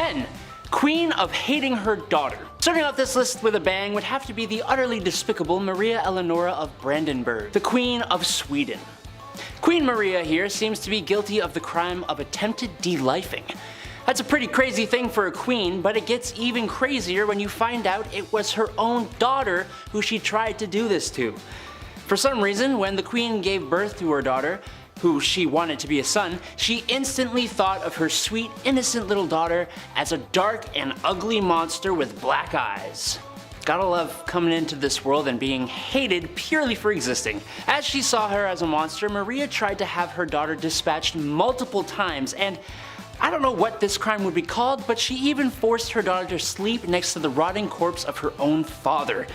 10. Queen of hating her daughter. Starting off this list with a bang would have to be the utterly despicable Maria Eleonora of Brandenburg, the Queen of Sweden. Queen Maria here seems to be guilty of the crime of attempted delifing. That's a pretty crazy thing for a queen, but it gets even crazier when you find out it was her own daughter who she tried to do this to. For some reason, when the queen gave birth to her daughter, who she wanted to be a son, she instantly thought of her sweet, innocent little daughter as a dark and ugly monster with black eyes. Gotta love coming into this world and being hated purely for existing. As she saw her as a monster, Maria tried to have her daughter dispatched multiple times, and I don't know what this crime would be called, but she even forced her daughter to sleep next to the rotting corpse of her own father.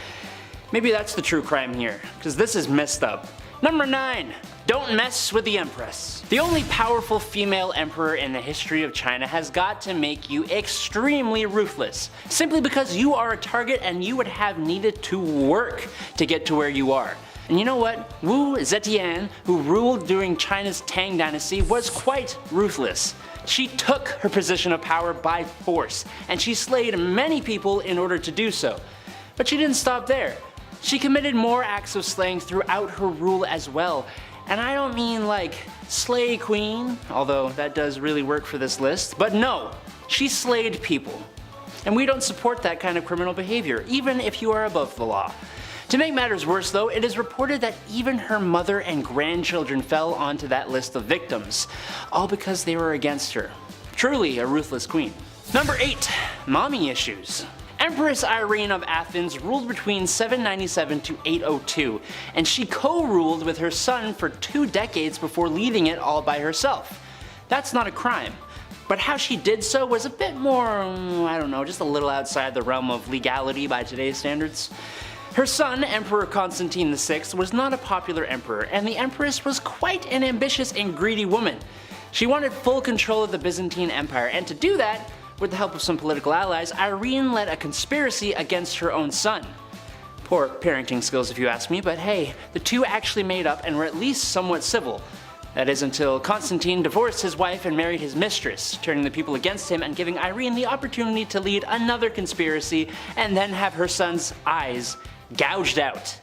Maybe that's the true crime here, because this is messed up. Number 9. Don't mess with the Empress. The only powerful female emperor in the history of China has got to make you extremely ruthless, simply because you are a target and you would have needed to work to get to where you are. And you know what? Wu Zetian, who ruled during China's Tang Dynasty, was quite ruthless. She took her position of power by force, and she slayed many people in order to do so. But she didn't stop there. She committed more acts of slaying throughout her rule as well. And I don't mean like slay queen, although that does really work for this list, but no, she slayed people. And we don't support that kind of criminal behavior, even if you are above the law. To make matters worse though, it is reported that even her mother and grandchildren fell onto that list of victims, all because they were against her. Truly a ruthless queen. Number 8. Mommy issues. Empress Irene of Athens ruled between 797 to 802, and she co-ruled with her son for 2 decades before leaving it all by herself. That's not a crime, but how she did so was a bit more, I don't know, just a little outside the realm of legality by today's standards. Her son, Emperor Constantine VI, was not a popular emperor, and the Empress was quite an ambitious and greedy woman. She wanted full control of the Byzantine Empire, and to do that, with the help of some political allies, Irene led a conspiracy against her own son. Poor parenting skills if you ask me, but hey, the two actually made up and were at least somewhat civil. That is until Constantine divorced his wife and married his mistress, turning the people against him and giving Irene the opportunity to lead another conspiracy and then have her son's eyes gouged out.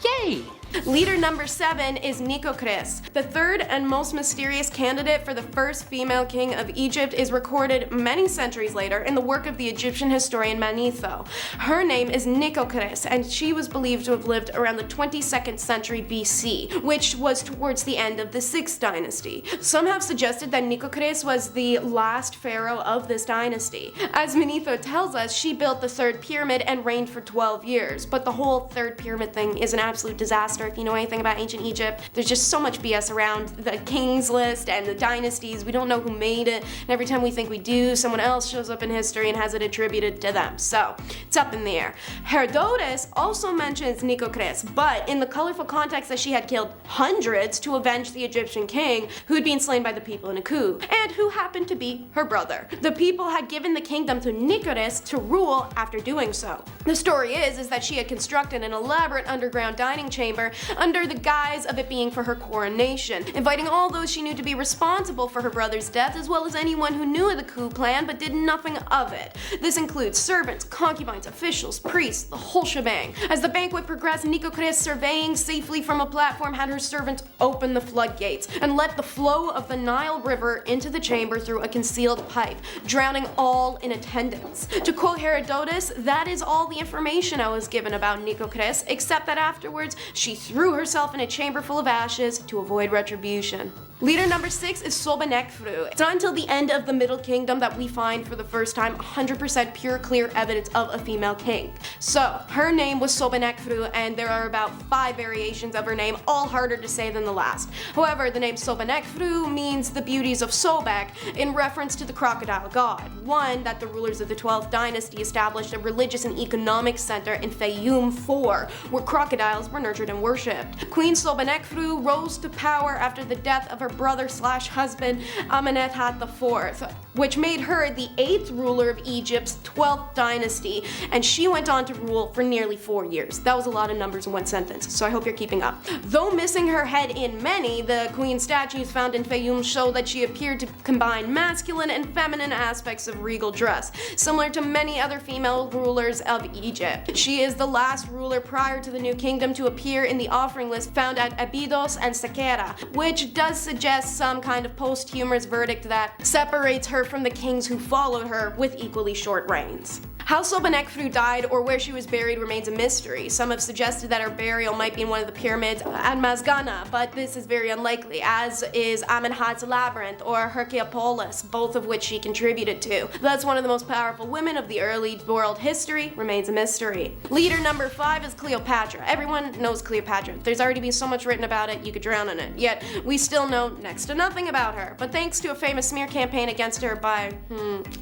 Yay! Leader number 7 is Nikocris. The third and most mysterious candidate for the first female king of Egypt is recorded many centuries later in the work of the Egyptian historian Manetho. Her name is Nikocris, and she was believed to have lived around the 22nd century BC, which was towards the end of the 6th dynasty. Some have suggested that Nikocris was the last pharaoh of this dynasty. As Manetho tells us, she built the third pyramid and reigned for 12 years, but the whole third pyramid thing is an absolute disaster. If you know anything about ancient Egypt, there's just so much BS around the kings list and the dynasties. We don't know who made it, and every time we think we do, someone else shows up in history and has it attributed to them. So it's up in the air. Herodotus also mentions Nikocris, but in the colorful context that she had killed hundreds to avenge the Egyptian king who had been slain by the people in a coup, and who happened to be her brother. The people had given the kingdom to Nikocris to rule after doing so. The story is that she had constructed an elaborate underground dining chamber under the guise of it being for her coronation, inviting all those she knew to be responsible for her brother's death, as well as anyone who knew of the coup plan but did nothing of it. This includes servants, concubines, officials, priests, the whole shebang. As the banquet progressed, Nikocris, surveying safely from a platform, had her servants open the floodgates and let the flow of the Nile River into the chamber through a concealed pipe, drowning all in attendance. To quote Herodotus, that is all the information I was given about Nikocris, except that afterwards she threw herself in a chamber full of ashes to avoid retribution. Leader number 6 is Sobonekfru. It's not until the end of the Middle Kingdom that we find for the first time 100% pure, clear evidence of a female king. So, her name was Sobonekfru, and there are about 5 variations of her name, all harder to say than the last. However, the name Sobonekfru means the beauties of Sobek, in reference to the crocodile god, one that the rulers of the 12th dynasty established a religious and economic center in Fayum for, where crocodiles were nurtured and worshipped. Queen Sobonekfru rose to power after the death of her her brother/husband Amenemhat IV, which made her the 8th ruler of Egypt's 12th dynasty, and she went on to rule for nearly 4 years. That was a lot of numbers in one sentence, so I hope you're keeping up. Though missing her head in many, the queen statues found in Fayum show that she appeared to combine masculine and feminine aspects of regal dress, similar to many other female rulers of Egypt. She is the last ruler prior to the New Kingdom to appear in the offering list found at Abydos and Saqqara, which does suggest some kind of posthumous verdict that separates her from the kings who followed her with equally short reigns. How Sobekneferu died or where she was buried remains a mystery. Some have suggested that her burial might be in one of the pyramids at Masgana, but this is very unlikely, as is Amenemhat's labyrinth or Herculapolis, both of which she contributed to. Thus, one of the most powerful women of the early world history remains a mystery. Leader number 5 is Cleopatra. Everyone knows Cleopatra. There's already been so much written about it, you could drown in it. Yet, we still know next to nothing about her. But thanks to a famous smear campaign against her by,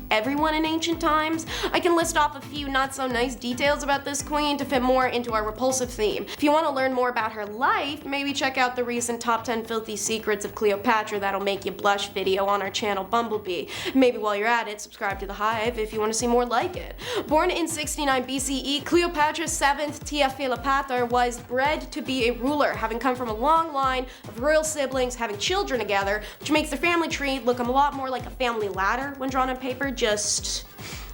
everyone in ancient times, I can list off a few not so nice details about this queen to fit more into our repulsive theme. If you want to learn more about her life, maybe check out the recent top 10 filthy secrets of Cleopatra that'll make you blush video on our channel Bumblebee. Maybe while you're at it, subscribe to the Hive if you want to see more like it. Born in 69 BCE, Cleopatra's 7th Tia Philopator was bred to be a ruler, having come from a long line of royal siblings having children together, which makes their family tree look a lot more like a family ladder when drawn on paper, just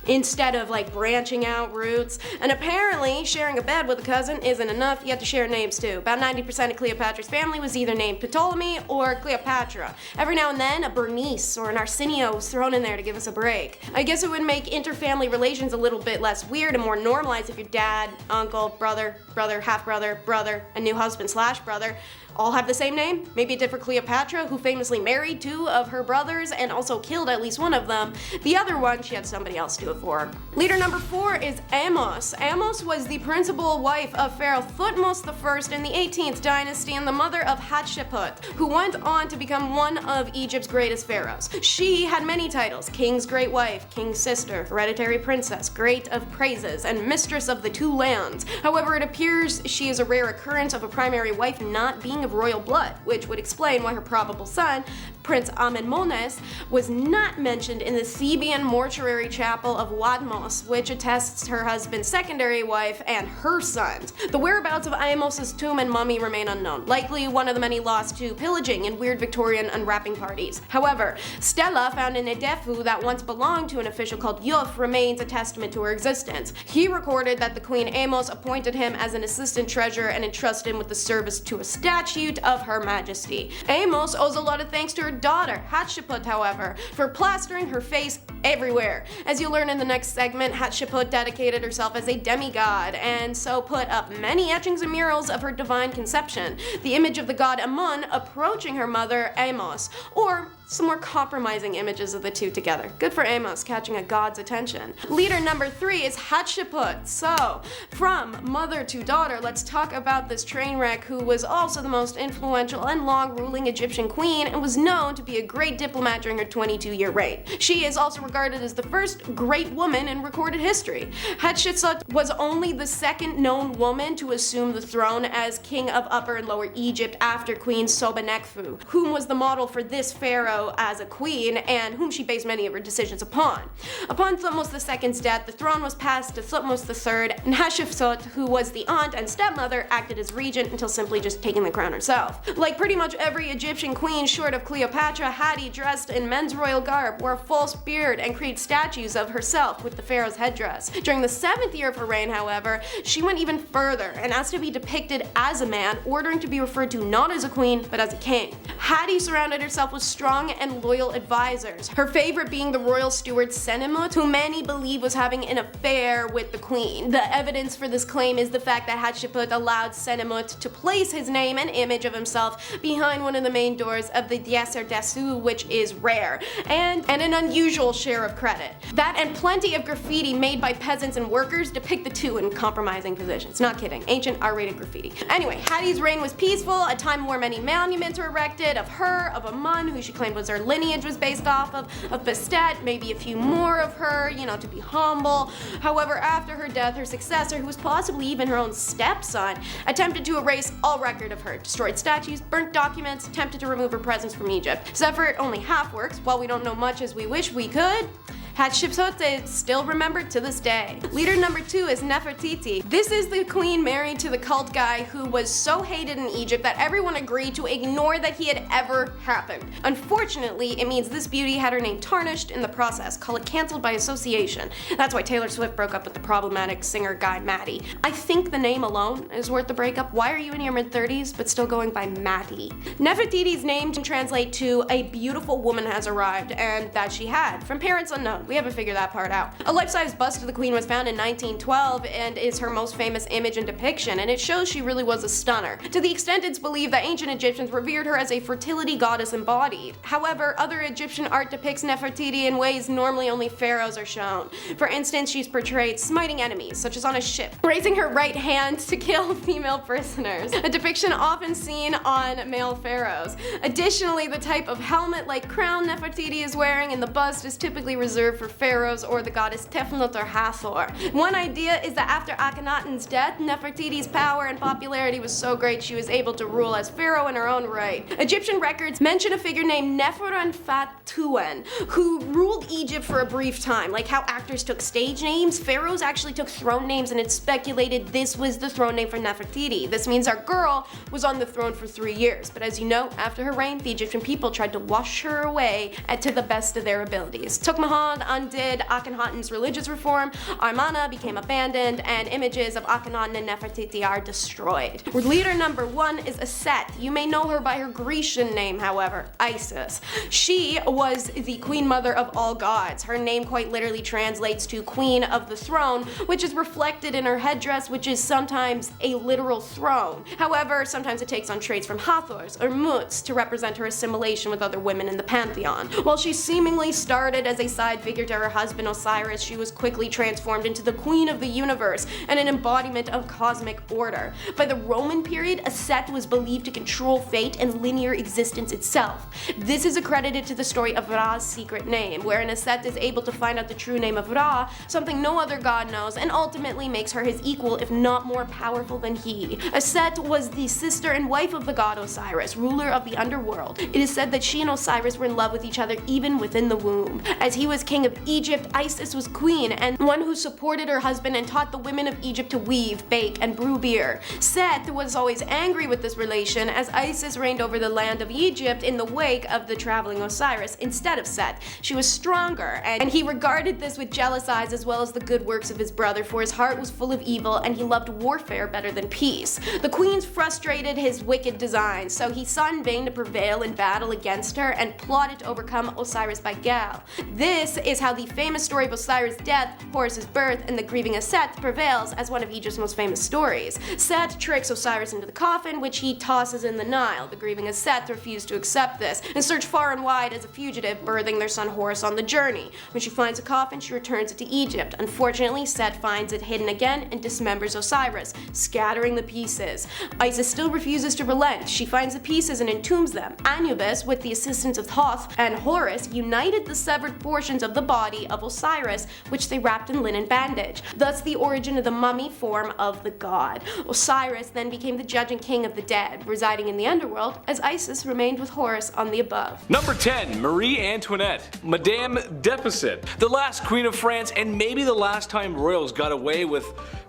instead of like branching out roots. And apparently, sharing a bed with a cousin isn't enough, you have to share names too. About 90% of Cleopatra's family was either named Ptolemy or Cleopatra. Every now and then, a Bernice or an Arsenio was thrown in there to give us a break. I guess it would make interfamily relations a little bit less weird and more normalized if your dad, uncle, brother, half-brother, brother, and new husband/brother all have the same name. Maybe it did for Cleopatra, who famously married 2 of her brothers and also killed at least one of them. The other one, she had somebody else do it for her. Leader number 4 is Amos. Amos was the principal wife of Pharaoh Thutmose I in the 18th dynasty and the mother of Hatshepsut, who went on to become one of Egypt's greatest pharaohs. She had many titles: King's Great Wife, King's Sister, Hereditary Princess, Great of Praises, and Mistress of the 2 Lands. However, it appears she is a rare occurrence of a primary wife not being of royal blood, which would explain why her probable son, Prince Amenmones, was not mentioned in the Theban mortuary chapel of Wadmos, which attests her husband's secondary wife and her sons. The whereabouts of Amos' tomb and mummy remain unknown, likely one of the many lost to pillaging and weird Victorian unwrapping parties. However, Stela found in Edefu that once belonged to an official called Yuf remains a testament to her existence. He recorded that the Queen Amos appointed him as an assistant treasurer and entrusted him with the service to a statue of Her Majesty. Amos owes a lot of thanks to her daughter, Hatshepsut, however, for plastering her face everywhere. As you'll learn in the next segment, Hatshepsut dedicated herself as a demigod, and so put up many etchings and murals of her divine conception, the image of the god Amun approaching her mother, Amos, or some more compromising images of the two together. Good for Amos, catching a god's attention. Leader number 3 is Hatshepsut. So, from mother to daughter, let's talk about this train wreck who was also the most influential and long-ruling Egyptian queen and was known to be a great diplomat during her 22-year reign. She is also regarded as the first great woman in recorded history. Hatshepsut was only the second known woman to assume the throne as king of Upper and Lower Egypt after Queen Sobekneferu, whom was the model for this pharaoh as a queen and whom she based many of her decisions upon. Upon Thutmose II's death, the throne was passed to Thutmose III, and Hatshepsut, who was the aunt and stepmother, acted as regent until simply just taking the crown herself. Like pretty much every Egyptian queen short of Cleopatra, Hatti dressed in men's royal garb, wore a false beard, and created statues of herself with the pharaoh's headdress. During the 7th year of her reign, however, she went even further and asked to be depicted as a man, ordering to be referred to not as a queen, but as a king. Hatti surrounded herself with strong and loyal advisors, her favorite being the royal steward Senimut, who many believe was having an affair with the queen. The evidence for this claim is the fact that Hatshepsut allowed Senimut to place his name and image of himself behind one of the main doors of the Dieser Desu, which is rare, and an unusual share of credit. That and plenty of graffiti made by peasants and workers depict the two in compromising positions. Not kidding, ancient R-rated graffiti. Anyway, Hatti's reign was peaceful, a time where many monuments were erected of her, of Amun, who she claimed was was her lineage was based off of Bastet, maybe a few more of her, to be humble. However, after her death, her successor, who was possibly even her own stepson, attempted to erase all record of her, destroyed statues, burnt documents, attempted to remove her presence from Egypt. This effort only half works. While we don't know much as we wish we could, Hatshepsut is still remembered to this day. Leader number 2 is Nefertiti. This is the queen married to the cult guy who was so hated in Egypt that everyone agreed to ignore that he had ever happened. Unfortunately, it means this beauty had her name tarnished in the process. Call it cancelled by association. That's why Taylor Swift broke up with the problematic singer guy Maddie. I think the name alone is worth the breakup. Why are you in your mid-30s but still going by Maddie? Nefertiti's name can translate to a beautiful woman has arrived, and that she had, from parents unknown. We haven't figured that part out. A life-size bust of the queen was found in 1912 and is her most famous image and depiction, and it shows she really was a stunner, to the extent it's believed that ancient Egyptians revered her as a fertility goddess embodied. However, other Egyptian art depicts Nefertiti in ways normally only pharaohs are shown. For instance, she's portrayed smiting enemies, such as on a ship, raising her right hand to kill female prisoners, a depiction often seen on male pharaohs. Additionally, the type of helmet-like crown Nefertiti is wearing in the bust is typically reserved for pharaohs or the goddess Tefnut or Hathor. One idea is that after Akhenaten's death, Nefertiti's power and popularity was so great she was able to rule as pharaoh in her own right. Egyptian records mention a figure named Neferenfatuen who ruled Egypt for a brief time. Like how actors took stage names, pharaohs actually took throne names, and it's speculated this was the throne name for Nefertiti. This means our girl was on the throne for 3 years, but as you know, after her reign, the Egyptian people tried to wash her away to the best of their abilities. Tutankhamun undid Akhenaten's religious reform, Amarna became abandoned, and images of Akhenaten and Nefertiti are destroyed. Leader number 1 is Aset. You may know her by her Grecian name, however, Isis. She was the queen mother of all gods. Her name quite literally translates to queen of the throne, which is reflected in her headdress, which is sometimes a literal throne. However, sometimes it takes on traits from Hathors or Muts to represent her assimilation with other women in the pantheon. While she seemingly started as a side figure to her husband Osiris, she was quickly transformed into the queen of the universe and an embodiment of cosmic order. By the Roman period, Aset was believed to control fate and linear existence itself. This is accredited to the story of Ra's secret name, wherein Aset is able to find out the true name of Ra, something no other god knows, and ultimately makes her his equal, if not more powerful than he. Aset was the sister and wife of the god Osiris, ruler of the underworld. It is said that she and Osiris were in love with each other even within the womb. As he was king of Egypt, Isis was queen, and one who supported her husband and taught the women of Egypt to weave, bake, and brew beer. Seth was always angry with this relation, as Isis reigned over the land of Egypt in the wake of the traveling Osiris instead of Seth. She was stronger, and he regarded this with jealous eyes as well as the good works of his brother, for his heart was full of evil and he loved warfare better than peace. The queens frustrated his wicked designs, so he sought in vain to prevail in battle against her and plotted to overcome Osiris by Gal. This is how the famous story of Osiris' death, Horus's birth, and the grieving of Seth prevails as one of Egypt's most famous stories. Seth tricks Osiris into the coffin, which he tosses in the Nile. The grieving of Seth refused to accept this and searched far and wide as a fugitive, birthing their son Horus on the journey. When she finds a coffin, she returns it to Egypt. Unfortunately, Seth finds it hidden again and dismembers Osiris, scattering the pieces. Isis still refuses to relent. She finds the pieces and entombs them. Anubis, with the assistance of Thoth and Horus, united the severed portions of the body of Osiris, which they wrapped in linen bandage, thus the origin of the mummy form of the god. Osiris then became the judge and king of the dead, residing in the underworld, as Isis remained with Horus on the above. Number 10. Marie Antoinette, Madame Deficit, the last queen of France and maybe the last time royals got away with,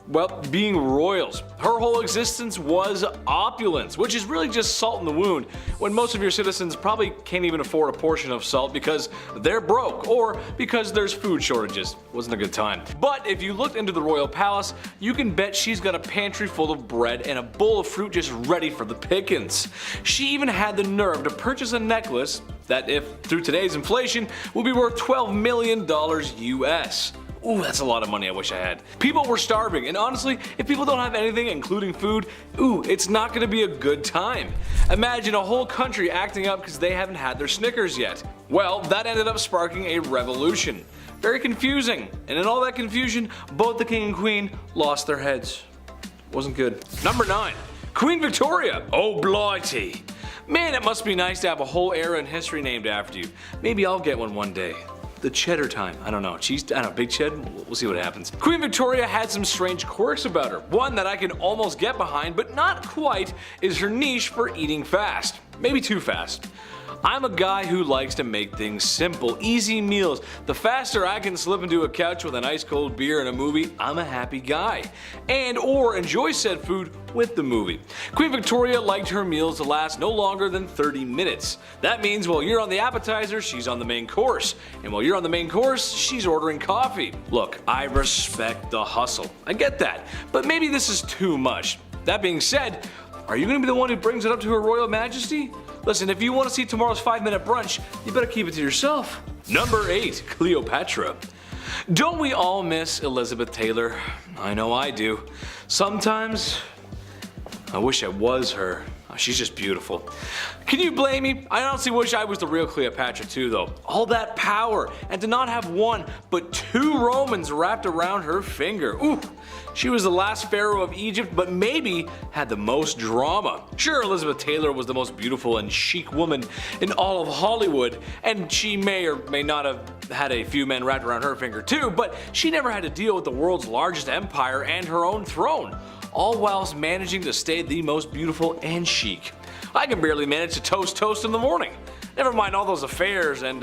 well, being royals. Her whole existence was opulence, which is really just salt in the wound, when most of your citizens probably can't even afford a portion of salt because they're broke or because there's food shortages. Wasn't a good time. But if you looked into the royal palace, you can bet she's got a pantry full of bread and a bowl of fruit just ready for the pickings. She even had the nerve to purchase a necklace that, if through today's inflation, would be worth $12 million US. Ooh, that's a lot of money I wish I had. People were starving, and honestly, if people don't have anything, including food, ooh, it's not gonna be a good time. Imagine a whole country acting up because they haven't had their Snickers yet. Well, that ended up sparking a revolution. Very confusing, and in all that confusion, both the king and queen lost their heads. Wasn't good. Number 9. Queen Victoria. Oh blighty. Man, it must be nice to have a whole era in history named after you. Maybe I'll get one day. The cheddar time. I don't know. Cheese, I don't know, big ched? We'll see what happens. Queen Victoria had some strange quirks about her. One that I can almost get behind, but not quite, is her niche for eating fast. Maybe too fast. I'm a guy who likes to make things simple, easy meals. The faster I can slip into a couch with an ice cold beer and a movie, I'm a happy guy. And or enjoy said food with the movie. Queen Victoria liked her meals to last no longer than 30 minutes. That means while you're on the appetizer, she's on the main course. And while you're on the main course, she's ordering coffee. Look, I respect the hustle. I get that. But maybe this is too much. That being said, are you going to be the one who brings it up to Her Royal Majesty? Listen, if you want to see tomorrow's 5-minute brunch, you better keep it to yourself. Number 8. Cleopatra. Don't we all miss Elizabeth Taylor? I know I do. Sometimes, I wish I was her. She's just beautiful. Can you blame me? I honestly wish I was the real Cleopatra too though. All that power, and to not have one, but 2 Romans wrapped around her finger. Ooh, she was the last pharaoh of Egypt, but maybe had the most drama. Sure, Elizabeth Taylor was the most beautiful and chic woman in all of Hollywood, and she may or may not have had a few men wrapped around her finger too, but she never had to deal with the world's largest empire and her own throne, all whilst managing to stay the most beautiful and chic. I can barely manage to toast in the morning. Never mind all those affairs and,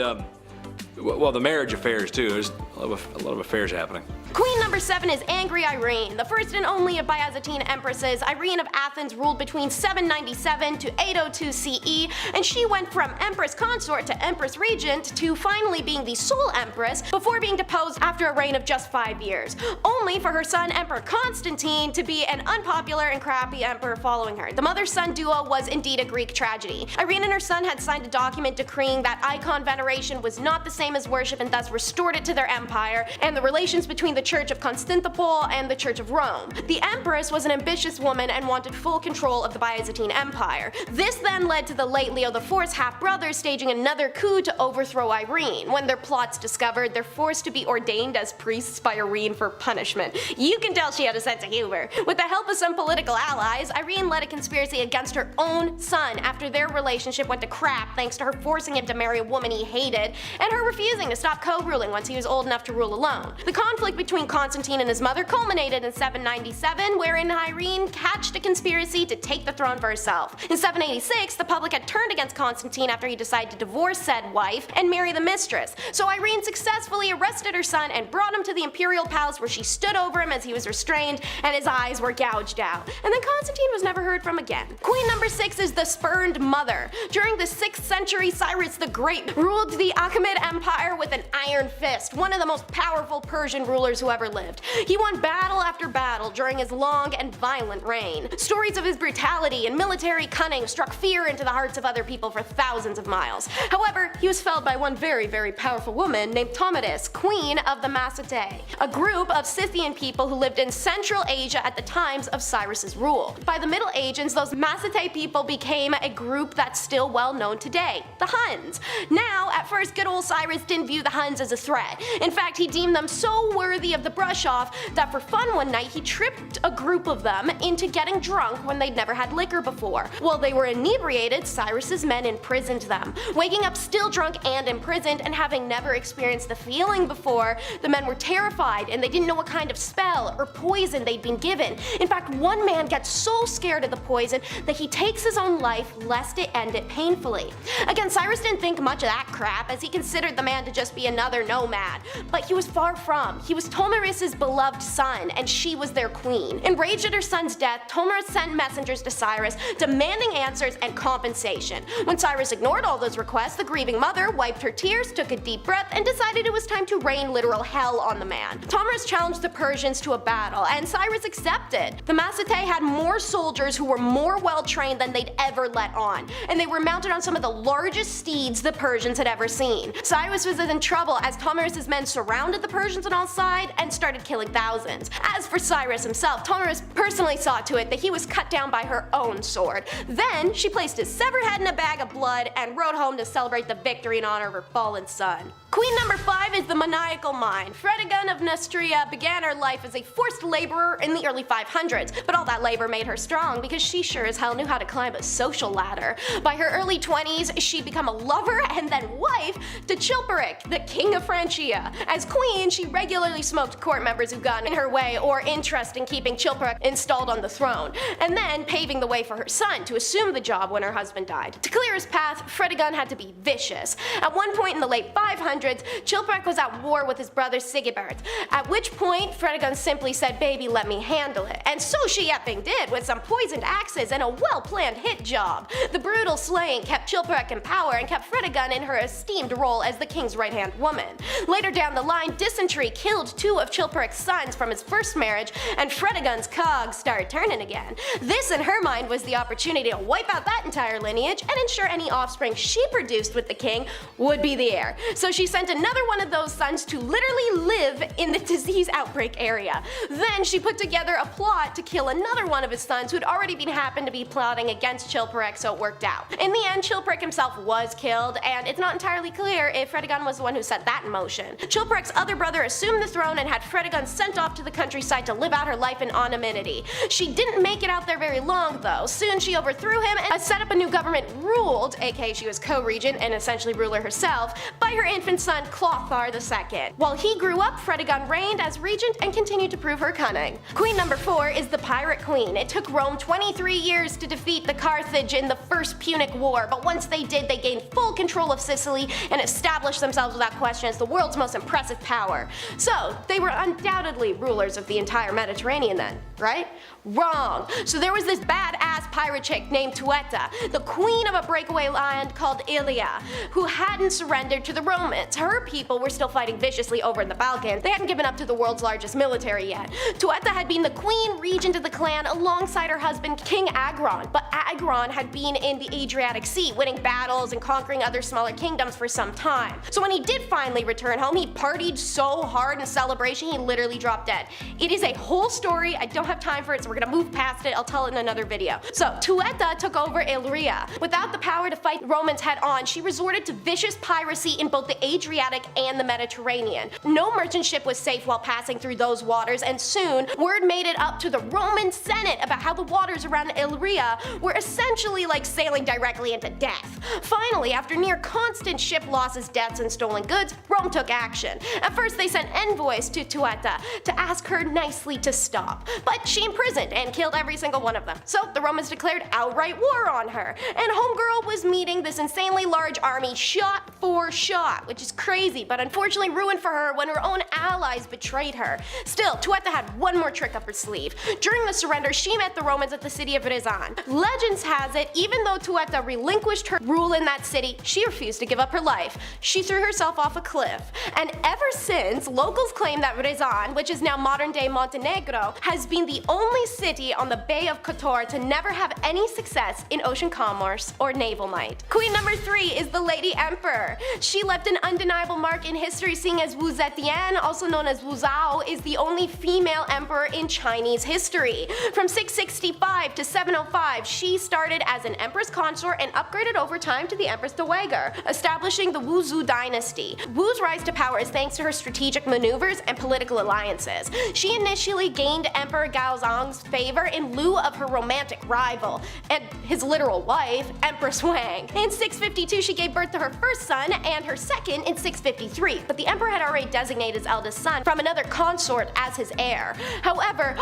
well, the marriage affairs too. There's a lot of affairs happening. Queen number 7 is Angry Irene, the first and only of Byzantine empresses. Irene of Athens ruled between 797 to 802 CE, and she went from empress consort to empress regent to finally being the sole empress before being deposed after a reign of just 5 years, only for her son Emperor Constantine to be an unpopular and crappy emperor following her. The mother-son duo was indeed a Greek tragedy. Irene and her son had signed a document decreeing that icon veneration was not the same as worship and thus restored it to their empire, and the relations between the Church of Constantinople and the Church of Rome. The empress was an ambitious woman and wanted full control of the Byzantine Empire. This then led to the late Leo IV's half-brothers staging another coup to overthrow Irene. When their plots discovered, they're forced to be ordained as priests by Irene for punishment. You can tell she had a sense of humor. With the help of some political allies, Irene led a conspiracy against her own son after their relationship went to crap thanks to her forcing him to marry a woman he hated, and her refusing to stop co-ruling once he was old enough to rule alone. The conflict between Constantine and his mother culminated in 797, wherein Irene hatched a conspiracy to take the throne for herself. In 786, the public had turned against Constantine after he decided to divorce said wife and marry the mistress, so Irene successfully arrested her son and brought him to the imperial palace where she stood over him as he was restrained and his eyes were gouged out. And then Constantine was never heard from again. Queen number 6 is the spurned mother. During the 6th century, Cyrus the Great ruled the Achaemenid Empire with an iron fist, one of the most powerful Persian rulers who ever lived. He won battle after battle during his long and violent reign. Stories of his brutality and military cunning struck fear into the hearts of other people for thousands of miles. However, he was felled by one very, very powerful woman named Tomidis, queen of the Massatae, a group of Scythian people who lived in Central Asia at the times of Cyrus's rule. By the Middle Ages, those Massatae people became a group that's still well known today, the Huns. Now, at first, good old Cyrus didn't view the Huns as a threat. In fact, he deemed them so worthy of the brush off that for fun one night he tripped a group of them into getting drunk when they'd never had liquor before. While they were inebriated, Cyrus's men imprisoned them. Waking up still drunk and imprisoned and having never experienced the feeling before, the men were terrified and they didn't know what kind of spell or poison they'd been given. In fact, one man gets so scared of the poison that he takes his own life lest it end it painfully. Again, Cyrus didn't think much of that crap as he considered the man to just be another nomad, but he was far from. He was Tomiris's beloved son, and she was their queen. Enraged at her son's death, Tomiris sent messengers to Cyrus demanding answers and compensation. When Cyrus ignored all those requests, the grieving mother wiped her tears, took a deep breath, and decided it was time to rain literal hell on the man. Tomiris challenged the Persians to a battle, and Cyrus accepted. The Massatae had more soldiers who were more well trained than they'd ever let on, and they were mounted on some of the largest steeds the Persians had ever seen. Cyrus was in trouble as Tomiris's men surrounded the Persians on all sides and started killing thousands. As for Cyrus himself, Tomyris personally saw to it that he was cut down by her own sword. Then she placed his severed head in a bag of blood and rode home to celebrate the victory in honor of her fallen son. Queen number 5 is the maniacal mind. Fredegund of Neustria began her life as a forced laborer in the early 500s, but all that labor made her strong because she sure as hell knew how to climb a social ladder. By her early 20s, she'd become a lover and then wife to Chilperic, the king of Francia. As queen, she regularly smoked court members who got in her way or interest in keeping Chilperic installed on the throne, and then paving the way for her son to assume the job when her husband died. To clear his path, Fredegund had to be vicious. At one point in the late 500s, Chilperic was at war with his brother Sigebert, at which point Fredegund simply said, "Baby, let me handle it." And so she effing did, with some poisoned axes and a well-planned hit job. The brutal slaying kept Chilperic in power and kept Fredegund in her esteemed role as the king's right-hand woman. Later down the line, dysentery killed 2 of Chilperic's sons from his first marriage, and Fredegund's cogs started turning again. This, in her mind, was the opportunity to wipe out that entire lineage and ensure any offspring she produced with the king would be the heir. So she sent another one of those sons to literally live in the disease outbreak area. Then she put together a plot to kill another one of his sons who'd already happened to be plotting against Chilperic, so it worked out. In the end, Chilperic himself was killed, and it's not entirely clear if Fredegund was the one who set that in motion. Chilperic's other brother assumed the throne and had Fredegund sent off to the countryside to live out her life in anonymity. She didn't make it out there very long though. Soon she overthrew him and set up a new government ruled, aka she was co-regent and essentially ruler herself, by her infant son Clothar II. While he grew up, Fredegund reigned as regent and continued to prove her cunning. Queen number 4 is the Pirate Queen. It took Rome 23 years to defeat the Carthage in the First Punic War, but once they did, they gained full control of Sicily and established themselves without question as the world's most impressive power. So, they were undoubtedly rulers of the entire Mediterranean then, right? Wrong. So there was this badass pirate chick named Tueta, the queen of a breakaway land called Ilia, who hadn't surrendered to the Romans. Her people were still fighting viciously over in the Balkans. They hadn't given up to the world's largest military yet. Tueta had been the queen regent of the clan alongside her husband King Agron, but Agron had been in the Adriatic Sea, winning battles and conquering other smaller kingdoms for some time. So when he did finally return home, he partied so hard in celebration he literally dropped dead. It is a whole story, I don't have time for it, so we're gonna move past it, I'll tell it in another video. So Tueta took over Illyria. Without the power to fight Romans head on, she resorted to vicious piracy in both the Adriatic and the Mediterranean. No merchant ship was safe while passing through those waters, and soon word made it up to the Roman Senate about how the waters around Illyria were essentially like sailing directly into death. Finally, after near constant ship losses, deaths, and stolen goods, Rome took action. At first they sent envoys to Tueta to ask her nicely to stop, but she imprisoned and killed every single one of them. So the Romans declared outright war on her, and Homegirl was meeting this insanely large army shot for shot, which is crazy, but unfortunately ruined for her when her own allies betrayed her. Still, Tueta had one more trick up her sleeve. During the surrender, she met the Romans at the city of Rizan. Legends has it, even though Tueta relinquished her rule in that city, she refused to give up her life. She threw herself off a cliff. And ever since, locals claim that Rizan, which is now modern-day Montenegro, has been the only city on the Bay of Kotor to never have any success in ocean commerce or naval might. Queen number 3 is the Lady Emperor. She left an undeniable mark in history, seeing as Wu Zetian, also known as Wu Zhao, is the only female emperor in Chinese history. From 665 to 705, she started as an empress consort and upgraded over time to the Empress Dowager, establishing the Wu Zhou dynasty. Wu's rise to power is thanks to her strategic maneuvers and political alliances. She initially gained Emperor Gaozong's favor in lieu of her romantic rival, and his literal wife, Empress Wang. In 652, she gave birth to her first son and her second in 653, but the emperor had already designated his eldest son from another consort as his heir. However,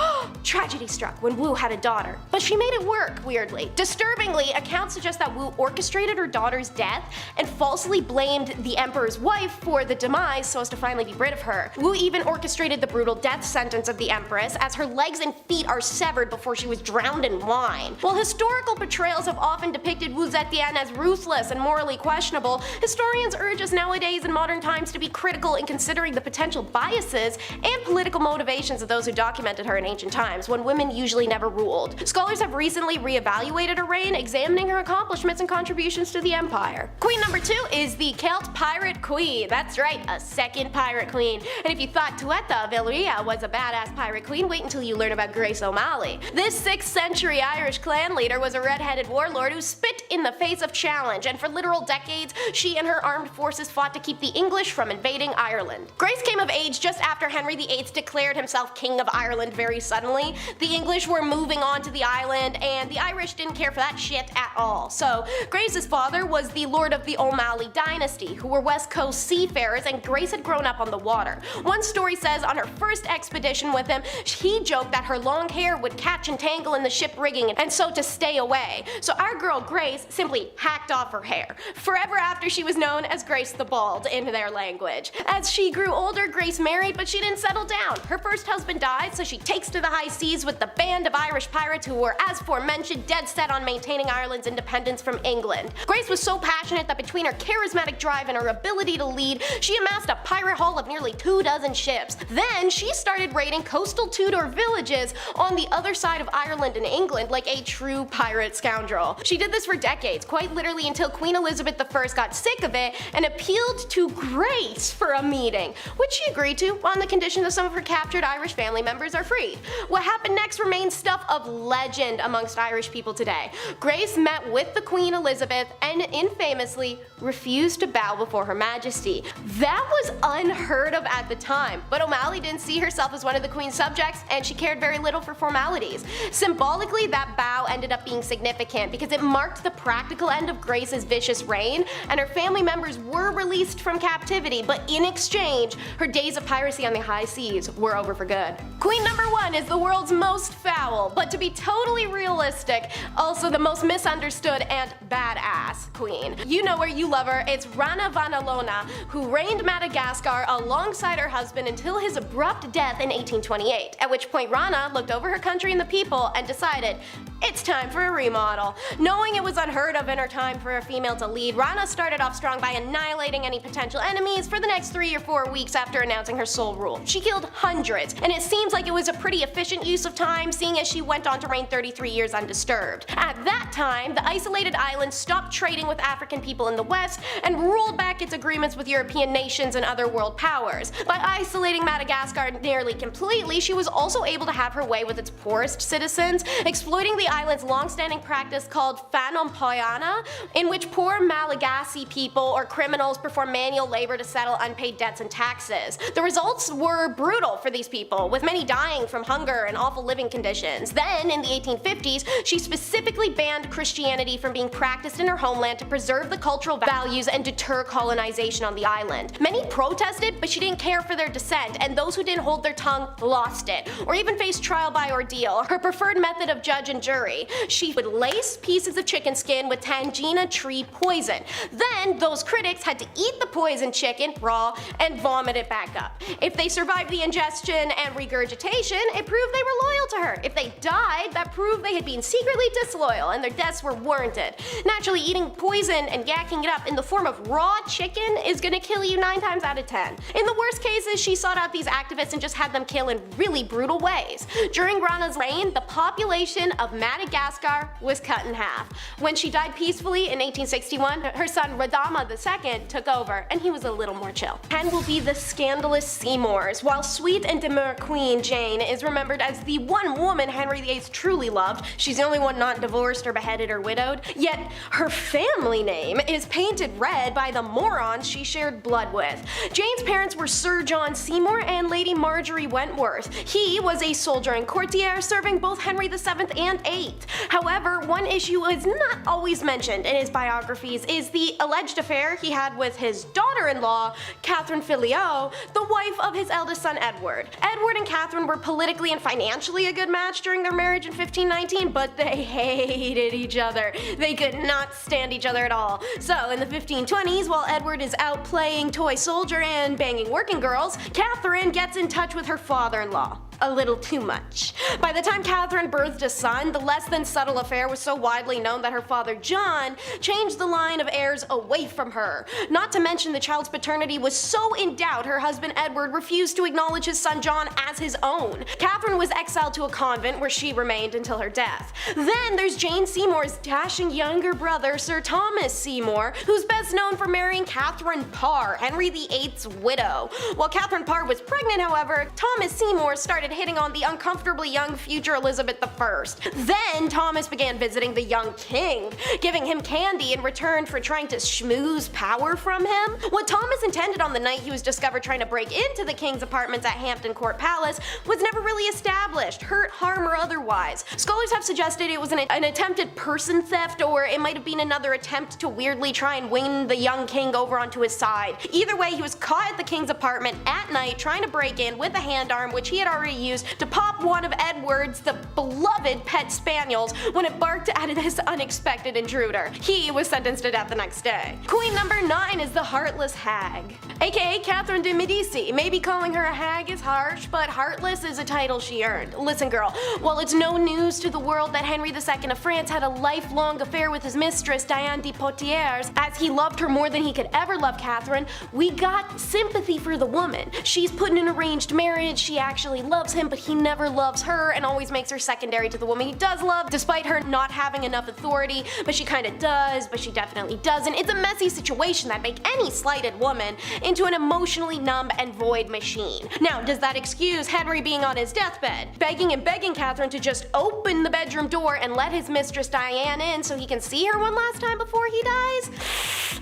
tragedy struck when Wu had a daughter, but she made it work, weirdly. Disturbingly, accounts suggest that Wu orchestrated her daughter's death and falsely blamed the emperor's wife for the demise so as to finally be rid of her. Wu even orchestrated the brutal death sentence of the empress, as her legs and feet are severed before she was drowned in wine. While historical portrayals have often depicted Wu Zetian as ruthless and morally questionable, historians urge us nowadays in modern times to be critical in considering the potential biases and political motivations of those who documented her in ancient times, when women usually never ruled. Scholars have recently re-evaluated her reign, examining her accomplishments and contributions to the empire. Queen number 2 is the Celt Pirate Queen. That's right, a second pirate queen. And if you thought Tuatha of Illyria was a badass pirate queen, wait until you learn about Grace O'Malley. This 6th century Irish clan leader was a red-headed warlord who spit in the face of challenge, and for literal decades, she and her armed forces fought to keep the English from invading Ireland. Grace came of age just after Henry VIII declared himself King of Ireland very suddenly. The English were moving on to the island, and the Irish didn't care for that shit at all. So Grace's father was the Lord of the O'Malley dynasty, who were West Coast seafarers, and Grace had grown up on the water. One story says on her first expedition with him, he joked that her long hair would catch and tangle in the ship rigging, and so to stay away. So our girl Grace simply hacked off her hair. Forever after, she was known as Grace the Bald in their language. As she grew older, Grace married, but she didn't settle down. Her first husband died, so she takes to the high seas with the band of Irish pirates who were, as aforementioned, dead set on maintaining Ireland's independence from England. Grace was so passionate that between her charismatic drive and her ability to lead, she amassed a pirate haul of nearly 24 ships. Then she started raiding coastal Tudor villages on the other side of Ireland and England like a true pirate scoundrel. She did this for decades, quite literally until Queen Elizabeth I got sick of it and appealed to Grace for a meeting, which she agreed to on the condition that some of her captured Irish family members are freed. What happened next remains stuff of legend amongst Irish people today. Grace met with the Queen Elizabeth and infamously refused to bow before Her Majesty. That was unheard of at the time, but O'Malley didn't see herself as one of the Queen's subjects, and she cared very little for formalities. Symbolically, that bow ended up being significant because it marked the practical end of Grace's vicious reign, and her family members were released from captivity, but in exchange, her days of piracy on the high seas were over for good. Queen number 1 is the world's most foul, but to be totally realistic, also the most misunderstood and badass queen. You know her, you love her, it's Rana Vanalona, who reigned Madagascar alongside her husband until his abrupt death in 1828, at which point Rana looked over her country and the people and decided, it's time for a remodel. Knowing it was unheard of in her time for a female to lead, Rana started off strong by annihilating any potential enemies for the next 3 or 4 weeks after announcing her sole rule. She killed hundreds, and it seems like it was a pretty efficient use of time, seeing as she went on to reign 33 years undisturbed. At that time, the isolated island stopped trading with African people in the West and rolled back its agreements with European nations and other world powers. By isolating Madagascar nearly completely, she was also able to have her way with its poorest citizens, exploiting the island's long-standing practice called Fanompoiana, in which poor Malagasy people or criminals perform manual labor to settle unpaid debts and taxes. The results were brutal for these people, with many dying from hunger and awful living conditions. Then, in the 1850s, she specifically banned Christianity from being practiced in her homeland to preserve the cultural values and deter colonization on the island. Many protested, but she didn't care for their dissent, and those who didn't hold their tongue lost it, or even faced trial by ordeal, her preferred method of judge and jury. She would lace pieces of chicken skin with tangina tree poison. Then, those critics had to eat the poisoned chicken raw and vomit it back up. If they survived the ingestion and regurgitation, it proved they were loyal to her. If they died, that proved they had been secretly disloyal and their deaths were warranted. Naturally, eating poison and yakking it up in the form of raw chicken is gonna kill you 9 times out of 10. In the worst cases, she sought out these activists and just had them kill in really brutal ways. During Rana's reign, the population of Madagascar was cut in half. When she died peacefully in 1861, her son Radama II took over, and he was a little more chill. 10 will be the scandalous Seymours. While sweet and demure Queen Jane is remembered as the one woman Henry VIII truly loved, she's the only one not divorced or beheaded or widowed, yet her family name is painted red by the morons she shared blood with. Jane's parents were Sir John Seymour and Lady Marjorie Wentworth. He was a soldier and courtier serving both Henry VII and VIII. However, one issue is not always mentioned in his biographies is the alleged affair he had with his daughter-in-law, Catherine Filiot, the wife of his eldest son Edward. Edward and Catherine were politically and financially a good match during their marriage in 1519, but they hated each other. They could not stand each other at all. So in the 1520s, while Edward is out playing toy soldier and banging working girls, Catherine gets in touch with her father-in-law. a little too much. By the time Catherine birthed a son, the less than subtle affair was so widely known that her father John changed the line of heirs away from her. Not to mention the child's paternity was so in doubt her husband Edward refused to acknowledge his son John as his own. Catherine was exiled to a convent where she remained until her death. Then there's Jane Seymour's dashing younger brother Sir Thomas Seymour, who's best known for marrying Catherine Parr, Henry VIII's widow. While Catherine Parr was pregnant, however, Thomas Seymour started hitting on the uncomfortably young future Elizabeth I. Then Thomas began visiting the young king, giving him candy in return for trying to schmooze power from him. What Thomas intended on the night he was discovered trying to break into the king's apartments at Hampton Court Palace was never really established, hurt, harm, or otherwise. Scholars have suggested it was an attempted person theft, or it might have been another attempt to weirdly try and win the young king over onto his side. Either way, he was caught at the king's apartment at night trying to break in with a hand arm which he had already used to pop one of Edward's, the beloved pet spaniels, when it barked at this unexpected intruder. He was sentenced to death the next day. Queen number 9 is the Heartless Hag, aka Catherine de Medici. Maybe calling her a hag is harsh, but heartless is a title she earned. Listen girl, while it's no news to the world that Henry II of France had a lifelong affair with his mistress Diane de Poitiers, as he loved her more than he could ever love Catherine, we got sympathy for the woman. She's put in an arranged marriage, she actually loves him, but he never loves her and always makes her secondary to the woman he does love, despite her not having enough authority, but she kinda does, but she definitely doesn't. It's a messy situation that make any slighted woman into an emotionally numb and void machine. Now, does that excuse Henry being on his deathbed, begging and begging Catherine to just open the bedroom door and let his mistress Diane in so he can see her one last time before he dies?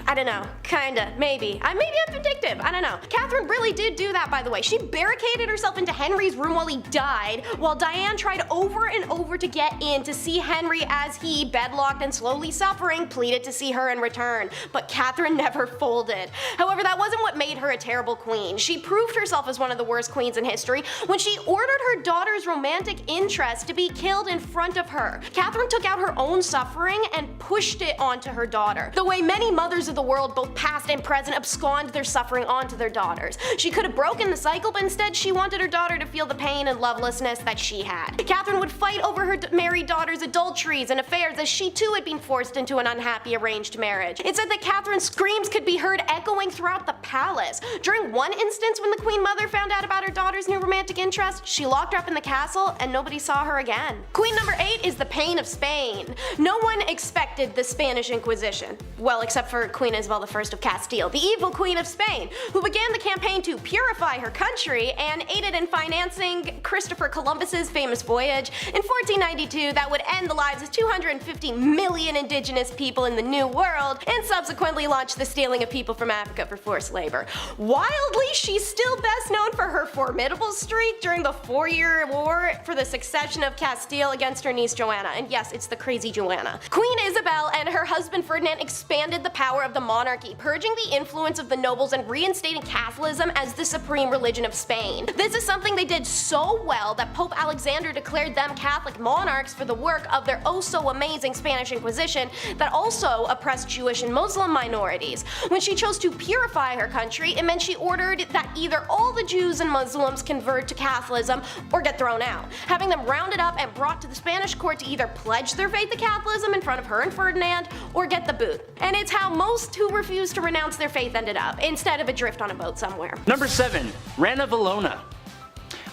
I don't know. Kinda. Maybe. Maybe I'm vindictive. I don't know. Catherine really did do that, by the way. She barricaded herself into Henry's room while he died, while Diane tried over and over to get in to see Henry as he, bedlocked and slowly suffering, pleaded to see her in return. But Catherine never folded. However, that wasn't what made her a terrible queen. She proved herself as one of the worst queens in history when she ordered her daughter's romantic interest to be killed in front of her. Catherine took out her own suffering and pushed it onto her daughter, the way many mothers of the world, both past and present, abscond their suffering onto their daughters. She could have broken the cycle, but instead she wanted her daughter to feel the pain and lovelessness that she had. Catherine would fight over her married daughter's adulteries and affairs, as she too had been forced into an unhappy arranged marriage. It said that Catherine's screams could be heard echoing throughout the palace. During one instance, when the queen mother found out about her daughter's new romantic interest, she locked her up in the castle and nobody saw her again. Queen number 8 is the Pain of Spain. No one expected the Spanish Inquisition. Well, except for Queen Isabel I of Castile, the evil Queen of Spain, who began the campaign to purify her country and aided in financing Christopher Columbus's famous voyage in 1492 that would end the lives of 250 million indigenous people in the New World, and subsequently launched the stealing of people from Africa for forced labor. Wildly, she's still best known for her formidable streak during the 4-year war for the succession of Castile against her niece Joanna, and yes, it's the crazy Joanna. Queen Isabel and her husband Ferdinand expanded the power of the monarchy, purging the influence of the nobles and reinstating Catholicism as the supreme religion of Spain. This is something they did so well that Pope Alexander declared them Catholic monarchs for the work of their oh-so-amazing Spanish Inquisition that also oppressed Jewish and Muslim minorities. When she chose to purify her country, it meant she ordered that either all the Jews and Muslims convert to Catholicism or get thrown out, having them rounded up and brought to the Spanish court to either pledge their faith to Catholicism in front of her and Ferdinand or get the boot. And it's how most who refused to renounce their faith ended up, instead of adrift on a boat somewhere. Number 7. Rana Valona.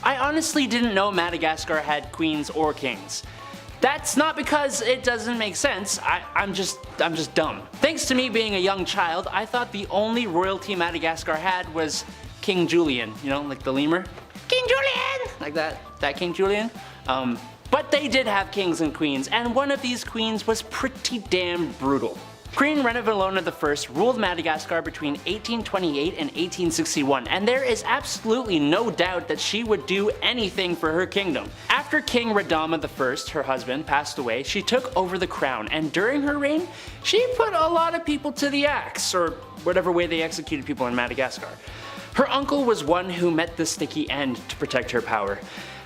I honestly didn't know Madagascar had queens or kings. That's not because it doesn't make sense, I'm just dumb. Thanks to me being a young child, I thought the only royalty Madagascar had was King Julian, you know, like the lemur. King Julian! Like that King Julian. But they did have kings and queens, and one of these queens was pretty damn brutal. Queen Ranavalona I ruled Madagascar between 1828 and 1861, and there is absolutely no doubt that she would do anything for her kingdom. After King Radama I, her husband, passed away, she took over the crown, and during her reign, she put a lot of people to the axe, or whatever way they executed people in Madagascar. Her uncle was one who met the sticky end to protect her power.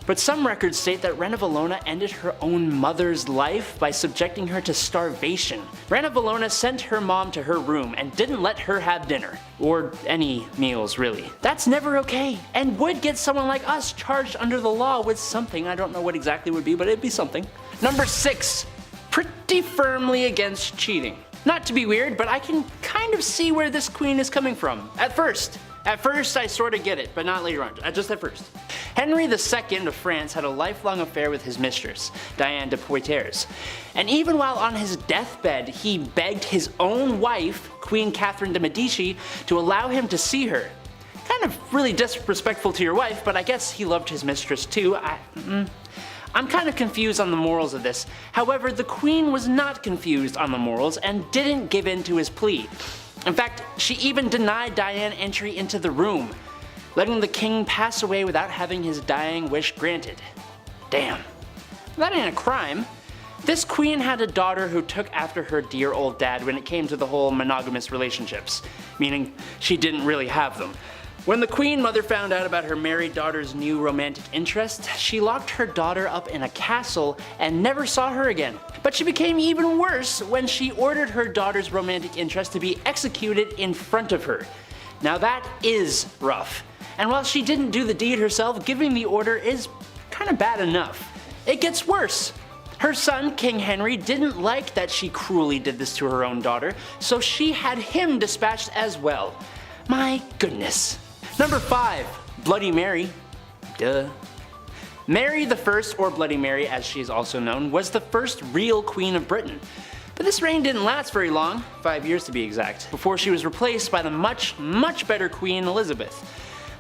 But some records state that Reina Valona ended her own mother's life by subjecting her to starvation. Reina Valona sent her mom to her room and didn't let her have dinner. Or any meals, really. That's never okay, and would get someone like us charged under the law with something. I don't know what exactly it would be, but it'd be something. Number 6. Pretty firmly against cheating. Not to be weird, but I can kind of see where this queen is coming from. At first I sort of get it, but not later on, just at first. Henry II of France had a lifelong affair with his mistress, Diane de Poitiers, and even while on his deathbed, he begged his own wife, Queen Catherine de Medici, to allow him to see her. Kind of really disrespectful to your wife, but I guess he loved his mistress too. I'm kind of confused on the morals of this. However, the queen was not confused on the morals and didn't give in to his plea. In fact, she even denied Diane entry into the room, letting the king pass away without having his dying wish granted. Damn. That ain't a crime. This queen had a daughter who took after her dear old dad when it came to the whole monogamous relationships, meaning she didn't really have them. When the queen mother found out about her married daughter's new romantic interest, she locked her daughter up in a castle and never saw her again. But she became even worse when she ordered her daughter's romantic interest to be executed in front of her. Now that is rough. And while she didn't do the deed herself, giving the order is kind of bad enough. It gets worse. Her son, King Henry, didn't like that she cruelly did this to her own daughter, so she had him dispatched as well. My goodness. Number 5. Bloody Mary. Duh. Mary I, or Bloody Mary as she is also known, was the first real Queen of Britain. But this reign didn't last very long, 5 years to be exact, before she was replaced by the much better Queen Elizabeth.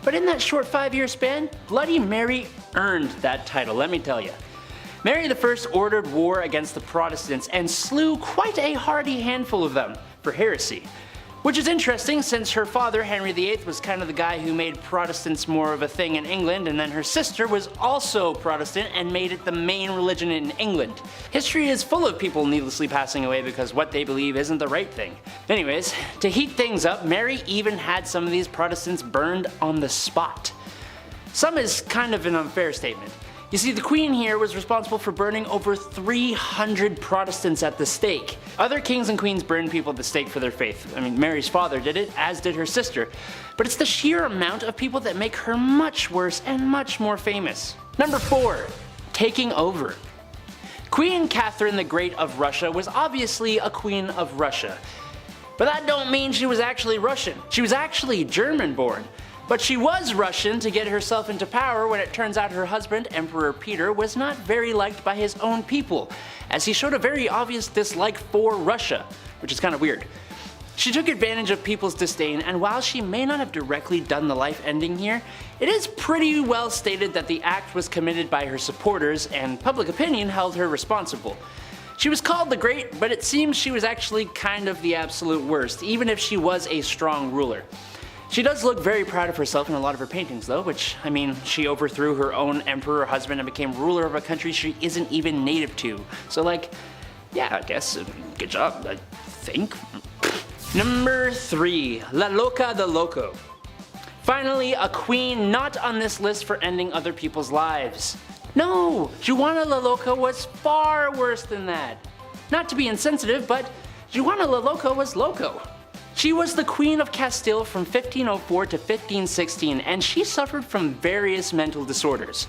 But in that short 5-year span, Bloody Mary earned that title, let me tell you. Mary I ordered war against the Protestants and slew quite a hearty handful of them for heresy. Which is interesting since her father, Henry VIII, was kind of the guy who made Protestants more of a thing in England, and then her sister was also Protestant and made it the main religion in England. History is full of people needlessly passing away because what they believe isn't the right thing. Anyways, to heat things up, Mary even had some of these Protestants burned on the spot. Some is kind of an unfair statement. You see, the Queen here was responsible for burning over 300 Protestants at the stake. Other kings and queens burned people at the stake for their faith. I mean, Mary's father did it, as did her sister. But it's the sheer amount of people that make her much worse and much more famous. Number 4. Taking over. Queen Catherine the Great of Russia was obviously a queen of Russia. But that don't mean she was actually Russian. She was actually German-born. But she was Russian to get herself into power when it turns out her husband, Emperor Peter, was not very liked by his own people, as he showed a very obvious dislike for Russia, which is kind of weird. She took advantage of people's disdain, and while she may not have directly done the life ending here, it is pretty well stated that the act was committed by her supporters, and public opinion held her responsible. She was called the Great, but it seems she was actually kind of the absolute worst, even if she was a strong ruler. She does look very proud of herself in a lot of her paintings though, which, I mean, she overthrew her own emperor husband and became ruler of a country she isn't even native to. So like, yeah, I guess, good job, I think. Number 3. La Loca de Loco. Finally, a queen not on this list for ending other people's lives. No, Juana La Loca was far worse than that. Not to be insensitive, but Juana La Loca was loco. She was the Queen of Castile from 1504 to 1516, and she suffered from various mental disorders.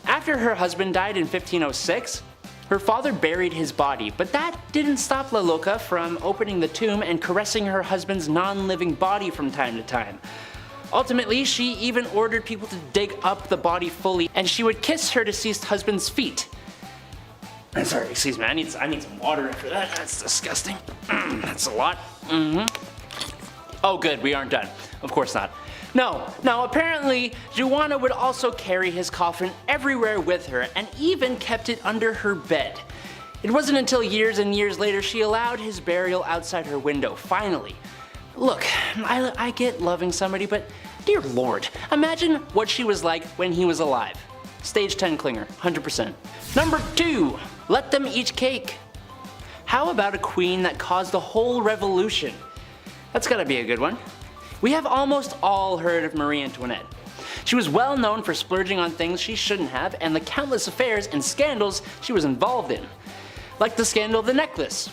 After her husband died in 1506, her father buried his body, but that didn't stop La Loca from opening the tomb and caressing her husband's non-living body from time to time. Ultimately, she even ordered people to dig up the body fully, and she would kiss her deceased husband's feet. Sorry, excuse me, I need some water after that. That's disgusting. That's a lot. Oh good, we aren't done. Of course not. No, apparently, Juana would also carry his coffin everywhere with her and even kept it under her bed. It wasn't until years and years later she allowed his burial outside her window, finally. Look, I get loving somebody, but dear lord, imagine what she was like when he was alive. Stage 10 clinger, 100%. Number 2, let them eat cake. How about a queen that caused a whole revolution? That's gotta be a good one. We have almost all heard of Marie Antoinette. She was well known for splurging on things she shouldn't have and the countless affairs and scandals she was involved in. Like the scandal of the necklace.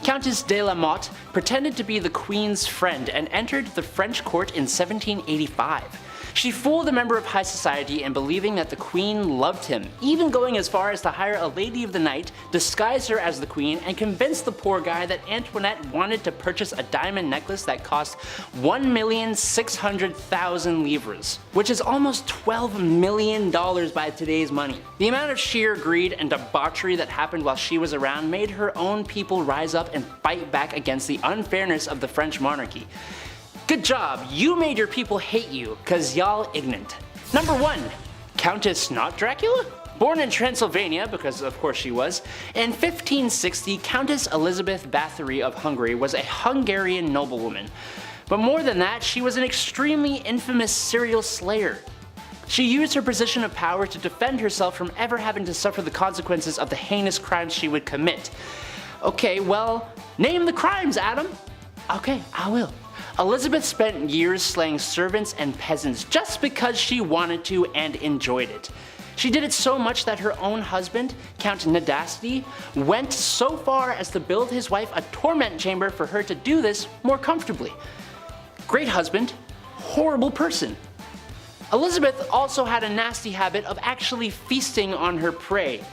Countess de la Motte pretended to be the Queen's friend and entered the French court in 1785. She fooled a member of high society in believing that the Queen loved him, even going as far as to hire a lady of the night, disguise her as the Queen, and convince the poor guy that Antoinette wanted to purchase a diamond necklace that cost 1,600,000 livres, which is almost $12 million by today's money. The amount of sheer greed and debauchery that happened while she was around made her own people rise up and fight back against the unfairness of the French monarchy. Good job, you made your people hate you, cause y'all ignorant. Number 1. Countess not Dracula? Born in Transylvania, because of course she was, in 1560 Countess Elizabeth Bathory of Hungary was a Hungarian noblewoman. But more than that, she was an extremely infamous serial slayer. She used her position of power to defend herself from ever having to suffer the consequences of the heinous crimes she would commit. Okay, well, name the crimes, Adam. Okay, I will. Elizabeth spent years slaying servants and peasants just because she wanted to and enjoyed it. She did it so much that her own husband, Count Nadasti, went so far as to build his wife a torment chamber for her to do this more comfortably. Great husband, horrible person. Elizabeth also had a nasty habit of actually feasting on her prey.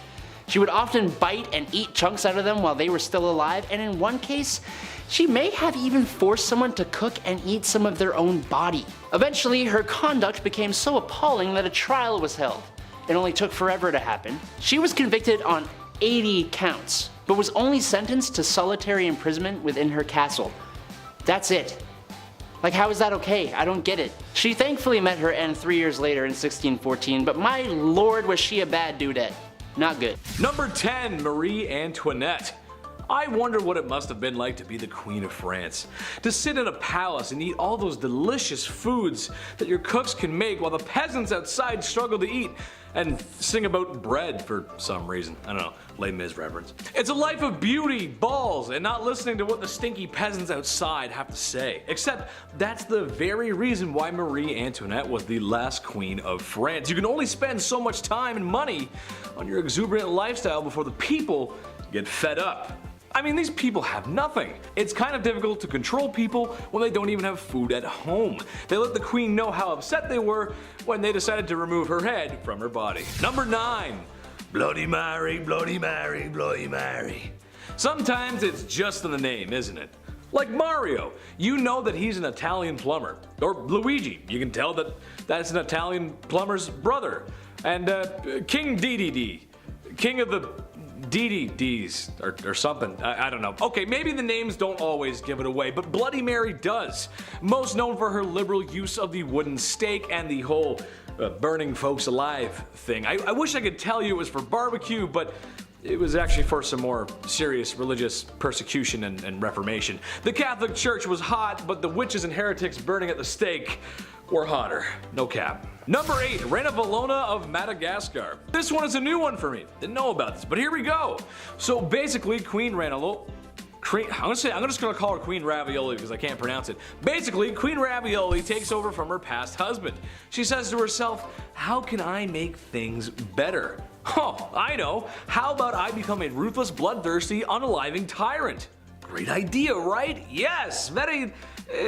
She would often bite and eat chunks out of them while they were still alive, and in one case, she may have even forced someone to cook and eat some of their own body. Eventually, her conduct became so appalling that a trial was held. It only took forever to happen. She was convicted on 80 counts, but was only sentenced to solitary imprisonment within her castle. That's it. Like, how is that okay? I don't get it. She thankfully met her end 3 years later in 1614, but my lord was she a bad dudette. Not good. Number 10. Marie Antoinette. I wonder what it must have been like to be the Queen of France. To sit in a palace and eat all those delicious foods that your cooks can make while the peasants outside struggle to eat and sing about bread for some reason. I don't know, Les Mis reference. It's a life of beauty, balls, and not listening to what the stinky peasants outside have to say. Except that's the very reason why Marie Antoinette was the last Queen of France. You can only spend so much time and money on your exuberant lifestyle before the people get fed up. I mean, these people have nothing. It's kind of difficult to control people when they don't even have food at home. They let the Queen know how upset they were when they decided to remove her head from her body. Number 9. Bloody Mary, Bloody Mary, Bloody Mary. Sometimes it's just in the name, isn't it? Like Mario, you know that he's an Italian plumber. Or Luigi, you can tell that that's an Italian plumber's brother. And King Dedede, king of the DDDs or something. I don't know. Okay, maybe the names don't always give it away, but Bloody Mary does. Most known for her liberal use of the wooden stake and the whole burning folks alive thing. I wish I could tell you it was for barbecue, but it was actually for some more serious religious persecution and reformation. The Catholic Church was hot, but the witches and heretics burning at the stake were hotter. No cap. Number 8. Reina Valona of Madagascar. This one is a new one for me. Didn't know about this, but here we go. So basically, Queen Reina I'm just gonna call her Queen Ravioli because I can't pronounce it. Basically, Queen Ravioli takes over from her past husband. She says to herself, how can I make things better? Oh, I know. How about I become a ruthless, bloodthirsty, unaliving tyrant? Great idea, right? Yes, very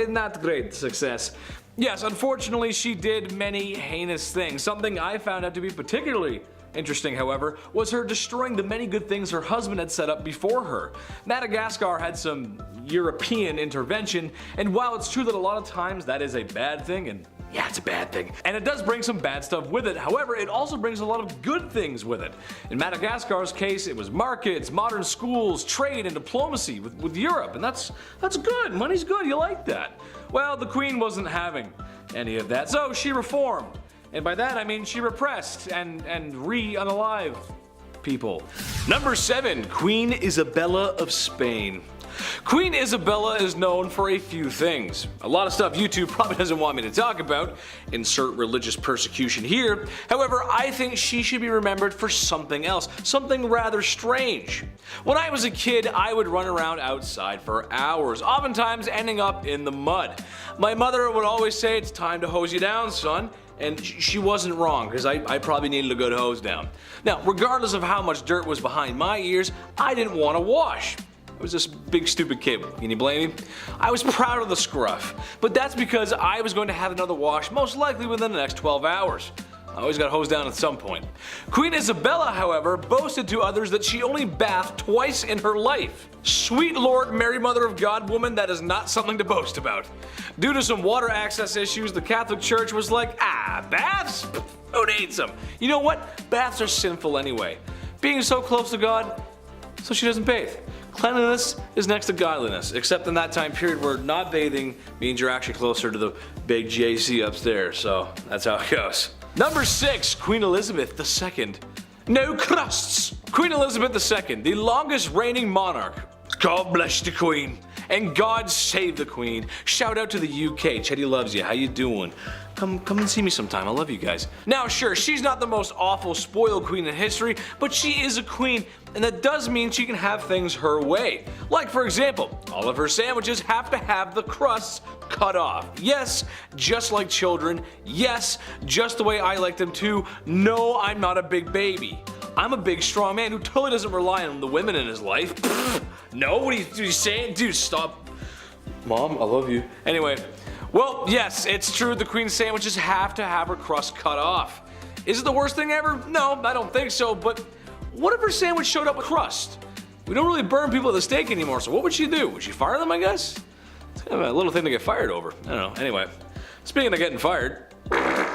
not great success. Yes, unfortunately she did many heinous things. Something I found out to be particularly interesting, however, was her destroying the many good things her husband had set up before her. Madagascar had some European intervention, and while it's true that a lot of times that is a bad thing, and yeah, it's a bad thing, and it does bring some bad stuff with it, however, it also brings a lot of good things with it. In Madagascar's case, it was markets, modern schools, trade, and diplomacy with Europe, and that's good. Money's good, you like that. Well, the Queen wasn't having any of that, so she reformed. And by that I mean she repressed and unalived people. Number 7. Queen Isabella of Spain. Queen Isabella is known for a few things. A lot of stuff YouTube probably doesn't want me to talk about. Insert religious persecution here. However, I think she should be remembered for something else. Something rather strange. When I was a kid, I would run around outside for hours, oftentimes ending up in the mud. My mother would always say, it's time to hose you down, son. and she wasn't wrong, because I probably needed a good hose down. Now, regardless of how much dirt was behind my ears, I didn't want to wash. I was this big stupid kid, can you blame me? I was proud of the scruff, but that's because I was going to have another wash most likely within the next 12 hours. I always got hosed down at some point. Queen Isabella, however, boasted to others that she only bathed twice in her life. Sweet Lord Mary Mother of God woman, that is not something to boast about. Due to some water access issues, the Catholic Church was like, baths? Who needs them? You know what? Baths are sinful anyway. Being so close to God, so she doesn't bathe. Cleanliness is next to godliness, except in that time period where not bathing means you're actually closer to the big JC upstairs, so that's how it goes. Number 6, Queen Elizabeth II. No crusts! Queen Elizabeth II, the longest reigning monarch. God bless the Queen, and God save the Queen. Shout out to the UK, Chetty loves you, how you doing? Come and see me sometime, I love you guys. Now sure, she's not the most awful spoiled queen in history, but she is a queen, and that does mean she can have things her way. Like for example, all of her sandwiches have to have the crusts cut off. Yes, just like children. Yes, just the way I like them too. No, I'm not a big baby. I'm a big strong man who totally doesn't rely on the women in his life. No, what are you saying? Dude, stop. Mom, I love you. Anyway, well, yes, it's true the queen's sandwiches have to have her crust cut off. Is it the worst thing ever? No, I don't think so, but what if her sandwich showed up with crust? We don't really burn people at the stake anymore, so what would she do? Would she fire them, I guess? It's kind of a little thing to get fired over. I don't know. Anyway, speaking of getting fired.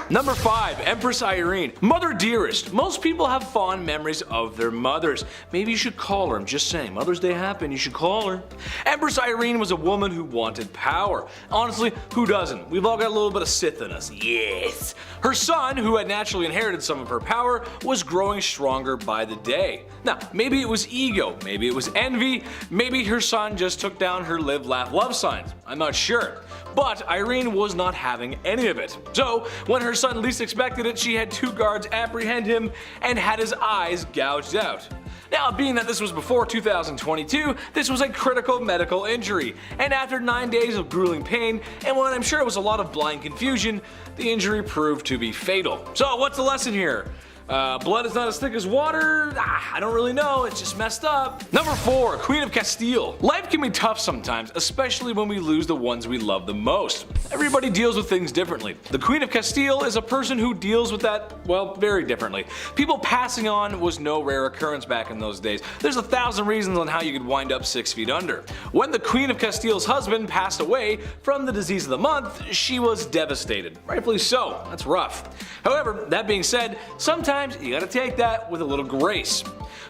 Number 5, Empress Irene. Mother dearest. Most people have fond memories of their mothers. Maybe you should call her. I'm just saying. Mother's Day happened. You should call her. Empress Irene was a woman who wanted power. Honestly, who doesn't? We've all got a little bit of Sith in us. Yes. Her son, who had naturally inherited some of her power, was growing stronger by the day. Now, maybe it was ego. Maybe it was envy. Maybe her son just took down her live, laugh, love signs. I'm not sure. But Irene was not having any of it. So, when her son least expected it, she had 2 guards apprehend him and had his eyes gouged out. Now, being that this was before 2022, this was a critical medical injury, and after 9 days of grueling pain, and when I'm sure it was a lot of blind confusion, the injury proved to be fatal. So, what's the lesson here? Blood is not as thick as water? I don't really know, it's just messed up. Number 4, Queen of Castile. Life can be tough sometimes, especially when we lose the ones we love the most. Everybody deals with things differently. The Queen of Castile is a person who deals with that, well, very differently. People passing on was no rare occurrence back in those days. There's 1,000 reasons on how you could wind up 6 feet under. When the Queen of Castile's husband passed away from the disease of the month, she was devastated. Rightfully so, that's rough. However, that being said, sometimes you gotta take that with a little grace.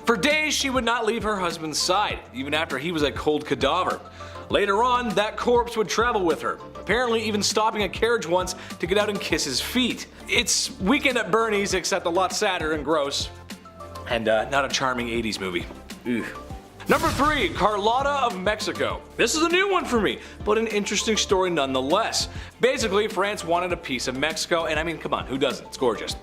For days she would not leave her husband's side, even after he was a cold cadaver. Later on, that corpse would travel with her, apparently even stopping a carriage once to get out and kiss his feet. It's Weekend at Bernie's, except a lot sadder and gross, and not a charming 80s movie. Ugh. Number 3, Carlotta of Mexico. This is a new one for me, but an interesting story nonetheless. Basically, France wanted a piece of Mexico, and I mean, come on, who doesn't? It's gorgeous.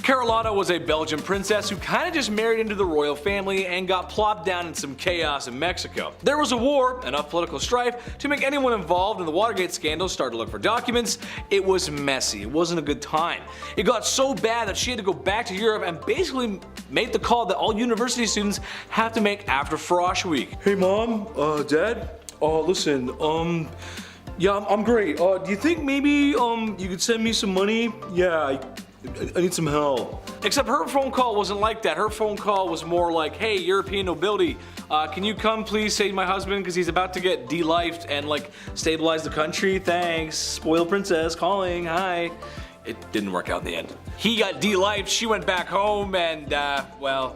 Carlotta was a Belgian princess who kind of just married into the royal family and got plopped down in some chaos in Mexico. There was a war, enough political strife to make anyone involved in the Watergate scandal start to look for documents. It was messy, it wasn't a good time. It got so bad that she had to go back to Europe and basically made the call that all university students have to make after Frosh Week. Hey mom, dad, listen, yeah, I'm great. Do you think maybe you could send me some money? Yeah, I need some help. Except her phone call wasn't like that. Her phone call was more like, hey, European nobility, can you come please save my husband because he's about to get de-lifed and like stabilize the country? Thanks. Spoiled princess calling. Hi. It didn't work out in the end. He got de-lifed, she went back home, and well,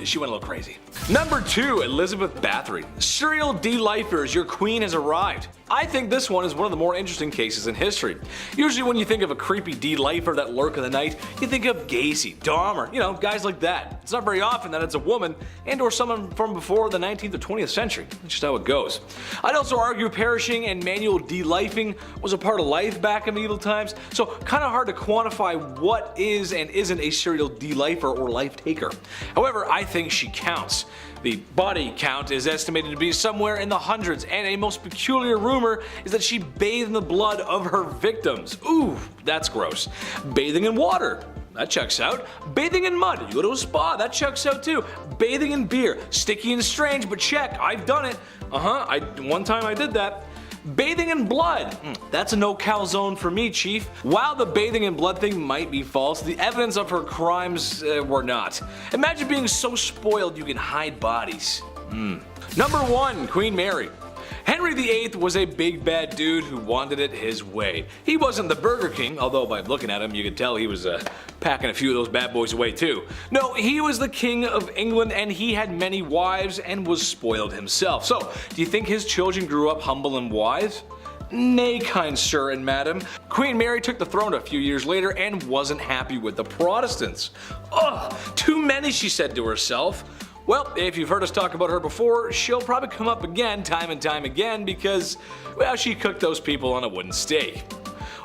she went a little crazy. Number 2, Elizabeth Bathory. Serial de-lifers, your queen has arrived. I think this one is one of the more interesting cases in history. Usually when you think of a creepy de-lifer that lurk in the night, you think of Gacy, Dahmer, you know, guys like that. It's not very often that it's a woman and or someone from before the 19th or 20th century. That's just how it goes. I'd also argue perishing and manual de-lifing was a part of life back in medieval times, so kind of hard to quantify what is and isn't a serial de-lifer or life taker. However, I think she counts. The body count is estimated to be somewhere in the hundreds, and a most peculiar rumor rumor is that she bathed in the blood of her victims. Ooh, that's gross. Bathing in water. That checks out. Bathing in mud. You go to a spa. That checks out too. Bathing in beer. Sticky and strange, but check. I've done it. One time I did that. Bathing in blood. That's a no calzone for me, Chief. While the bathing in blood thing might be false, the evidence of her crimes were not. Imagine being so spoiled you can hide bodies. Number 1, Queen Mary. Henry VIII was a big bad dude who wanted it his way. He wasn't the Burger King, although by looking at him you could tell he was packing a few of those bad boys away too. No, he was the King of England and he had many wives and was spoiled himself. So, do you think his children grew up humble and wise? Nay, kind sir and madam. Queen Mary took the throne a few years later and wasn't happy with the Protestants. Ugh, too many, she said to herself. Well, if you've heard us talk about her before, she'll probably come up again time and time again because, well, she cooked those people on a wooden stake.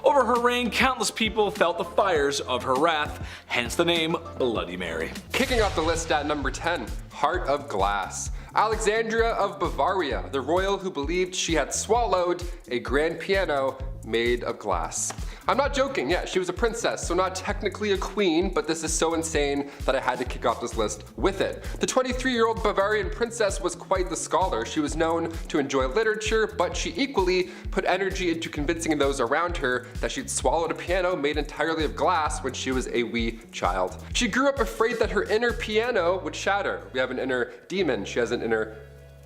Over her reign, countless people felt the fires of her wrath, hence the name Bloody Mary. Kicking off the list at number 10, Heart of Glass. Alexandria of Bavaria, the royal who believed she had swallowed a grand piano made of glass. I'm not joking, yeah, she was a princess, so not technically a queen, but this is so insane that I had to kick off this list with it. The 23-year-old Bavarian princess was quite the scholar. She was known to enjoy literature, but she equally put energy into convincing those around her that she'd swallowed a piano made entirely of glass when she was a wee child. She grew up afraid that her inner piano would shatter. We have an inner demon, she has an inner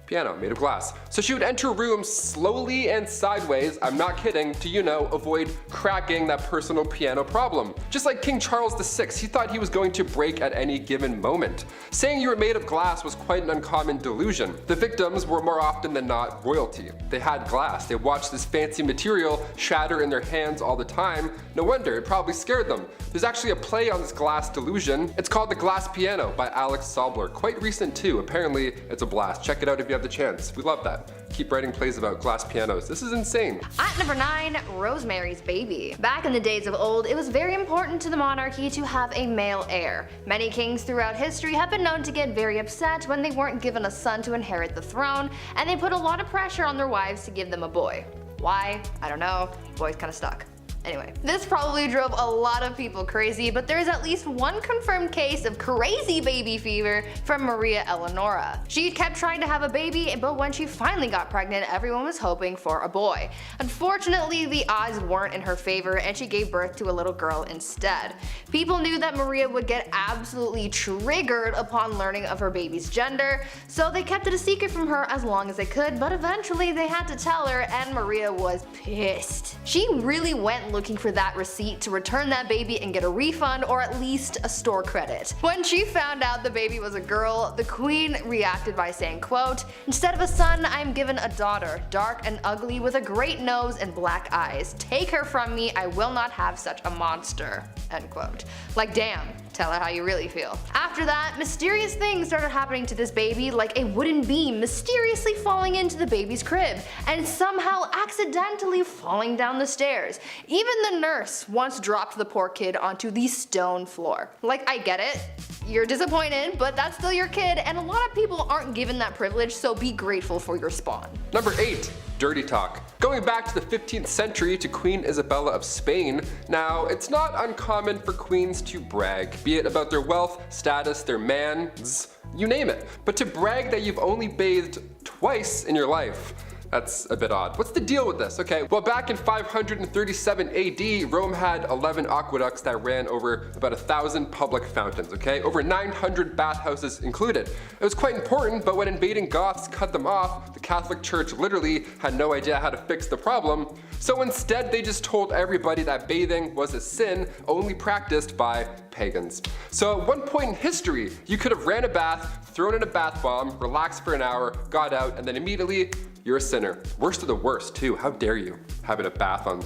piano made of glass. So she would enter rooms slowly and sideways, I'm not kidding, to, you know, avoid cracking that personal piano problem. Just like King Charles VI, he thought he was going to break at any given moment. Saying you were made of glass was quite an uncommon delusion. The victims were more often than not royalty. They had glass, they watched this fancy material shatter in their hands all the time. No wonder, it probably scared them. There's actually a play on this glass delusion. It's called The Glass Piano by Alex Sobler. Quite recent too, apparently it's a blast. Check it out if you have the chance. We love that. Keep writing plays about glass pianos. This is insane. At number 9, Rosemary's Baby. Back in the days of old, it was very important to the monarchy to have a male heir. Many kings throughout history have been known to get very upset when they weren't given a son to inherit the throne, and they put a lot of pressure on their wives to give them a boy. Why? I don't know. Boys kinda stuck. Anyway, this probably drove a lot of people crazy, but there is at least one confirmed case of crazy baby fever from Maria Eleonora. She kept trying to have a baby, but when she finally got pregnant, everyone was hoping for a boy. Unfortunately, the odds weren't in her favor and she gave birth to a little girl instead. People knew that Maria would get absolutely triggered upon learning of her baby's gender, so they kept it a secret from her as long as they could, but eventually they had to tell her and Maria was pissed. She really went looking for that receipt to return that baby and get a refund or at least a store credit. When she found out the baby was a girl, the queen reacted by saying, quote, "Instead of a son, I am given a daughter, dark and ugly with a great nose and black eyes. Take her from me, I will not have such a monster." End quote. Like damn, tell her how you really feel. After that, mysterious things started happening to this baby, like a wooden beam mysteriously falling into the baby's crib and somehow accidentally falling down the stairs. Even the nurse once dropped the poor kid onto the stone floor. Like, I get it, you're disappointed, but that's still your kid, and a lot of people aren't given that privilege, so be grateful for your spawn. Number 8, Dirty Talk. Going back to the 15th century to Queen Isabella of Spain, now it's not uncommon for queens to brag, be it about their wealth, status, their mans, you name it. But to brag that you've only bathed twice in your life, that's a bit odd. What's the deal with this? Okay, well back in 537 AD, Rome had 11 aqueducts that ran over about 1,000 public fountains, okay? Over 900 bathhouses included. It was quite important, but when invading Goths cut them off, the Catholic Church literally had no idea how to fix the problem. So instead, they just told everybody that bathing was a sin only practiced by pagans. So at one point in history, you could have ran a bath, thrown in a bath bomb, relaxed for an hour, got out, and then immediately you're a sinner. Worst of the worst too, how dare you, having a bath on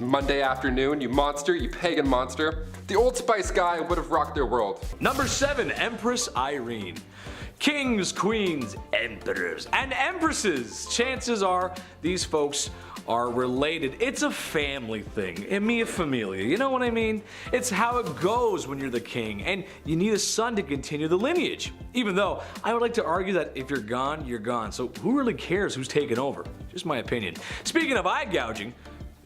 Monday afternoon, you monster, you pagan monster. The Old Spice guy would have rocked their world. Number 7, Empress Irene. Kings, queens, emperors, and empresses. Chances are these folks are related. It's a family thing. Mia familia, you know what I mean? It's how it goes when you're the king, and you need a son to continue the lineage. Even though I would like to argue that if you're gone, you're gone. So who really cares who's taken over? Just my opinion. Speaking of eye gouging,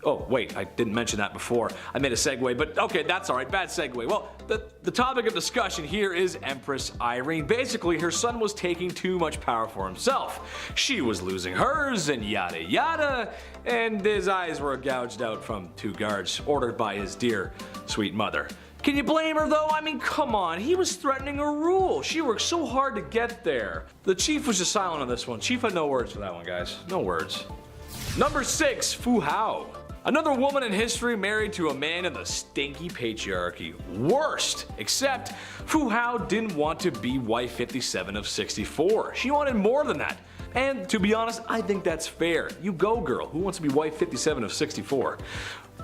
oh wait, I didn't mention that before. I made a segue, but okay, that's alright, bad segue. Well, the topic of discussion here is Empress Irene. Basically, her son was taking too much power for himself. She was losing hers, and yada yada, and his eyes were gouged out from 2 guards ordered by his dear, sweet mother. Can you blame her though? I mean, come on, he was threatening her rule. She worked so hard to get there. The chief was just silent on this one. Chief had no words for that one, guys. No words. Number 6, Fu Hao. Another woman in history married to a man in the stinky patriarchy. Worst! Except Fu Hao didn't want to be wife 57 of 64. She wanted more than that. And to be honest, I think that's fair. You go, girl. Who wants to be wife 57 of 64?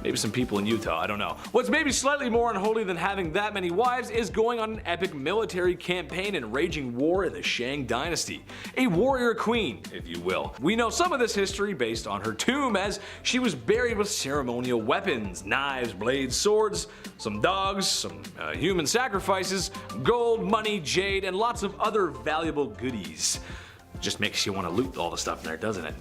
Maybe some people in Utah, I don't know. What's maybe slightly more unholy than having that many wives is going on an epic military campaign and raging war in the Shang dynasty. A warrior queen, if you will. We know some of this history based on her tomb, as she was buried with ceremonial weapons, knives, blades, swords, some dogs, some human sacrifices, gold, money, jade, and lots of other valuable goodies. Just makes you want to loot all the stuff in there, doesn't it?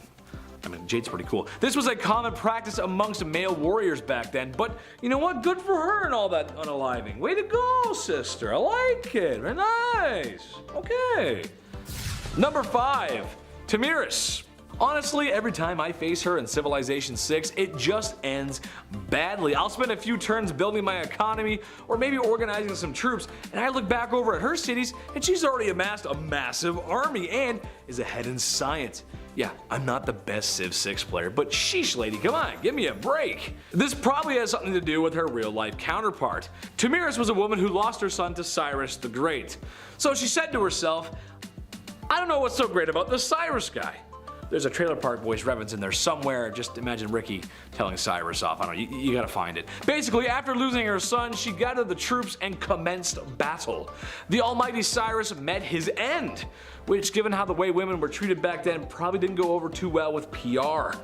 I mean, jade's pretty cool. This was a common practice amongst male warriors back then, but you know what? Good for her and all that unaliving. Way to go, sister. I like it. Very nice. Okay. Number 5, Tamiris. Honestly, every time I face her in Civilization 6, it just ends badly. I'll spend a few turns building my economy or maybe organizing some troops, and I look back over at her cities and she's already amassed a massive army and is ahead in science. Yeah, I'm not the best Civ 6 player, but sheesh lady, come on, give me a break. This probably has something to do with her real life counterpart. Tamiris was a woman who lost her son to Cyrus the Great. So she said to herself, I don't know what's so great about this Cyrus guy. There's a Trailer Park Boys reference in there somewhere. Just imagine Ricky telling Cyrus off. I don't know, you gotta find it. Basically, after losing her son, she gathered the troops and commenced battle. The almighty Cyrus met his end, which, given how the way women were treated back then, probably didn't go over too well with PR.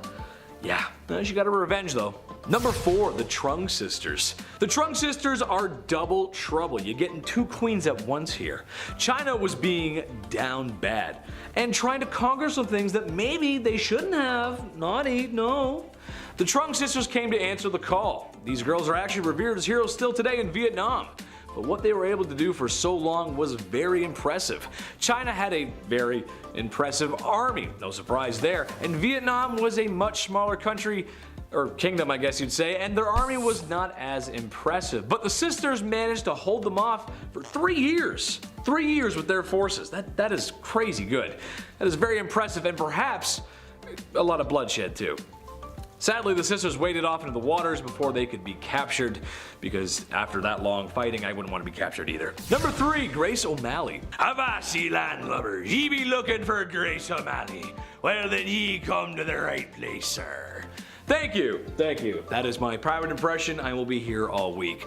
Yeah, she got her revenge though. Number 4, the Trung sisters. The Trung sisters are double trouble. You're getting 2 queens at once here. China was being down bad and trying to conquer some things that maybe they shouldn't have. Naughty, no. The Trung sisters came to answer the call. These girls are actually revered as heroes still today in Vietnam. But what they were able to do for so long was very impressive. China had a very impressive army, no surprise there, and Vietnam was a much smaller country, or kingdom I guess you'd say, and their army was not as impressive. But the sisters managed to hold them off for 3 years. 3 years with their forces. That is crazy good. That is very impressive, and perhaps a lot of bloodshed too. Sadly, the sisters waded off into the waters before they could be captured, because after that long fighting, I wouldn't want to be captured either. Number 3, Grace O'Malley. Avassi landlubbers, ye be looking for Grace O'Malley. Well then ye come to the right place, sir. Thank you, thank you. That is my private impression. I will be here all week.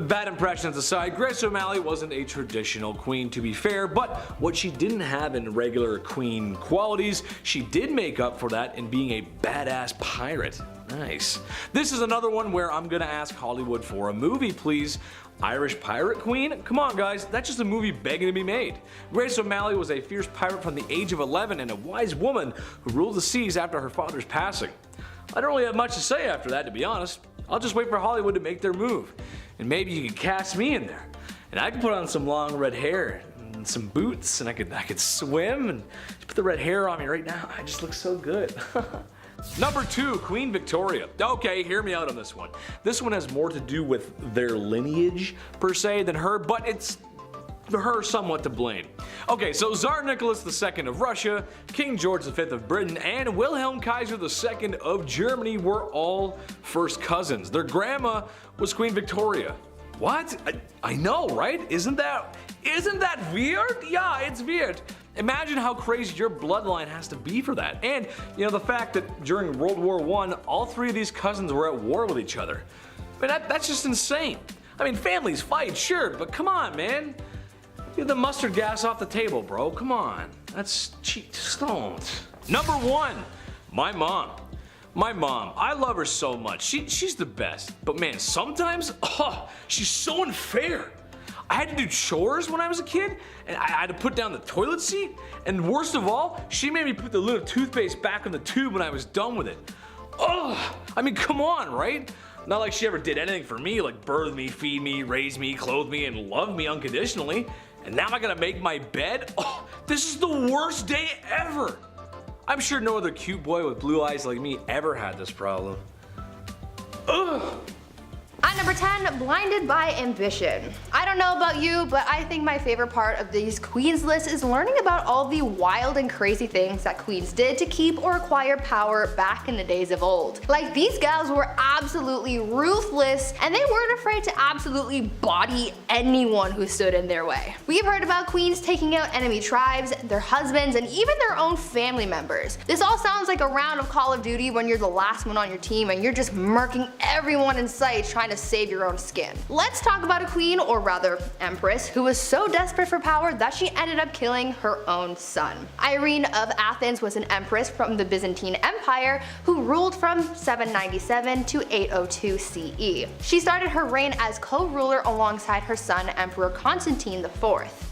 Bad impressions aside, Grace O'Malley wasn't a traditional queen, to be fair, but what she didn't have in regular queen qualities, she did make up for that in being a badass pirate. Nice. This is another one where I'm gonna ask Hollywood for a movie, please. Irish pirate queen? Come on guys, that's just a movie begging to be made. Grace O'Malley was a fierce pirate from the age of 11 and a wise woman who ruled the seas after her father's passing. I don't really have much to say after that, to be honest. I'll just wait for Hollywood to make their move. And maybe you can cast me in there. And I can put on some long red hair and some boots, and I could swim and just put the red hair on me right now. I just look so good. Number 2, Queen Victoria. Okay, hear me out on this one. This one has more to do with their lineage, per se, than her, but it's her somewhat to blame. Okay, so Tsar Nicholas II of Russia, King George V of Britain, and Wilhelm Kaiser II of Germany were all first cousins. Their grandma was Queen Victoria. What? I know, right? Isn't that weird? Yeah, it's weird. Imagine how crazy your bloodline has to be for that. And, you know, the fact that during World War I, all three of these cousins were at war with each other. I mean, that's just insane. I mean, families fight, sure, but come on, man. Get the mustard gas off the table, bro. Come on. That's cheap. Just don't. Number 1, my mom. My mom, I love her so much. She's the best. But man, sometimes, she's so unfair. I had to do chores when I was a kid, and I had to put down the toilet seat, and worst of all, she made me put the lid of toothpaste back in the tube when I was done with it. Ugh! I mean, come on, right? Not like she ever did anything for me, like birth me, feed me, raise me, clothe me, and love me unconditionally. And now I gotta make my bed? Oh, this is the worst day ever! I'm sure no other cute boy with blue eyes like me ever had this problem. Ugh! At number 10, blinded by ambition. I don't know about you, but I think my favorite part of these queens list is learning about all the wild and crazy things that queens did to keep or acquire power back in the days of old. Like, these gals were absolutely ruthless, and they weren't afraid to absolutely body anyone who stood in their way. We've heard about queens taking out enemy tribes, their husbands, and even their own family members. This all sounds like a round of Call of Duty when you're the last one on your team and you're just murking everyone in sight trying to save your own skin. Let's talk about a queen, or rather empress, who was so desperate for power that she ended up killing her own son. Irene of Athens was an empress from the Byzantine Empire who ruled from 797 to 802 CE. She started her reign as co-ruler alongside her son Emperor Constantine IV.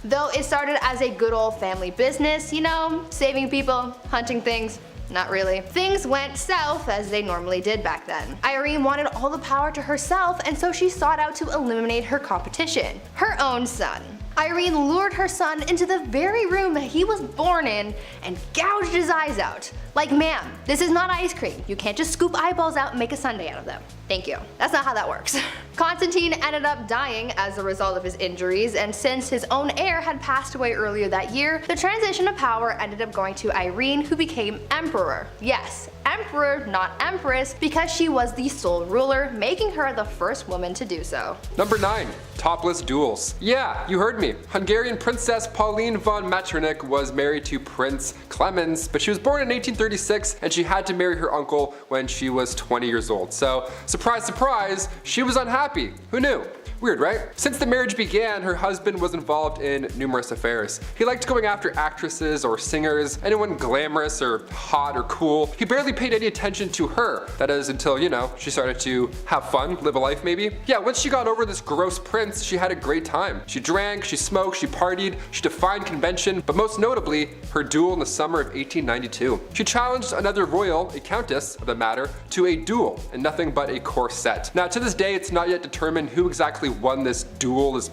Though it started as a good old family business, you know, saving people, hunting things, not really. Things went south as they normally did back then. Irene wanted all the power to herself, and so she sought out to eliminate her competition, her own son. Irene lured her son into the very room that he was born in and gouged his eyes out. Like, ma'am, this is not ice cream. You can't just scoop eyeballs out and make a sundae out of them. Thank you. That's not how that works. Constantine ended up dying as a result of his injuries, and since his own heir had passed away earlier that year, the transition of power ended up going to Irene, who became emperor. Yes, emperor, not empress, because she was the sole ruler, making her the first woman to do so. Number 9. Topless duels. Yeah, you heard me. Hungarian Princess Pauline von Metternich was married to Prince Clemens, but she was born in 1836 and she had to marry her uncle when she was 20 years old. So, surprise, surprise, she was unhappy. Who knew? Weird, right? Since the marriage began, her husband was involved in numerous affairs. He liked going after actresses or singers, anyone glamorous or hot or cool. He barely paid any attention to her. That is until, you know, she started to have fun, live a life maybe. Yeah, once she got over this gross prince, she had a great time. She drank, she smoked, she partied, she defied convention, but most notably, her duel in the summer of 1892. She challenged another royal, a countess of the matter, to a duel in nothing but a corset. Now to this day, it's not yet determined who exactly won this duel, this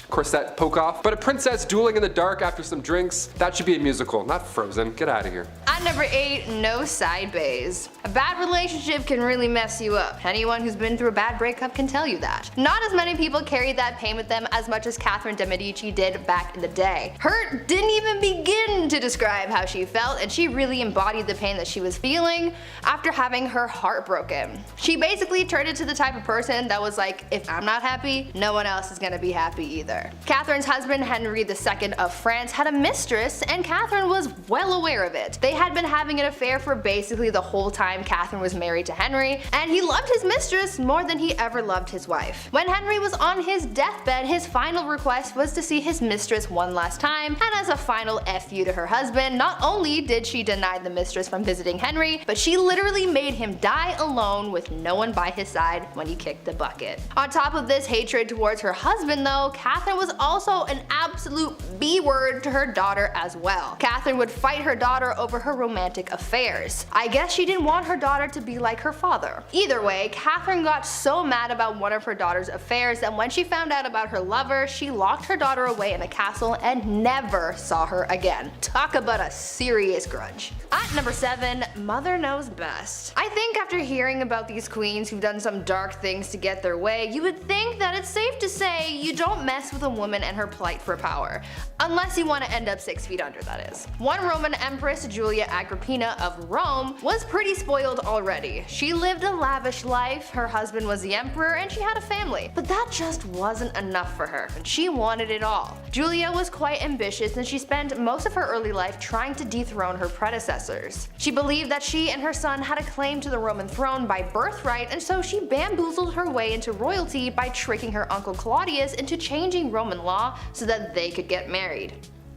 corset poke off, but a princess dueling in the dark after some drinks, that should be a musical, not Frozen. Get out of here. At number 8, no side bays. A bad relationship can really mess you up. Anyone who's been through a bad breakup can tell you that. Not as many people carried that pain with them as much as Catherine de Medici did back in the day. Her didn't even begin to describe how she felt, and she really embodied the pain that she was feeling after having her heart broken. She basically turned into the type of person that was like, if I'm not happy, no one else is gonna be happy either. Catherine's husband, Henry II of France, had a mistress, and Catherine was well aware of it. They had been having an affair for basically the whole time Catherine was married to Henry, and he loved his mistress more than he ever loved his wife. When Henry was on his deathbed, his final request was to see his mistress one last time, and as a final F you to her husband, not only did she deny the mistress from visiting Henry, but she literally made him die alone with no one by his side when he kicked the bucket. On top of this hatred towards her husband though, Catherine was also an absolute B-word to her daughter as well. Catherine would fight her daughter over her romantic affairs. I guess she didn't want her daughter to be like her father. Either way, Catherine got so mad about one of her daughter's affairs that when she found out about her lover, she locked her daughter away in a castle and never saw her again. Talk about a serious grudge. At number 7, Mother Knows Best. I think after hearing about these queens who've done some dark things to get their way, you would think that it's safe to say you don't mess with a woman and her plight for power. Unless you want to end up 6 feet under, that is. One Roman empress, Julia Julia Agrippina of Rome, was pretty spoiled already. She lived a lavish life, her husband was the emperor, and she had a family. But that just wasn't enough for her, and she wanted it all. Julia was quite ambitious, and she spent most of her early life trying to dethrone her predecessors. She believed that she and her son had a claim to the Roman throne by birthright, and so she bamboozled her way into royalty by tricking her uncle Claudius into changing Roman law so that they could get married.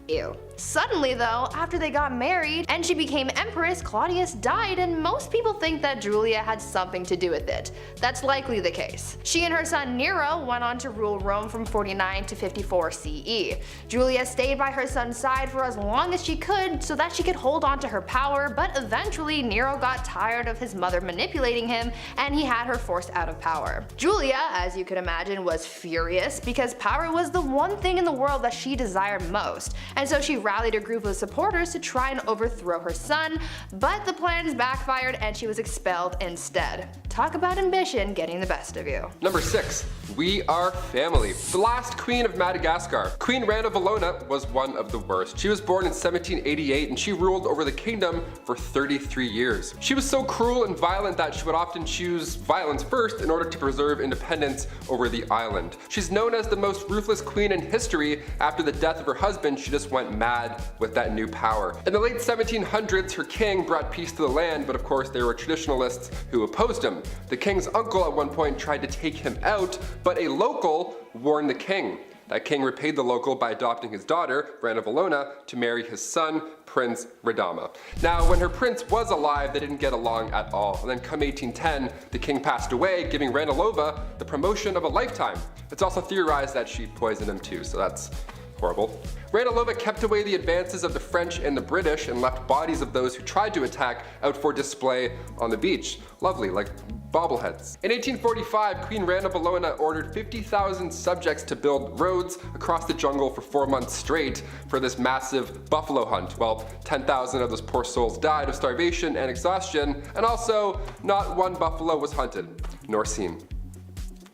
Ew. Suddenly though, after they got married and she became empress, Claudius died, and most people think that Julia had something to do with it. That's likely the case. She and her son Nero went on to rule Rome from 49 to 54 CE. Julia stayed by her son's side for as long as she could so that she could hold on to her power, but eventually Nero got tired of his mother manipulating him and he had her forced out of power. Julia, as you could imagine, was furious because power was the one thing in the world that she desired most, and so she rallied a group of supporters to try and overthrow her son, but the plans backfired and she was expelled instead. Talk about ambition getting the best of you. Number 6. We are family. The last queen of Madagascar. Queen Rana Valona was one of the worst. She was born in 1788 and she ruled over the kingdom for 33 years. She was so cruel and violent that she would often choose violence first in order to preserve independence over the island. She's known as the most ruthless queen in history. After the death of her husband, she just went mad with that new power. In the late 1700s, her king brought peace to the land, but of course there were traditionalists who opposed him. The king's uncle at one point tried to take him out, but a local warned the king. That king repaid the local by adopting his daughter, Rana Valona, to marry his son, Prince Radama. Now, when her prince was alive, they didn't get along at all. And then come 1810, the king passed away, giving Ranilova the promotion of a lifetime. It's also theorized that she poisoned him too, so that's horrible. Ranilova kept away the advances of the French and the British and left bodies of those who tried to attack out for display on the beach. Lovely, like bobbleheads. In 1845, Queen Rana Valona ordered 50,000 subjects to build roads across the jungle for 4 months straight for this massive buffalo hunt. Well, 10,000 of those poor souls died of starvation and exhaustion, and also not one buffalo was hunted, nor seen.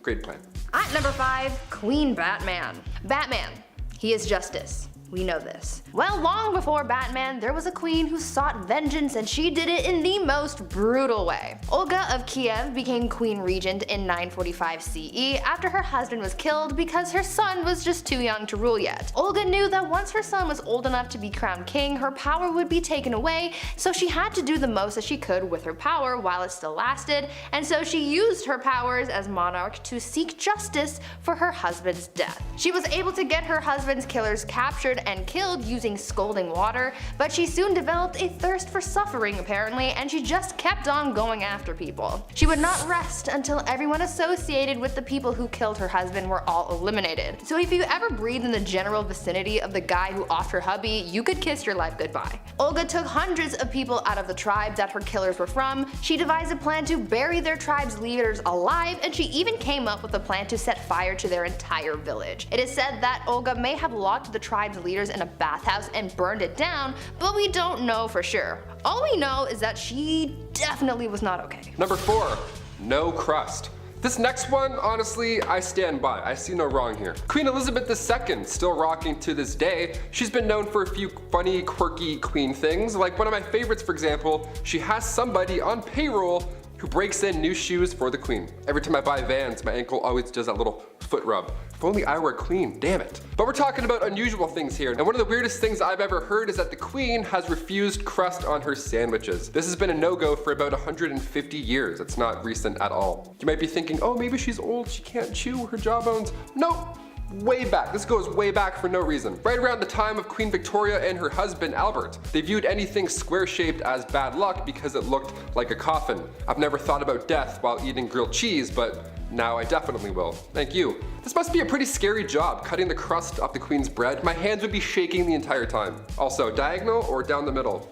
Great plan. At number 5, Queen Batman. Batman. He is justice. We know this. Well, long before Batman, there was a queen who sought vengeance, and she did it in the most brutal way. Olga of Kiev became queen regent in 945 CE after her husband was killed because her son was just too young to rule yet. Olga knew that once her son was old enough to be crowned king, her power would be taken away, so she had to do the most that she could with her power while it still lasted, and so she used her powers as monarch to seek justice for her husband's death. She was able to get her husband's killers captured and killed using scalding water, but she soon developed a thirst for suffering apparently, and she just kept on going after people. She would not rest until everyone associated with the people who killed her husband were all eliminated. So if you ever breathed in the general vicinity of the guy who offed her hubby, you could kiss your life goodbye. Olga took hundreds of people out of the tribe that her killers were from. She devised a plan to bury their tribe's leaders alive, and she even came up with a plan to set fire to their entire village. It is said that Olga may have locked the tribe's leaders in a bathhouse and burned it down, but we don't know for sure. All we know is that she definitely was not okay. Number 4, no crust. This next one, honestly, I stand by. I see no wrong here. Queen Elizabeth II, still rocking to this day. She's been known for a few funny, quirky queen things. Like one of my favorites, for example, she has somebody on payroll who breaks in new shoes for the queen. Every time I buy Vans, my ankle always does that little foot rub. If only I were queen, damn it. But we're talking about unusual things here, and one of the weirdest things I've ever heard is that the queen has refused crust on her sandwiches. This has been a no-go for about 150 years. It's not recent at all. You might be thinking, oh, maybe she's old, she can't chew her jawbones. Nope. Way back. This goes way back for no reason. Right around the time of Queen Victoria and her husband Albert. They viewed anything square-shaped as bad luck because it looked like a coffin. I've never thought about death while eating grilled cheese, but now I definitely will. Thank you. This must be a pretty scary job, cutting the crust off the queen's bread. My hands would be shaking the entire time. Also, diagonal or down the middle?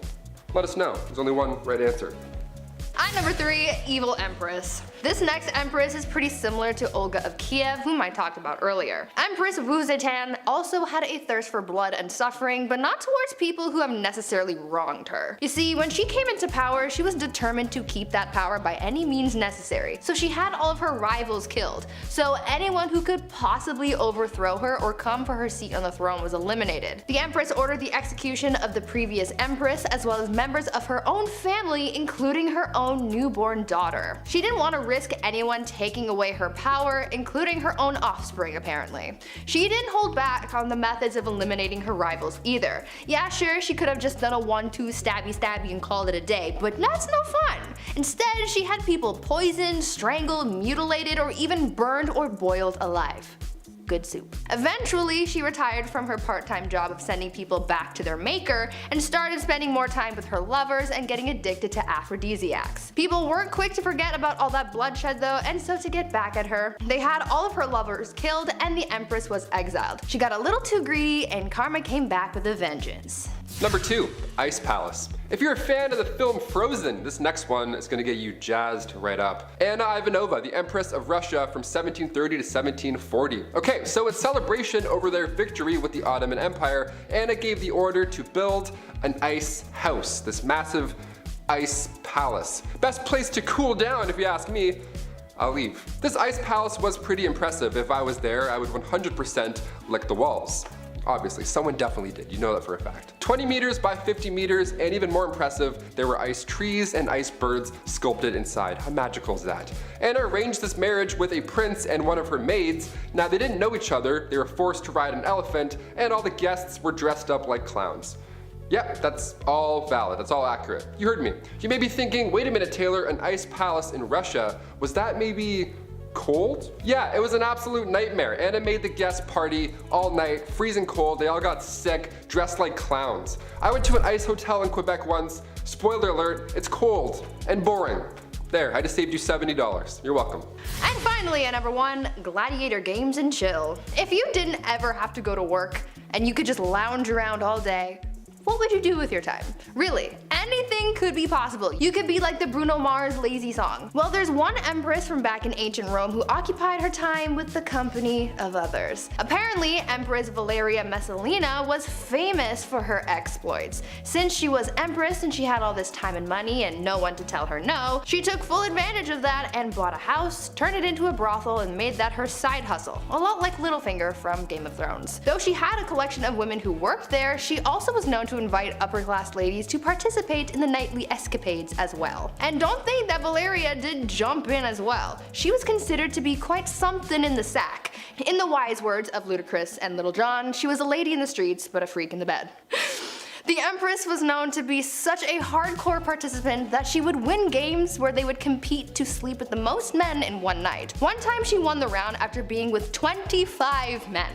Let us know. There's only one right answer. At number 3, Evil Empress. This next empress is pretty similar to Olga of Kiev, whom I talked about earlier. Empress Wu Zetian also had a thirst for blood and suffering, but not towards people who have necessarily wronged her. You see, when she came into power, she was determined to keep that power by any means necessary, so she had all of her rivals killed, so anyone who could possibly overthrow her or come for her seat on the throne was eliminated. The empress ordered the execution of the previous empress as well as members of her own family, including her own newborn daughter. She didn't want to risk anyone taking away her power, including her own offspring apparently. She didn't hold back on the methods of eliminating her rivals either. Yeah, sure, she could have just done a 1-2 stabby stabby and called it a day, but that's no fun. Instead, she had people poisoned, strangled, mutilated, or even burned or boiled alive. Good soup. Eventually, she retired from her part-time job of sending people back to their maker and started spending more time with her lovers and getting addicted to aphrodisiacs. People weren't quick to forget about all that bloodshed though, and so to get back at her, they had all of her lovers killed and the empress was exiled. She got a little too greedy and karma came back with a vengeance. Number 2. Ice Palace. If you're a fan of the film Frozen, this next one is going to get you jazzed right up. Anna Ivanova, the Empress of Russia from 1730 to 1740. Okay, so in celebration over their victory with the Ottoman Empire, Anna gave the order to build an ice house, this massive ice palace. Best place to cool down if you ask me. I'll leave. This ice palace was pretty impressive. If I was there, I would 100% lick the walls. Obviously, someone definitely did, you know that for a fact. 20 meters by 50 meters, and even more impressive, there were ice trees and ice birds sculpted inside. How magical is that? Anna arranged this marriage with a prince and one of her maids. Now they didn't know each other, they were forced to ride an elephant, and all the guests were dressed up like clowns. Yep, that's all valid, that's all accurate. You heard me. You may be thinking, wait a minute Taylor, an ice palace in Russia, was that maybe cold? Yeah, it was an absolute nightmare. Anna made the guest party all night, freezing cold, they all got sick, dressed like clowns. I went to an ice hotel in Quebec once, spoiler alert, it's cold and boring. There, I just saved you $70. You're welcome. And finally at number 1, gladiator games and chill. If you didn't ever have to go to work and you could just lounge around all day, what would you do with your time? Really, anything could be possible. You could be like the Bruno Mars Lazy song. Well, there's one empress from back in ancient Rome who occupied her time with the company of others. Apparently, Empress Valeria Messalina was famous for her exploits. Since she was empress and she had all this time and money and no one to tell her no, she took full advantage of that and bought a house, turned it into a brothel, and made that her side hustle. A lot like Littlefinger from Game of Thrones. Though she had a collection of women who worked there, she also was known to invite upper class ladies to participate in the nightly escapades as well. And don't think that Valeria did jump in as well. She was considered to be quite something in the sack. In the wise words of Ludacris and Little John, she was a lady in the streets but a freak in the bed. The Empress was known to be such a hardcore participant that she would win games where they would compete to sleep with the most men in one night. One time she won the round after being with 25 men.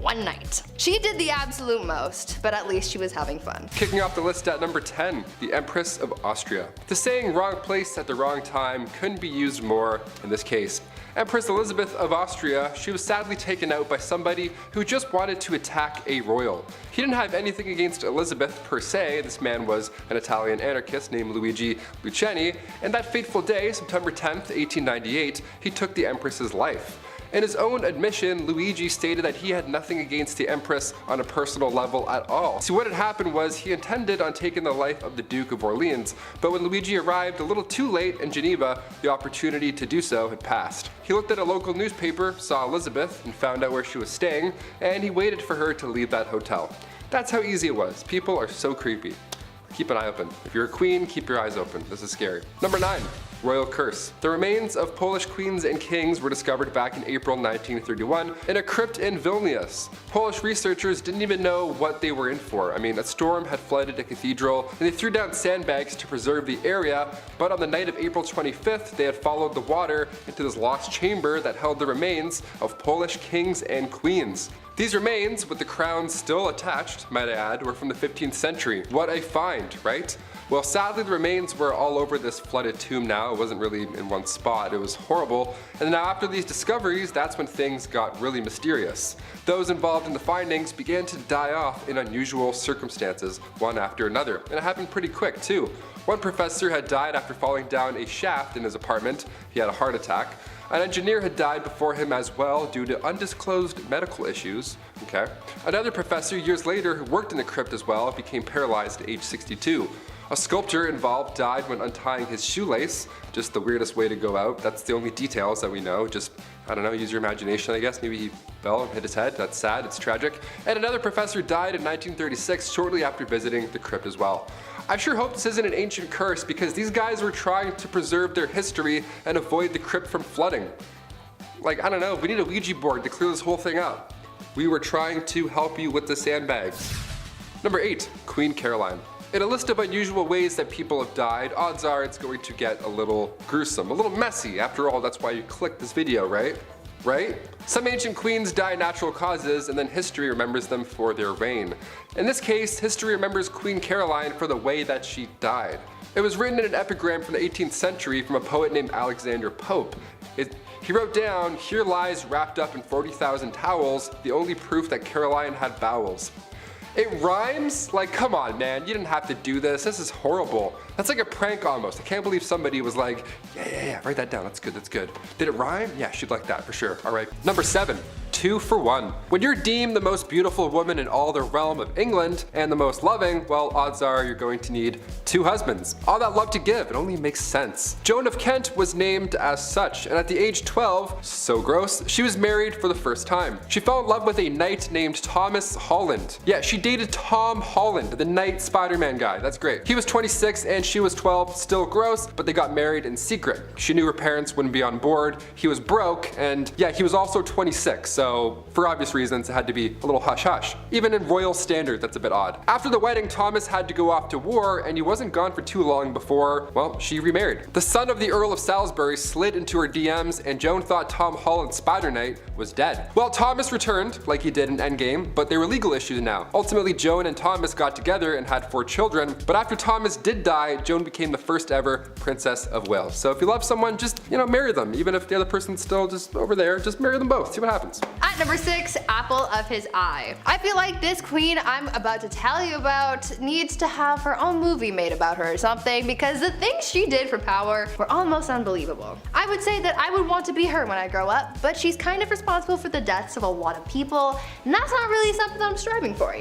One night. She did the absolute most, but at least she was having fun. Kicking off the list at number 10, the Empress of Austria. The saying wrong place at the wrong time couldn't be used more in this case. Empress Elizabeth of Austria, she was sadly taken out by somebody who just wanted to attack a royal. He didn't have anything against Elizabeth per se, this man was an Italian anarchist named Luigi Lucchini, and that fateful day, September 10th, 1898, he took the Empress's life. In his own admission, Luigi stated that he had nothing against the Empress on a personal level at all. So what had happened was he intended on taking the life of the Duke of Orleans, but when Luigi arrived a little too late in Geneva, the opportunity to do so had passed. He looked at a local newspaper, saw Elizabeth, and found out where she was staying, and he waited for her to leave that hotel. That's how easy it was. People are so creepy. Keep an eye open. If you're a queen, keep your eyes open. This is scary. Number 9. Royal curse. The remains of Polish queens and kings were discovered back in April 1931 in a crypt in Vilnius. Polish researchers didn't even know what they were in for. I mean, a storm had flooded a cathedral and they threw down sandbags to preserve the area, but on the night of April 25th, they had followed the water into this lost chamber that held the remains of Polish kings and queens. These remains, with the crowns still attached, might I add, were from the 15th century. What a find, right? Well, sadly the remains were all over this flooded tomb now. It wasn't really in one spot. It was horrible. And now after these discoveries, that's when things got really mysterious. Those involved in the findings began to die off in unusual circumstances, one after another. And it happened pretty quick too. One professor had died after falling down a shaft in his apartment. He had a heart attack. An engineer had died before him as well due to undisclosed medical issues. Okay. Another professor years later who worked in the crypt as well became paralyzed at age 62. A sculptor involved died when untying his shoelace. Just the weirdest way to go out. That's the only details that we know. Just, I don't know, use your imagination I guess. Maybe he fell and hit his head. That's sad, it's tragic. And another professor died in 1936 shortly after visiting the crypt as well. I sure hope this isn't an ancient curse because these guys were trying to preserve their history and avoid the crypt from flooding. Like, I don't know, we need a Ouija board to clear this whole thing up. We were trying to help you with the sandbags. Number 8, Queen Caroline. In a list of unusual ways that people have died, odds are it's going to get a little gruesome, a little messy. After all, that's why you clicked this video, right? Right? Some ancient queens die natural causes and then history remembers them for their reign. In this case, history remembers Queen Caroline for the way that she died. It was written in an epigram from the 18th century from a poet named Alexander Pope. He wrote down, "Here lies wrapped up in 40,000 towels, the only proof that Caroline had bowels." It rhymes? Like, come on, man, you didn't have to do this. This is horrible. That's like a prank almost. I can't believe somebody was like, yeah, write that down. That's good, that's good. Did it rhyme? Yeah, she'd like that for sure. All right. Number 7, 2 for 1. When you're deemed the most beautiful woman in all the realm of England and the most loving, well, odds are you're going to need 2 husbands. All that love to give, it only makes sense. Joan of Kent was named as such, and at the age 12, so gross, she was married for the first time. She fell in love with a knight named Thomas Holland. Yeah, she dated Tom Holland, the knight Spider-Man guy. That's great. He was 26 and she was 12, still gross, but they got married in secret. She knew her parents wouldn't be on board. He was broke, and yeah, he was also 26, so for obvious reasons it had to be a little hush-hush. Even in royal standard, that's a bit odd. After the wedding, Thomas had to go off to war, and he wasn't gone for too long before, well, she remarried. The son of the Earl of Salisbury slid into her DMs, and Joan thought Tom Holland's Spider-Knight was dead. Well, Thomas returned, like he did in Endgame, but there were legal issues now. Ultimately, Joan and Thomas got together and had 4 children, but after Thomas did die, Joan became the first ever Princess of Wales. So if you love someone, just, marry them. Even if the other person's still just over there, just marry them both, see what happens. At number 6, apple of his eye. I feel like this queen I'm about to tell you about needs to have her own movie made about her or something, because the things she did for power were almost unbelievable. I would say that I would want to be her when I grow up, but she's kind of responsible for the deaths of a lot of people, and that's not really something I'm striving for,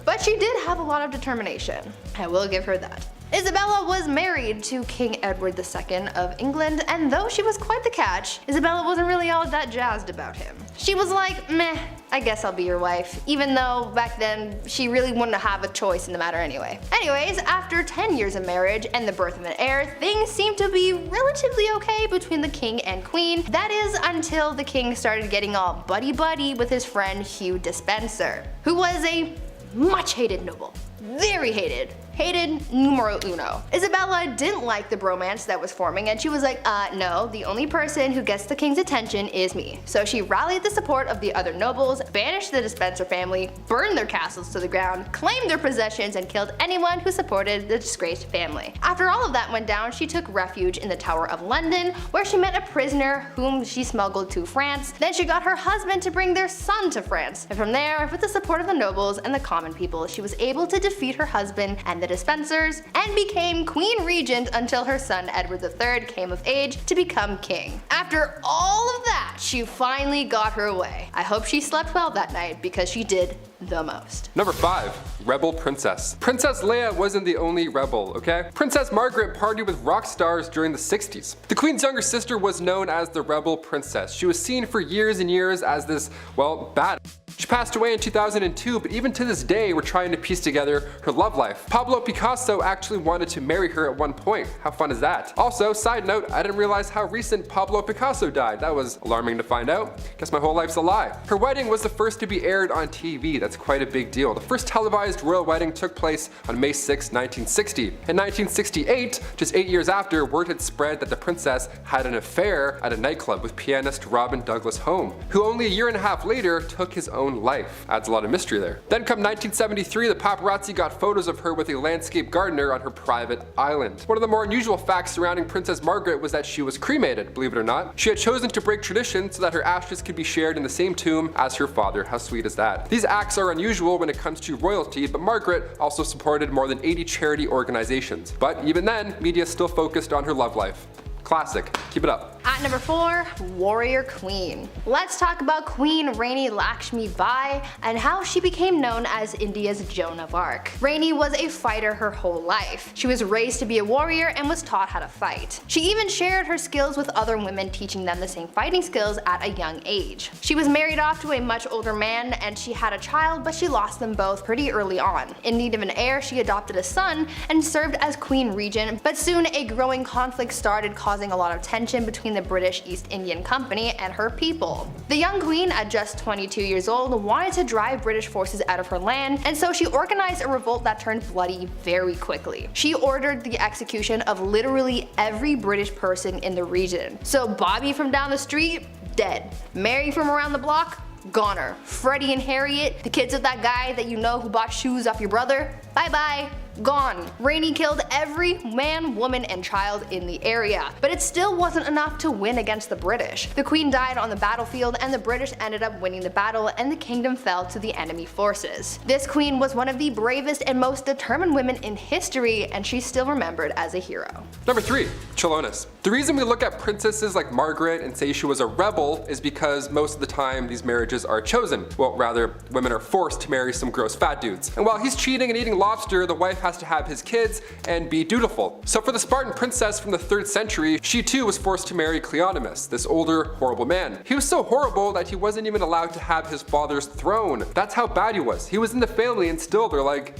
But she did have a lot of determination. I will give her that. Isabella was married to King Edward II of England, and though she was quite the catch, Isabella wasn't really all that jazzed about him. She was like, meh, I guess I'll be your wife, even though back then she really wouldn't have a choice in the matter anyway. Anyways, after 10 years of marriage and the birth of an heir, things seemed to be relatively okay between the king and queen. That is until the king started getting all buddy-buddy with his friend Hugh Despenser, who was a much hated noble. Very hated. Hated numero uno. Isabella didn't like the bromance that was forming, and she was like, no, the only person who gets the king's attention is me. So she rallied the support of the other nobles, banished the Despenser family, burned their castles to the ground, claimed their possessions, and killed anyone who supported the disgraced family. After all of that went down, she took refuge in the Tower of London, where she met a prisoner whom she smuggled to France. Then she got her husband to bring their son to France. And from there, with the support of the nobles and the common people, she was able to defeat her husband and the Despensers, and became Queen Regent until her son Edward III came of age to become king. After all of that, she finally got her way. I hope she slept well that night, because she did the most. Number 5, Rebel Princess. Princess Leia wasn't the only rebel, okay? Princess Margaret partied with rock stars during the 60s. The Queen's younger sister was known as the Rebel Princess. She was seen for years and years as this, well, bad. She passed away in 2002, but even to this day we're trying to piece together her love life. Pablo Picasso actually wanted to marry her at one point. How fun is that? Also, side note, I didn't realize how recent Pablo Picasso died. That was alarming to find out. Guess my whole life's a lie. Her wedding was the first to be aired on TV. That's that's quite a big deal. The first televised royal wedding took place on May 6, 1960. In 1968, just 8 years after, word had spread that the princess had an affair at a nightclub with pianist Robin Douglas Home, who only a year and a half later took his own life. Adds a lot of mystery there. Then come 1973, the paparazzi got photos of her with a landscape gardener on her private island. One of the more unusual facts surrounding Princess Margaret was that she was cremated, believe it or not. She had chosen to break tradition so that her ashes could be shared in the same tomb as her father. How sweet is that? These acts are unusual when it comes to royalty, but Margaret also supported more than 80 charity organizations. But even then, media still focused on her love life. Classic. Keep it up. At number 4, Warrior Queen. Let's talk about Queen Rani Lakshmi Bai and how she became known as India's Joan of Arc. Rani was a fighter her whole life. She was raised to be a warrior and was taught how to fight. She even shared her skills with other women, teaching them the same fighting skills at a young age. She was married off to a much older man and she had a child, but she lost them both pretty early on. In need of an heir, she adopted a son and served as Queen Regent, but soon a growing conflict started, causing a lot of tension between the British East Indian Company and her people. The young queen, at just 22 years old, wanted to drive British forces out of her land, and so she organized a revolt that turned bloody very quickly. She ordered the execution of literally every British person in the region. So Bobby from down the street, dead. Mary from around the block, goner. Freddie and Harriet, the kids of that guy that you know who bought shoes off your brother, bye bye. Gone. Rani killed every man, woman, and child in the area. But it still wasn't enough to win against the British. The queen died on the battlefield and the British ended up winning the battle and the kingdom fell to the enemy forces. This queen was one of the bravest and most determined women in history, and she's still remembered as a hero. Number 3, Chilonis. The reason we look at princesses like Margaret and say she was a rebel is because most of the time these marriages are chosen. Well, rather, women are forced to marry some gross fat dudes. And while he's cheating and eating lobster, the wife has to have his kids and be dutiful. So for the Spartan princess from the 3rd century, she too was forced to marry Cleonymus, this older, horrible man. He was so horrible that he wasn't even allowed to have his father's throne. That's how bad he was. He was in the family and still they're like,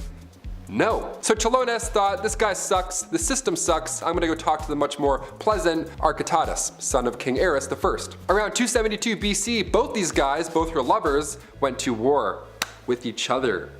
no. So Chilonis thought, this guy sucks, the system sucks, I'm gonna go talk to the much more pleasant Architatus, son of King Ares I. Around 272 BC, both these guys, both her lovers, went to war with each other.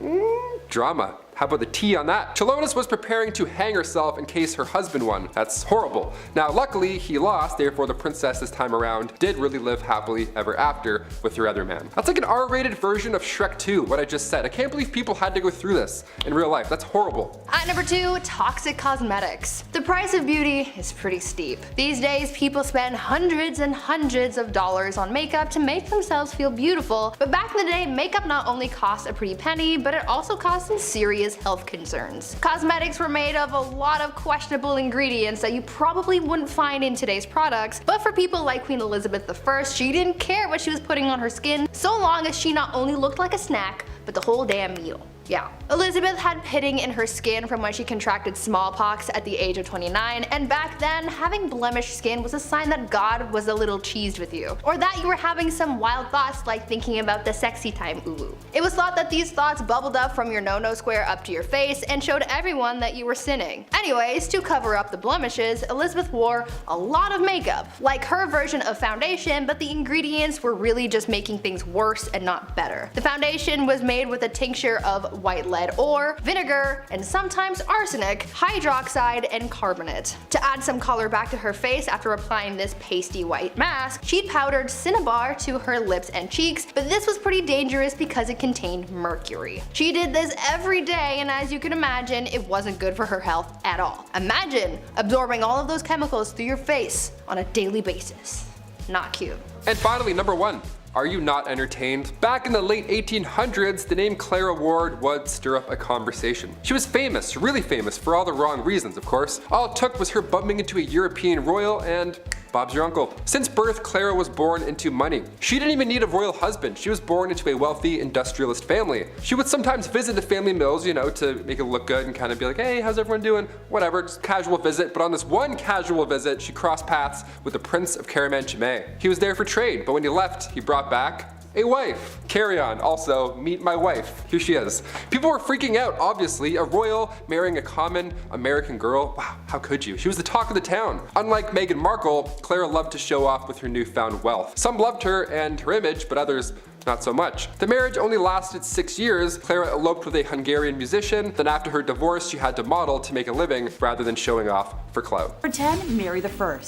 Drama. How about the tea on that? Chilonis was preparing to hang herself in case her husband won. That's horrible. Now luckily he lost, therefore the princess this time around did really live happily ever after with her other man. That's like an R-rated version of Shrek 2, what I just said. I can't believe people had to go through this in real life. That's horrible. At number 2, toxic cosmetics. The price of beauty is pretty steep. These days people spend hundreds and hundreds of dollars on makeup to make themselves feel beautiful, but back in the day makeup not only cost a pretty penny, but it also cost some serious health concerns. Cosmetics were made of a lot of questionable ingredients that you probably wouldn't find in today's products, but for people like Queen Elizabeth I, she didn't care what she was putting on her skin, so long as she not only looked like a snack, but the whole damn meal. Yeah. Elizabeth had pitting in her skin from when she contracted smallpox at the age of 29, and back then, having blemished skin was a sign that God was a little cheesed with you, or that you were having some wild thoughts like thinking about the sexy time ooh. It was thought that these thoughts bubbled up from your no-no square up to your face and showed everyone that you were sinning. Anyways, to cover up the blemishes, Elizabeth wore a lot of makeup, like her version of foundation, but the ingredients were really just making things worse and not better. The foundation was made with a tincture of white lead ore, vinegar, and sometimes arsenic, hydroxide, and carbonate. To add some color back to her face after applying this pasty white mask, she powdered cinnabar to her lips and cheeks, but this was pretty dangerous because it contained mercury. She did this every day, and as you can imagine, it wasn't good for her health at all. Imagine absorbing all of those chemicals through your face on a daily basis. Not cute. And finally, number 1. Are you not entertained? Back in the late 1800s, the name Clara Ward would stir up a conversation. She was famous, really famous, for all the wrong reasons, of course. All it took was her bumping into a European royal and Bob's your uncle. Since birth, Clara was born into money. She didn't even need a royal husband. She was born into a wealthy industrialist family. She would sometimes visit the family mills, you know, to make it look good and kind of be like, hey, how's everyone doing? Whatever, just casual visit. But on this one casual visit, she crossed paths with the Prince of Caraman-Chimay. He was there for trade, but when he left, he brought back a wife. Carry on. Also, meet my wife. Here she is. People were freaking out, obviously. A royal marrying a common American girl. Wow, how could you? She was the talk of the town. Unlike Meghan Markle, Clara loved to show off with her newfound wealth. Some loved her and her image, but others not so much. The marriage only lasted 6 years. Clara eloped with a Hungarian musician, then after her divorce she had to model to make a living rather than showing off for clout. Number 10, Mary I.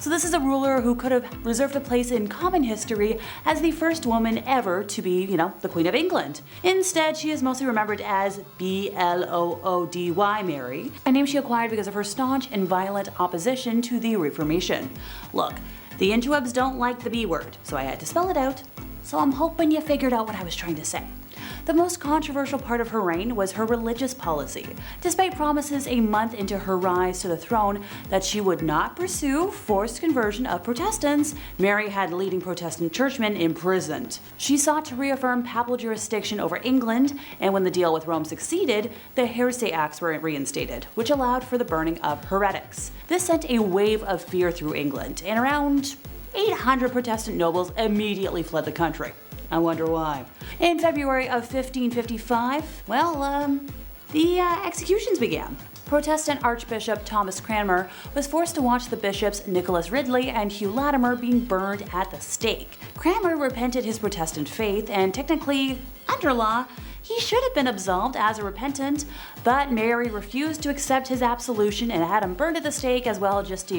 So this is a ruler who could have reserved a place in common history as the first woman ever to be, the Queen of England. Instead, she is mostly remembered as Bloody Mary, a name she acquired because of her staunch and violent opposition to the Reformation. Look, the interwebs don't like the B word, so I had to spell it out. So I'm hoping you figured out what I was trying to say. The most controversial part of her reign was her religious policy. Despite promises a month into her rise to the throne that she would not pursue forced conversion of Protestants, Mary had leading Protestant churchmen imprisoned. She sought to reaffirm papal jurisdiction over England, and when the deal with Rome succeeded, the Heresy Acts were reinstated, which allowed for the burning of heretics. This sent a wave of fear through England, and around 800 Protestant nobles immediately fled the country. I wonder why. In February of 1555, the executions began. Protestant Archbishop Thomas Cranmer was forced to watch the bishops Nicholas Ridley and Hugh Latimer being burned at the stake. Cranmer repented his Protestant faith, and technically, under law, he should have been absolved as a repentant, but Mary refused to accept his absolution and had him burned at the stake as well, just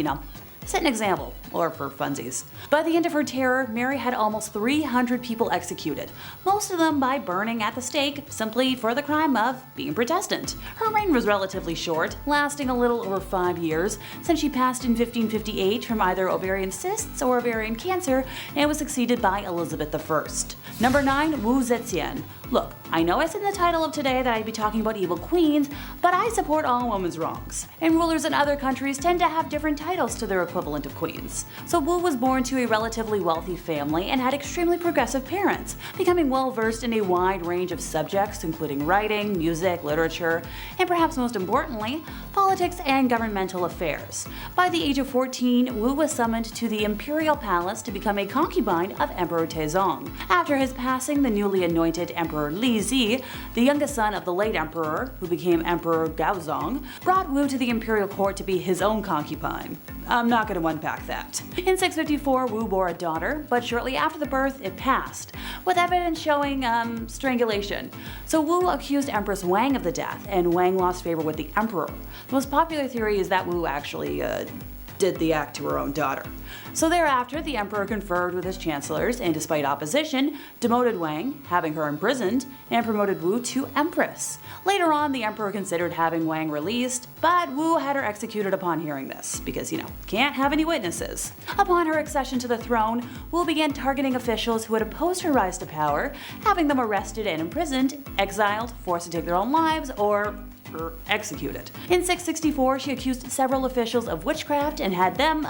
set an example, or for funsies. By the end of her terror, Mary had almost 300 people executed, most of them by burning at the stake simply for the crime of being Protestant. Her reign was relatively short, lasting a little over 5 years, since she passed in 1558 from either ovarian cysts or ovarian cancer and was succeeded by Elizabeth I. Number 9, Wu Zetian. Look, I know I said in the title of today that I'd be talking about evil queens, but I support all women's wrongs. And rulers in other countries tend to have different titles to their equivalent of queens. So Wu was born to a relatively wealthy family and had extremely progressive parents, becoming well versed in a wide range of subjects including writing, music, literature, and perhaps most importantly, politics and governmental affairs. By the age of 14, Wu was summoned to the imperial palace to become a concubine of Emperor Taizong. After his passing, the newly anointed Emperor Li Zi, the youngest son of the late emperor, who became Emperor Gaozong, brought Wu to the imperial court to be his own concubine. I'm not going to unpack that. In 654, Wu bore a daughter, but shortly after the birth, it passed, with evidence showing strangulation. So Wu accused Empress Wang of the death, and Wang lost favor with the emperor. The most popular theory is that Wu actually did the act to her own daughter. So thereafter, the emperor conferred with his chancellors and, despite opposition, demoted Wang, having her imprisoned, and promoted Wu to empress. Later on, the emperor considered having Wang released, but Wu had her executed upon hearing this, because, can't have any witnesses. Upon her accession to the throne, Wu began targeting officials who had opposed her rise to power, having them arrested and imprisoned, exiled, forced to take their own lives, or executed. In 664, she accused several officials of witchcraft and had them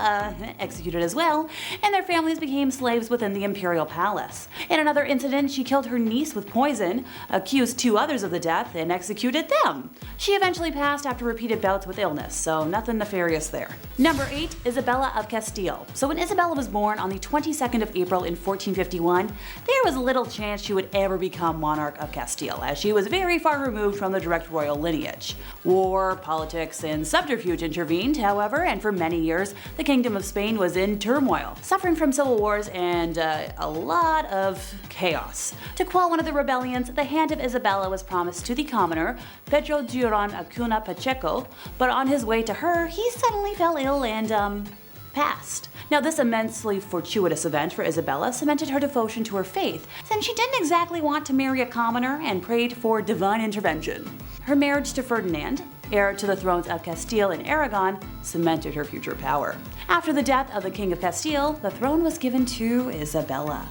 executed as well, and their families became slaves within the imperial palace. In another incident, she killed her niece with poison, accused 2 others of the death, and executed them. She eventually passed after repeated bouts with illness, so nothing nefarious there. Number 8, Isabella of Castile. So when Isabella was born on the 22nd of April in 1451, there was little chance she would ever become monarch of Castile, as she was very far removed from the direct royal lineage. War, politics, and subterfuge intervened, however, and for many years, the Kingdom of Spain was in turmoil, suffering from civil wars and a lot of chaos. To quell one of the rebellions, the hand of Isabella was promised to the commoner, Pedro Duran Acuna Pacheco, but on his way to her, he suddenly fell ill and, passed. Now, this immensely fortuitous event for Isabella cemented her devotion to her faith, since she didn't exactly want to marry a commoner and prayed for divine intervention. Her marriage to Ferdinand, heir to the thrones of Castile and Aragon, cemented her future power. After the death of the King of Castile, the throne was given to Isabella.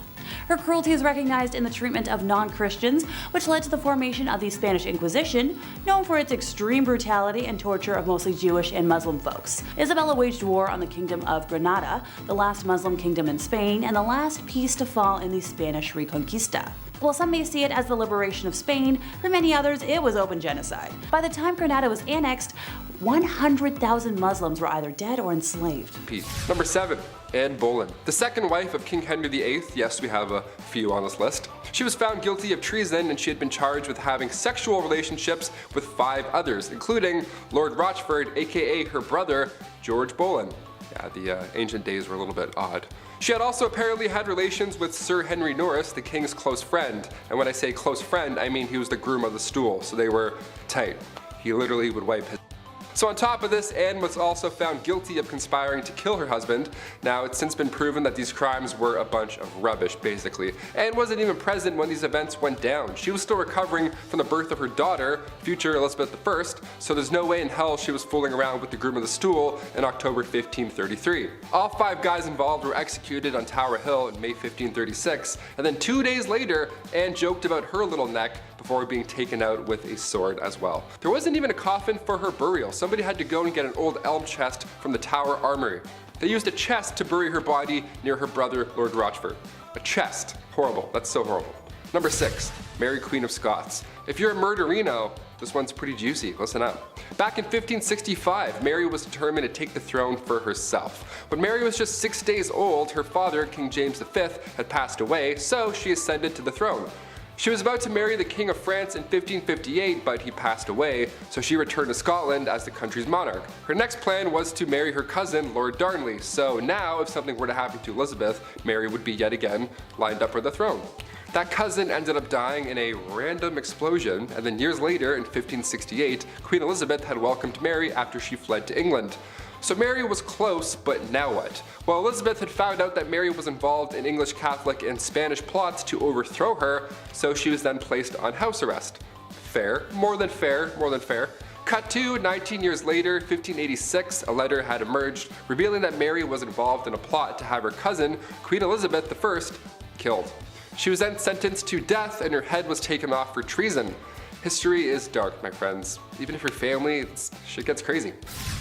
Her cruelty is recognized in the treatment of non-Christians, which led to the formation of the Spanish Inquisition, known for its extreme brutality and torture of mostly Jewish and Muslim folks. Isabella waged war on the Kingdom of Granada, the last Muslim kingdom in Spain, and the last piece to fall in the Spanish Reconquista. While some may see it as the liberation of Spain, for many others it was open genocide. By the time Granada was annexed, 100,000 Muslims were either dead or enslaved. Number 7, Anne Boleyn. The second wife of King Henry VIII, yes, we have a few on this list. She was found guilty of treason and she had been charged with having sexual relationships with 5 others, including Lord Rochford, aka her brother, George Boleyn. Yeah, the ancient days were a little bit odd. She had also apparently had relations with Sir Henry Norris, the king's close friend. And when I say close friend, I mean he was the groom of the stool, so they were tight. He literally would wipe his. So on top of this, Anne was also found guilty of conspiring to kill her husband. Now, it's since been proven that these crimes were a bunch of rubbish, basically. Anne wasn't even present when these events went down. She was still recovering from the birth of her daughter, future Elizabeth I, so there's no way in hell she was fooling around with the groom of the stool in October 1533. All 5 guys involved were executed on Tower Hill in May 1536, and then 2 days later, Anne joked about her little neck before being taken out with a sword as well. There wasn't even a coffin for her burial. Somebody had to go and get an old elm chest from the Tower Armory. They used a chest to bury her body near her brother, Lord Rochford. A chest. Horrible. That's so horrible. Number 6, Mary Queen of Scots. If you're a murderino, this one's pretty juicy. Listen up. Back in 1565, Mary was determined to take the throne for herself. When Mary was just 6 days old, her father, King James V, had passed away, so she ascended to the throne. She was about to marry the King of France in 1558, but he passed away, so she returned to Scotland as the country's monarch. Her next plan was to marry her cousin, Lord Darnley, so now if something were to happen to Elizabeth, Mary would be yet again lined up for the throne. That cousin ended up dying in a random explosion, and then years later, in 1568, Queen Elizabeth had welcomed Mary after she fled to England. So Mary was close, but now what? Well, Elizabeth had found out that Mary was involved in English Catholic and Spanish plots to overthrow her, so she was then placed on house arrest. Fair, more than fair, more than fair. Cut to 19 years later, 1586, a letter had emerged revealing that Mary was involved in a plot to have her cousin, Queen Elizabeth I, killed. She was then sentenced to death and her head was taken off for treason. History is dark, my friends. Even if you're family, shit gets crazy.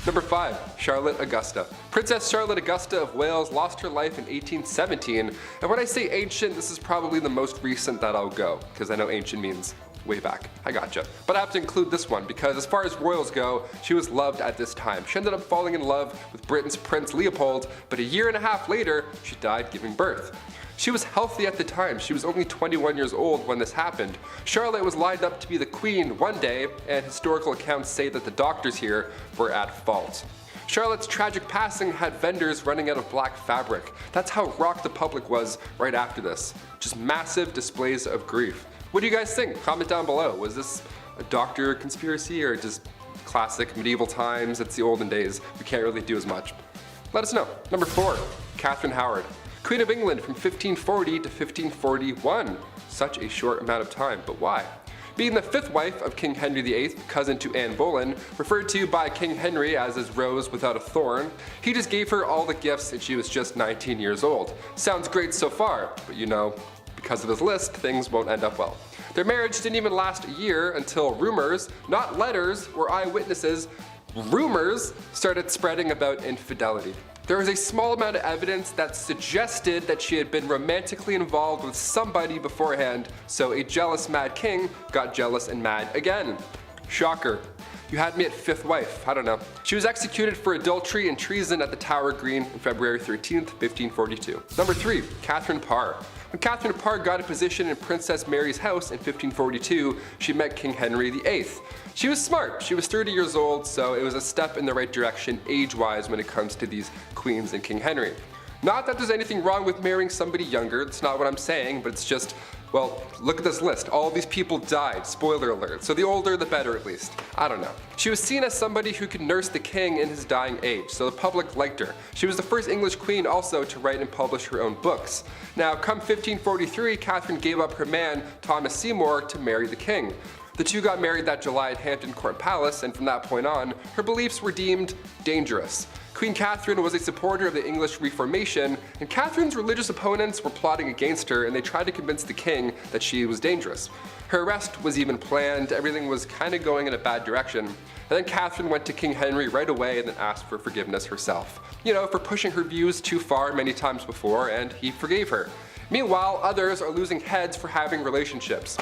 Number 5, Charlotte Augusta. Princess Charlotte Augusta of Wales lost her life in 1817, and when I say ancient, this is probably the most recent that I'll go, because I know ancient means way back. I gotcha. But I have to include this one, because as far as royals go, she was loved at this time. She ended up falling in love with Britain's Prince Leopold, but a year and a half later, she died giving birth. She was healthy at the time. She was only 21 years old when this happened. Charlotte was lined up to be the queen one day, and historical accounts say that the doctors here were at fault. Charlotte's tragic passing had vendors running out of black fabric. That's how rocked the public was right after this. Just massive displays of grief. What do you guys think? Comment down below. Was this a doctor conspiracy or just classic medieval times? It's the olden days. We can't really do as much. Let us know. Number 4, Catherine Howard. Queen of England from 1540 to 1541. Such a short amount of time, but why? Being the 5th wife of King Henry VIII, cousin to Anne Boleyn, referred to by King Henry as his rose without a thorn, he just gave her all the gifts and she was just 19 years old. Sounds great so far, but you know, because of his list, things won't end up well. Their marriage didn't even last a year until rumors, not letters or eyewitnesses, rumors started spreading about infidelity. There was a small amount of evidence that suggested that she had been romantically involved with somebody beforehand, so a jealous mad king got jealous and mad again. Shocker. You had me at 5th wife, I don't know. She was executed for adultery and treason at the Tower Green on February 13th, 1542. Number 3, Catherine Parr. When Catherine Parr got a position in Princess Mary's house in 1542, she met King Henry VIII. She was smart. She was 30 years old, so it was a step in the right direction age-wise when it comes to these queens and King Henry. Not that there's anything wrong with marrying somebody younger, that's not what I'm saying, but it's just, well, look at this list. All of these people died, spoiler alert, so the older the better at least. I don't know. She was seen as somebody who could nurse the king in his dying age, so the public liked her. She was the first English queen also to write and publish her own books. Now, come 1543, Catherine gave up her man, Thomas Seymour, to marry the king. The two got married that July at Hampton Court Palace, and from that point on, her beliefs were deemed dangerous. Queen Catherine was a supporter of the English Reformation, and Catherine's religious opponents were plotting against her and they tried to convince the king that she was dangerous. Her arrest was even planned, everything was kind of going in a bad direction. And then Catherine went to King Henry right away and then asked for forgiveness herself. You know, for pushing her views too far many times before, and he forgave her. Meanwhile, others are losing heads for having relationships.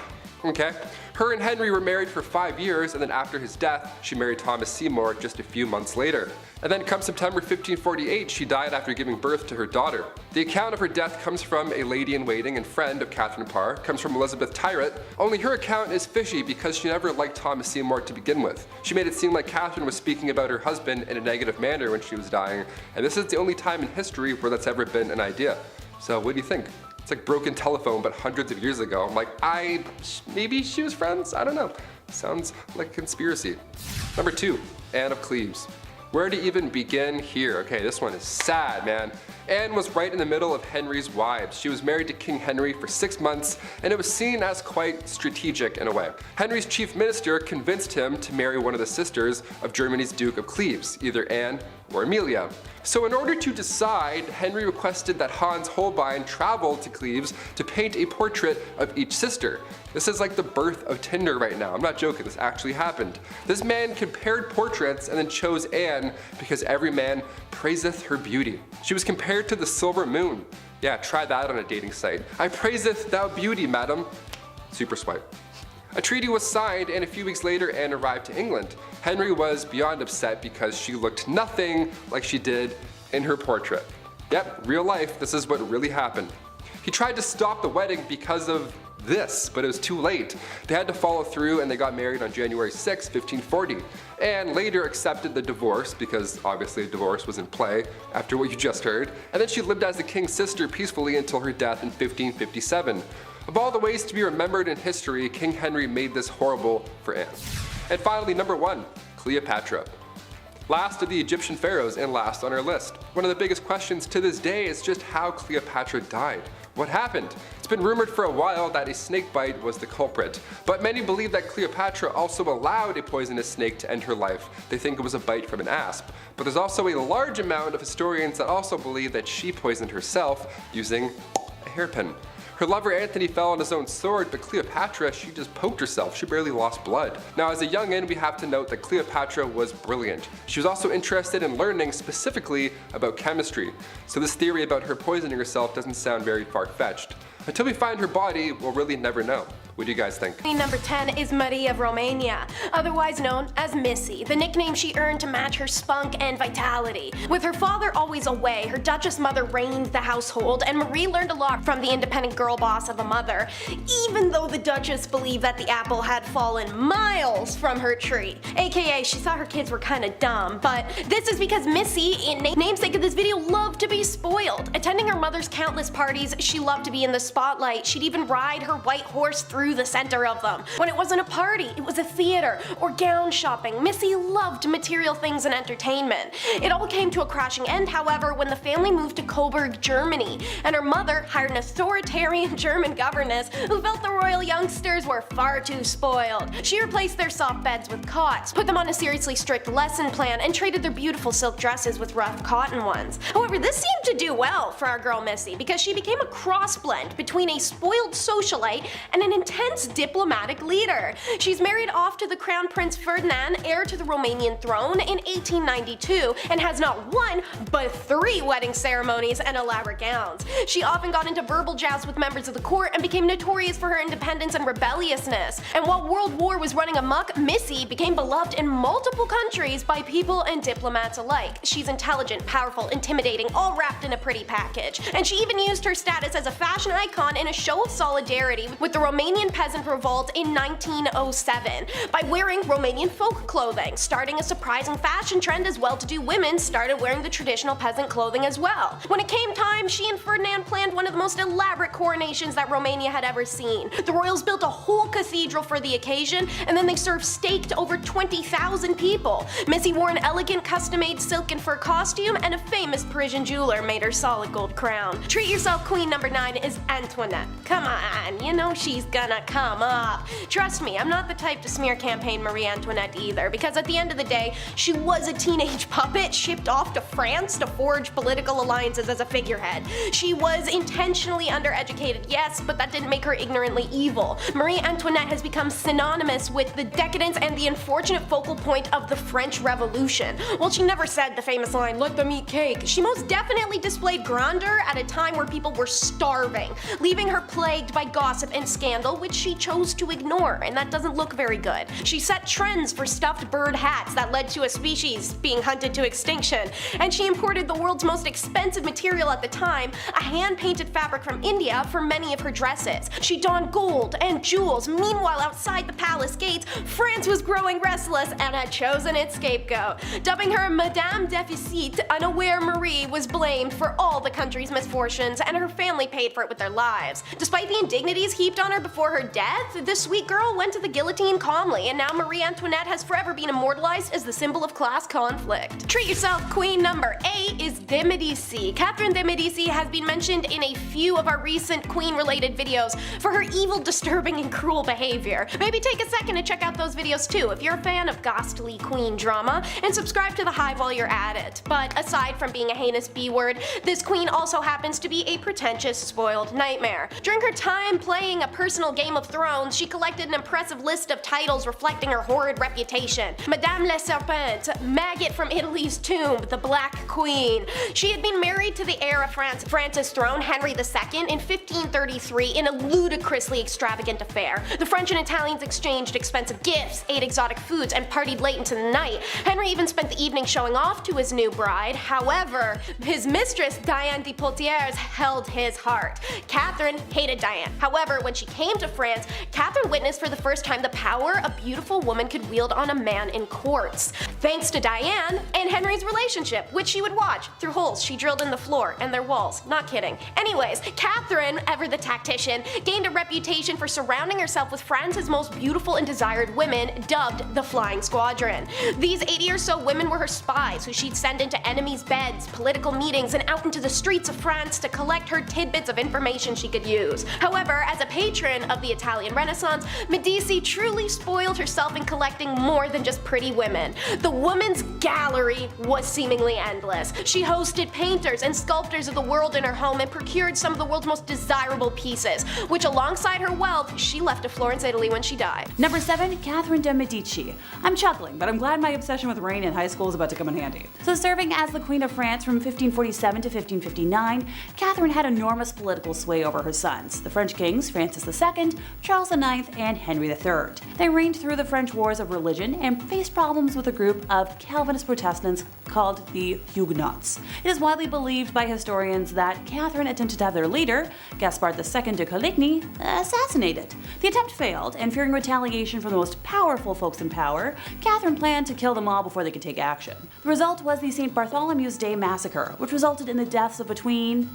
Okay? Her and Henry were married for 5 years, and then after his death, she married Thomas Seymour just a few months later. And then come September 1548, she died after giving birth to her daughter. The account of her death comes from a lady-in-waiting and friend of Catherine Parr, comes from Elizabeth Tyrrett, only her account is fishy because she never liked Thomas Seymour to begin with. She made it seem like Catherine was speaking about her husband in a negative manner when she was dying, and this is the only time in history where that's ever been an idea. So what do you think? It's like broken telephone, but hundreds of years ago. I'm like, maybe she was friends? I don't know. Sounds like a conspiracy. Number 2, Anne of Cleves. Where to even begin here? Okay, this one is sad, man. Anne was right in the middle of Henry's wives. She was married to King Henry for 6 months, and it was seen as quite strategic in a way. Henry's chief minister convinced him to marry one of the sisters of Germany's Duke of Cleves, either Anne or Amelia. So in order to decide, Henry requested that Hans Holbein travel to Cleves to paint a portrait of each sister. This is like the birth of Tinder right now. I'm not joking, this actually happened. This man compared portraits and then chose Anne because every man praiseth her beauty. She was compared to the silver moon. Yeah, try that on a dating site. I praiseth thou beauty, madam. Super swipe. A treaty was signed, and a few weeks later Anne arrived to England. Henry was beyond upset because she looked nothing like she did in her portrait. Yep, real life, this is what really happened. He tried to stop the wedding because of this, but it was too late. They had to follow through, and they got married on January 6, 1540. Anne later accepted the divorce, because obviously a divorce was in play after what you just heard, and then she lived as the king's sister peacefully until her death in 1557. Of all the ways to be remembered in history, King Henry made this horrible for Anne. And finally, number 1, Cleopatra. Last of the Egyptian pharaohs and last on our list. One of the biggest questions to this day is just how Cleopatra died. What happened? It's been rumored for a while that a snake bite was the culprit, but many believe that Cleopatra also allowed a poisonous snake to end her life. They think it was a bite from an asp. But there's also a large amount of historians that also believe that she poisoned herself using a hairpin. Her lover Antony fell on his own sword, but Cleopatra, she just poked herself. She barely lost blood. Now, as a youngin', we have to note that Cleopatra was brilliant. She was also interested in learning specifically about chemistry. So this theory about her poisoning herself doesn't sound very far-fetched. Until we find her body, we'll really never know. What do you guys think? Number 10 is Marie of Romania, otherwise known as Missy, the nickname she earned to match her spunk and vitality. With her father always away, her Duchess mother reigned the household, and Marie learned a lot from the independent girl boss of a mother, even though the Duchess believed that the apple had fallen miles from her tree. AKA, she thought her kids were kinda dumb, but this is because Missy, in namesake of this video, loved to be spoiled. Attending her mother's countless parties, she loved to be in the spotlight. She'd even ride her white horse through the center of them. When it wasn't a party, it was a theater or gown shopping. Missy loved material things and entertainment. It all came to a crashing end, however, when the family moved to Coburg, Germany, and her mother hired an authoritarian German governess who felt the royal youngsters were far too spoiled. She replaced their soft beds with cots, put them on a seriously strict lesson plan, and traded their beautiful silk dresses with rough cotton ones. However, this seemed to do well for our girl Missy because she became a cross-blend between a spoiled socialite and an intense diplomatic leader. She's married off to the Crown Prince Ferdinand, heir to the Romanian throne, in 1892, and has not one, but 3 wedding ceremonies and elaborate gowns. She often got into verbal jousts with members of the court and became notorious for her independence and rebelliousness. And while World War was running amok, Missy became beloved in multiple countries by people and diplomats alike. She's intelligent, powerful, intimidating, all wrapped in a pretty package. And she even used her status as a fashion icon in a show of solidarity with the Romanian peasant revolt in 1907 by wearing Romanian folk clothing, starting a surprising fashion trend as well-to-do women started wearing the traditional peasant clothing as well. When it came time, she and Ferdinand planned one of the most elaborate coronations that Romania had ever seen. The royals built a whole cathedral for the occasion, and then they served steak to over 20,000 people. Missy wore an elegant custom-made silk and fur costume, and a famous Parisian jeweler made her solid gold crown. Treat yourself. Queen number 9 is Antoinette. Come on, you know she's gonna come up. Trust me, I'm not the type to smear campaign Marie Antoinette either, because at the end of the day, she was a teenage puppet shipped off to France to forge political alliances as a figurehead. She was intentionally undereducated, yes, but that didn't make her ignorantly evil. Marie Antoinette has become synonymous with the decadence and the unfortunate focal point of the French Revolution. While she never said the famous line, "Let them eat cake," she most definitely displayed grandeur at a time where people were starving, leaving her plagued by gossip and scandal, which she chose to ignore, and that doesn't look very good. She set trends for stuffed bird hats that led to a species being hunted to extinction, and she imported the world's most expensive material at the time, a hand-painted fabric from India, for many of her dresses. She donned gold and jewels. Meanwhile, outside the palace gates, France was growing restless and had chosen its scapegoat. Dubbing her Madame Deficit, unaware Marie was blamed for all the country's misfortunes, and her family paid for it with their lives. Despite the indignities heaped on her before her death, the sweet girl went to the guillotine calmly, and now Marie Antoinette has forever been immortalized as the symbol of class conflict. Treat yourself, queen. Number 8 is de Medici. Catherine de Medici has been mentioned in a few of our recent queen-related videos for her evil, disturbing, and cruel behavior. Maybe take a second to check out those videos too if you're a fan of ghastly queen drama, and subscribe to the hive while you're at it. But aside from being a heinous B-word, this queen also happens to be a pretentious, spoiled nightmare. During her time playing a personal Game of Thrones, she collected an impressive list of titles reflecting her horrid reputation. Madame la Serpente, Maggot from Italy's Tomb, the Black Queen. She had been married to the heir of France's throne, Henry II, in 1533 in a ludicrously extravagant affair. The French and Italians exchanged expensive gifts, ate exotic foods, and partied late into the night. Henry even spent the evening showing off to his new bride. However, his mistress, Diane de Poitiers, held his heart. Catherine hated Diane. However, when she came to France, Catherine witnessed for the first time the power a beautiful woman could wield on a man in courts. Thanks to Diane and Henry's relationship, which she would watch through holes she drilled in the floor and their walls. Not kidding. Anyways, Catherine, ever the tactician, gained a reputation for surrounding herself with France's most beautiful and desired women, dubbed the Flying Squadron. These 80 or so women were her spies, who she'd send into enemies' beds, political meetings, and out into the streets of France to collect her tidbits of information she could use. However, as a patron of the Italian Renaissance, Medici truly spoiled herself in collecting more than just pretty women. The woman's gallery was seemingly endless. She hosted painters and sculptors of the world in her home and procured some of the world's most desirable pieces, which alongside her wealth, she left to Florence, Italy when she died. Number 7, Catherine de Medici. I'm chuckling, but I'm glad my obsession with rain in high school is about to come in handy. So serving as the Queen of France from 1547 to 1559, Catherine had enormous political sway over her sons, the French kings Francis II, Charles IX, and Henry III. They reigned through the French Wars of Religion and faced problems with a group of Calvinist Protestants called the Huguenots. It is widely believed by historians that Catherine attempted to have their leader, Gaspard II de Coligny, assassinated. The attempt failed, and fearing retaliation from the most powerful folks in power, Catherine planned to kill them all before they could take action. The result was the St. Bartholomew's Day Massacre, which resulted in the deaths of between,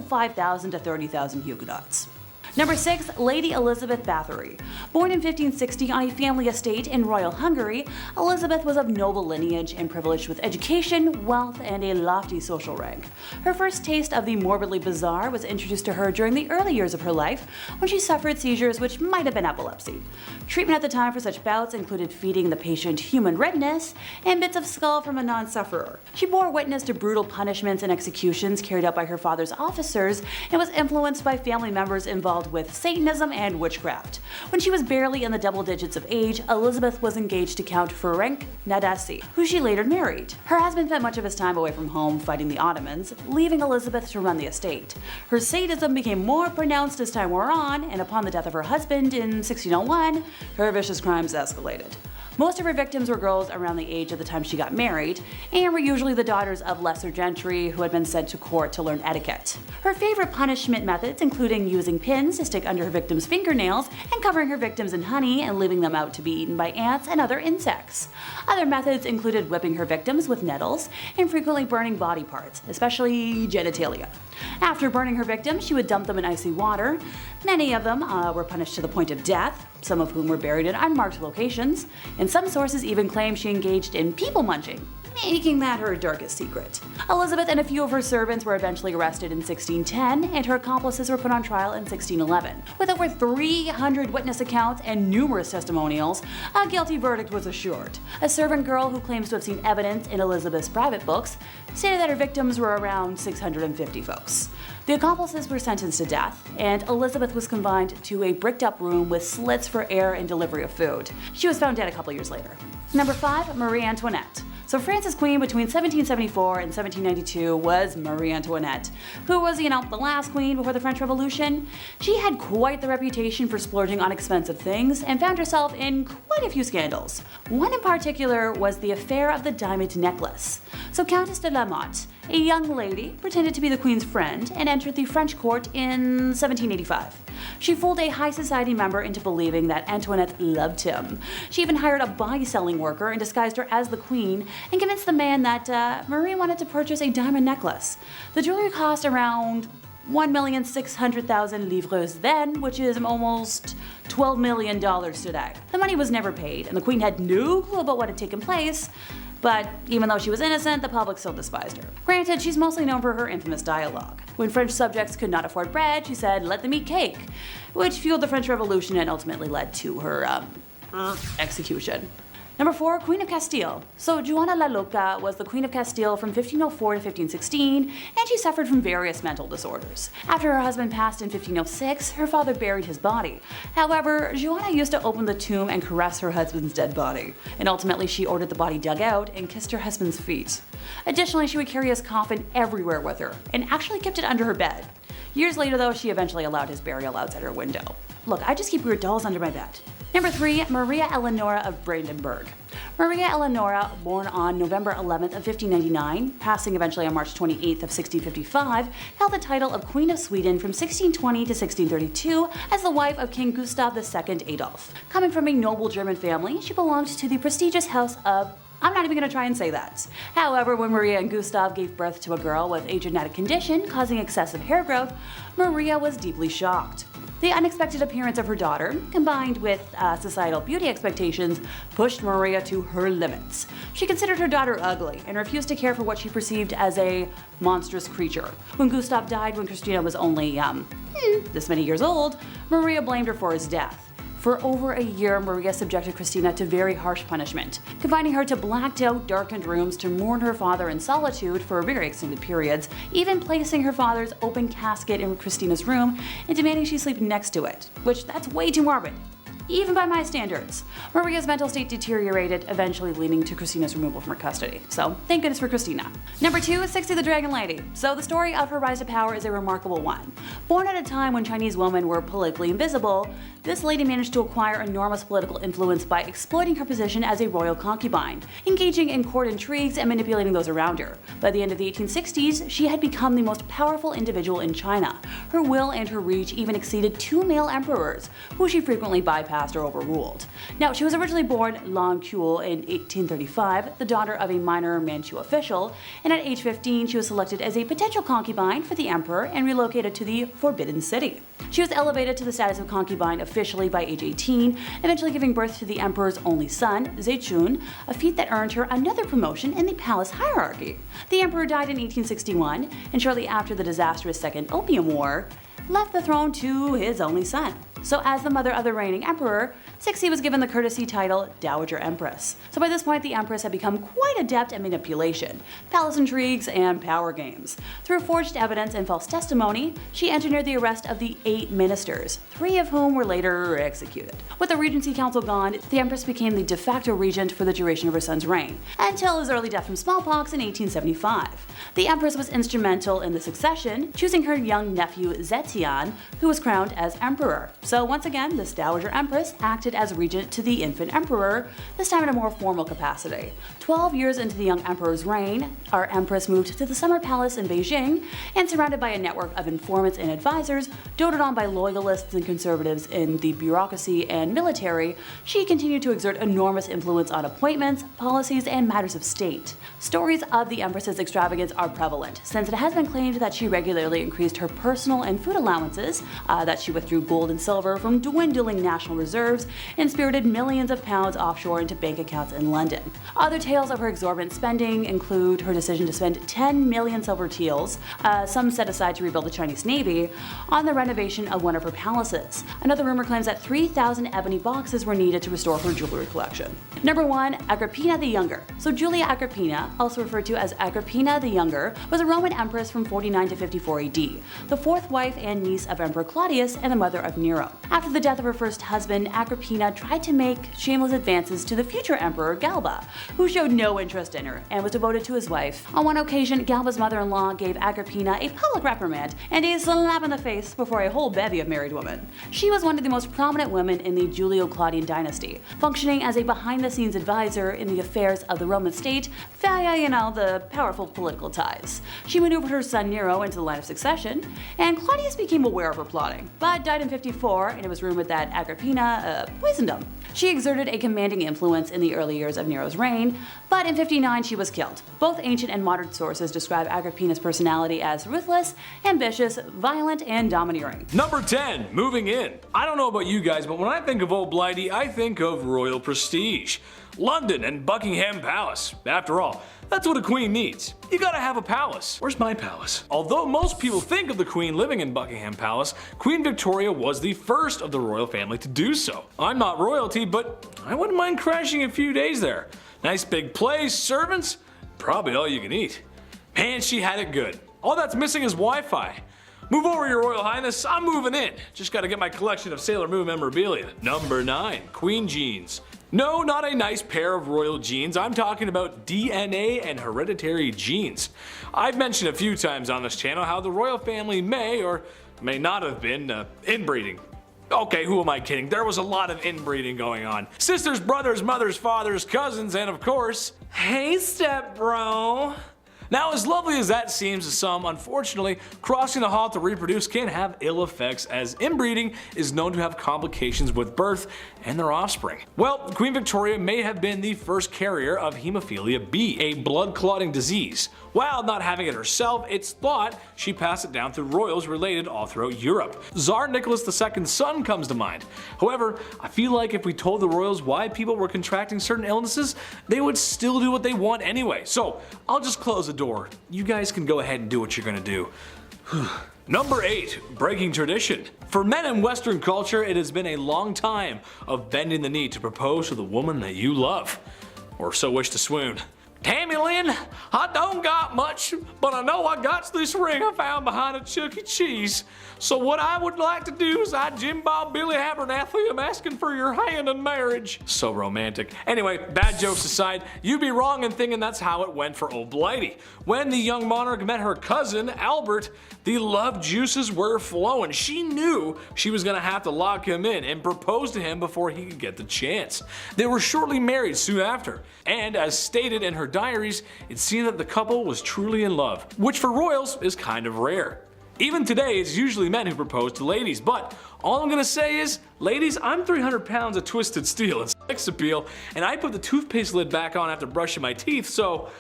5,000 to 30,000 Huguenots. Number 6, Lady Elizabeth Bathory. Born in 1560 on a family estate in royal Hungary, Elizabeth was of noble lineage and privileged with education, wealth, and a lofty social rank. Her first taste of the morbidly bizarre was introduced to her during the early years of her life, when she suffered seizures which might have been epilepsy. Treatment at the time for such bouts included feeding the patient human redness and bits of skull from a non-sufferer. She bore witness to brutal punishments and executions carried out by her father's officers and was influenced by family members involved with Satanism and witchcraft. When she was barely in the double digits of age, Elizabeth was engaged to Count Ferenc Nadasdy, who she later married. Her husband spent much of his time away from home fighting the Ottomans, leaving Elizabeth to run the estate. Her sadism became more pronounced as time wore on, and upon the death of her husband in 1601, her vicious crimes escalated. Most of her victims were girls around the age of the time she got married, and were usually the daughters of lesser gentry who had been sent to court to learn etiquette. Her favorite punishment methods including using pins to stick under her victims' fingernails and covering her victims in honey and leaving them out to be eaten by ants and other insects. Other methods included whipping her victims with nettles and frequently burning body parts, especially genitalia. After burning her victims, she would dump them in icy water. Many of them were punished to the point of death, some of whom were buried in unmarked locations, and some sources even claim she engaged in people munching, making that her darkest secret. Elizabeth and a few of her servants were eventually arrested in 1610, and her accomplices were put on trial in 1611. With over 300 witness accounts and numerous testimonials, a guilty verdict was assured. A servant girl who claims to have seen evidence in Elizabeth's private books stated that her victims were around 650 folks. The accomplices were sentenced to death, and Elizabeth was confined to a bricked-up room with slits for air and delivery of food. She was found dead a couple years later. Number 5, Marie Antoinette. So France's queen between 1774 and 1792 was Marie Antoinette, who was, the last queen before the French Revolution. She had quite the reputation for splurging on expensive things and found herself in quite a few scandals. One in particular was the affair of the diamond necklace. So Countess de la Motte, a young lady, pretended to be the queen's friend and entered the French court in 1785. She fooled a high society member into believing that Antoinette loved him. She even hired a buy-selling worker and disguised her as the queen and convinced the man that Marie wanted to purchase a diamond necklace. The jewelry cost around 1,600,000 livres then, which is almost $12 million today. The money was never paid, and the queen had no clue about what had taken place. But even though she was innocent, the public still despised her. Granted, she's mostly known for her infamous dialogue. When French subjects could not afford bread, she said, "Let them eat cake," which fueled the French Revolution and ultimately led to her execution. Number 4, Queen of Castile. So Juana la Loca was the Queen of Castile from 1504 to 1516, and she suffered from various mental disorders. After her husband passed in 1506, her father buried his body. However, Juana used to open the tomb and caress her husband's dead body, and ultimately she ordered the body dug out and kissed her husband's feet. Additionally, she would carry his coffin everywhere with her, and actually kept it under her bed. Years later though, she eventually allowed his burial outside her window. Look, I just keep weird dolls under my bed. Number 3, Maria Eleonora of Brandenburg. Maria Eleonora, born on November 11th of 1599, passing eventually on March 28th of 1655, held the title of Queen of Sweden from 1620 to 1632 as the wife of King Gustav II Adolf. Coming from a noble German family, she belonged to the prestigious house of... I'm not even going to try and say that. However, when Maria and Gustav gave birth to a girl with a genetic condition causing excessive hair growth, Maria was deeply shocked. The unexpected appearance of her daughter, combined with societal beauty expectations, pushed Maria to her limits. She considered her daughter ugly and refused to care for what she perceived as a monstrous creature. When Gustav died when Christina was only, this many years old, Maria blamed her for his death. For over a year, Maria subjected Christina to very harsh punishment, confining her to blacked out, darkened rooms to mourn her father in solitude for very extended periods, even placing her father's open casket in Christina's room and demanding she sleep next to it, which that's way too morbid. Even by my standards. Maria's mental state deteriorated, eventually leading to Christina's removal from her custody. So, thank goodness for Christina. Number 2 is Sixty the Dragon Lady. So the story of her rise to power is a remarkable one. Born at a time when Chinese women were politically invisible, this lady managed to acquire enormous political influence by exploiting her position as a royal concubine, engaging in court intrigues and manipulating those around her. By the end of the 1860s, she had become the most powerful individual in China. Her will and her reach even exceeded 2 male emperors, who she frequently bypassed or overruled. Now, she was originally born Lan Kuo in 1835, the daughter of a minor Manchu official, and at age 15 she was selected as a potential concubine for the emperor and relocated to the Forbidden City. She was elevated to the status of concubine officially by age 18, eventually giving birth to the emperor's only son, Zechun, a feat that earned her another promotion in the palace hierarchy. The emperor died in 1861, and shortly after the disastrous Second Opium War, left the throne to his only son. So as the mother of the reigning emperor, Cixi was given the courtesy title Dowager Empress. So by this point, the empress had become quite adept at manipulation, palace intrigues, and power games. Through forged evidence and false testimony, she engineered the arrest of the 8 ministers, 3 of whom were later executed. With the Regency Council gone, the empress became the de facto regent for the duration of her son's reign, until his early death from smallpox in 1875. The empress was instrumental in the succession, choosing her young nephew Zetian, who was crowned as emperor. So once again, this Dowager Empress acted as regent to the infant emperor, this time in a more formal capacity. 12 years into the young emperor's reign, our empress moved to the Summer Palace in Beijing, and surrounded by a network of informants and advisors, doted on by loyalists and conservatives in the bureaucracy and military, she continued to exert enormous influence on appointments, policies, and matters of state. Stories of the empress's extravagance are prevalent, since it has been claimed that she regularly increased her personal and food allowances, that she withdrew gold and silver from dwindling national reserves, and spirited millions of pounds offshore into bank accounts in London. Other tales of her exorbitant spending include her decision to spend 10 million silver taels, some set aside to rebuild the Chinese Navy, on the renovation of one of her palaces. Another rumor claims that 3,000 ebony boxes were needed to restore her jewelry collection. Number 1, Agrippina the Younger. So Julia Agrippina, also referred to as Agrippina the Younger, was a Roman empress from 49 to 54 AD, the 4th wife and niece of Emperor Claudius and the mother of Nero. throne. After the death of her first husband, Agrippina tried to make shameless advances to the future emperor Galba, who showed no interest in her and was devoted to his wife. On one occasion, Galba's mother-in-law gave Agrippina a public reprimand and a slap in the face before a whole bevy of married women. She was one of the most prominent women in the Julio-Claudian dynasty, functioning as a behind-the-scenes advisor in the affairs of the Roman state via, the powerful political ties. She maneuvered her son Nero into the line of succession, and Claudius became aware of her plotting, but died in 54, and it was rumored that Agrippina poisoned him. She exerted a commanding influence in the early years of Nero's reign, but in 59 she was killed. Both ancient and modern sources describe Agrippina's personality as ruthless, ambitious, violent, and domineering. Number 10, moving in. I don't know about you guys, but when I think of Old Blighty, I think of royal prestige. London and Buckingham Palace. After all, that's what a queen needs. You gotta have a palace. Where's my palace? Although most people think of the queen living in Buckingham Palace, Queen Victoria was the first of the royal family to do so. I'm not royalty, but I wouldn't mind crashing a few days there. Nice big place, servants, probably all you can eat. Man, she had it good. All that's missing is Wi-Fi. Move over, Your Royal Highness, I'm moving in. Just gotta get my collection of Sailor Moon memorabilia. Number 9, Queen Jeans. No, not a nice pair of royal genes. I'm talking about DNA and hereditary genes. I've mentioned a few times on this channel how the royal family may or may not have been inbreeding. Okay, who am I kidding? There was a lot of inbreeding going on. Sisters, brothers, mothers, fathers, cousins, and of course, hey stepbro. Now, as lovely as that seems to some, unfortunately, crossing the hall to reproduce can have ill effects, as inbreeding is known to have complications with birth and their offspring. Well, Queen Victoria may have been the first carrier of hemophilia B, a blood clotting disease. While not having it herself, it's thought she passed it down through royals related all throughout Europe. Tsar Nicholas II's son comes to mind. However, I feel like if we told the royals why people were contracting certain illnesses, they would still do what they want anyway. So I'll just close the door. You guys can go ahead and do what you're gonna do. Number 8, breaking tradition. For men in Western culture, it has been a long time of bending the knee to propose to the woman that you love, or so wish to swoon. Tammy Lynn, I don't got much, but I know I got this ring I found behind a Chuck E. Cheese. So what I would like to do is I Jim Bob Billy Abernathy am asking for your hand in marriage. So romantic. Anyway, bad jokes aside, you'd be wrong in thinking that's how it went for Old Blighty. When the young monarch met her cousin, Albert, the love juices were flowing. She knew she was gonna have to lock him in and propose to him before he could get the chance. They were shortly married soon after, and as stated in her diaries, it seemed that the couple was truly in love, which for royals is kind of rare. Even today, it's usually men who propose to ladies, but all I'm gonna say is, ladies, I'm 300 pounds of twisted steel and sex appeal, and I put the toothpaste lid back on after brushing my teeth, so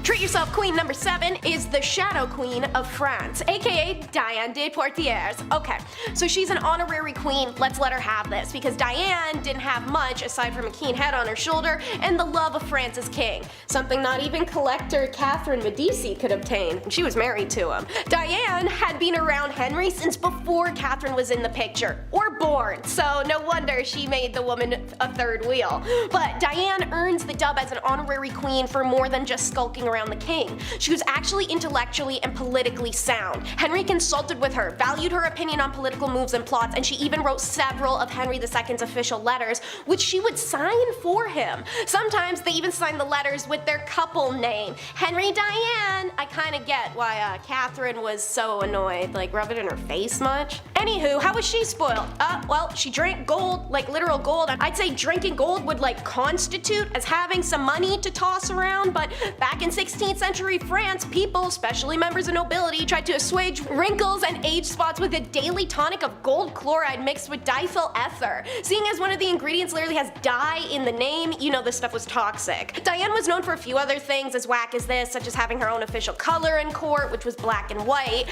Treat yourself. Queen number 7 is the Shadow Queen of France, aka Diane de Poitiers. Okay, so she's an honorary queen. Let's let her have this, because Diane didn't have much aside from a keen head on her shoulder and the love of France's king, something not even collector Catherine Medici could obtain, and she was married to him. Diane had been around Henry since before Catherine was in the picture, or born, so no wonder she made the woman a third wheel. But Diane earns the dub as an honorary queen for more than just skulking around the king. She was actually intellectually and politically sound. Henry consulted with her, valued her opinion on political moves and plots, and she even wrote several of Henry II's official letters, which she would sign for him. Sometimes they even signed the letters with their couple name, Henry Diane. I kinda get why Catherine was so annoyed, like rub it in her face much. Anywho, how was she spoiled? Well, she drank gold, like literal gold. I'd say drinking gold would like constitute as having some money to toss around, but back in 16th century France, people, especially members of nobility, tried to assuage wrinkles and age spots with a daily tonic of gold chloride mixed with diethyl ether. Seeing as one of the ingredients literally has dye in the name, you know this stuff was toxic. Diane was known for a few other things as whack as this, such as having her own official color in court, which was black and white,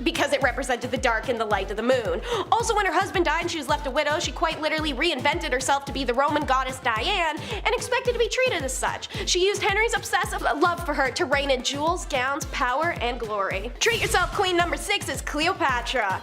because it represented the dark and the light of the moon. Also, when her husband died and she was left a widow, she quite literally reinvented herself to be the Roman goddess Diane and expected to be treated as such. She used Henry's obsessive love for her to reign in jewels, gowns, power, and glory. Treat yourself. Queen number 6 is Cleopatra.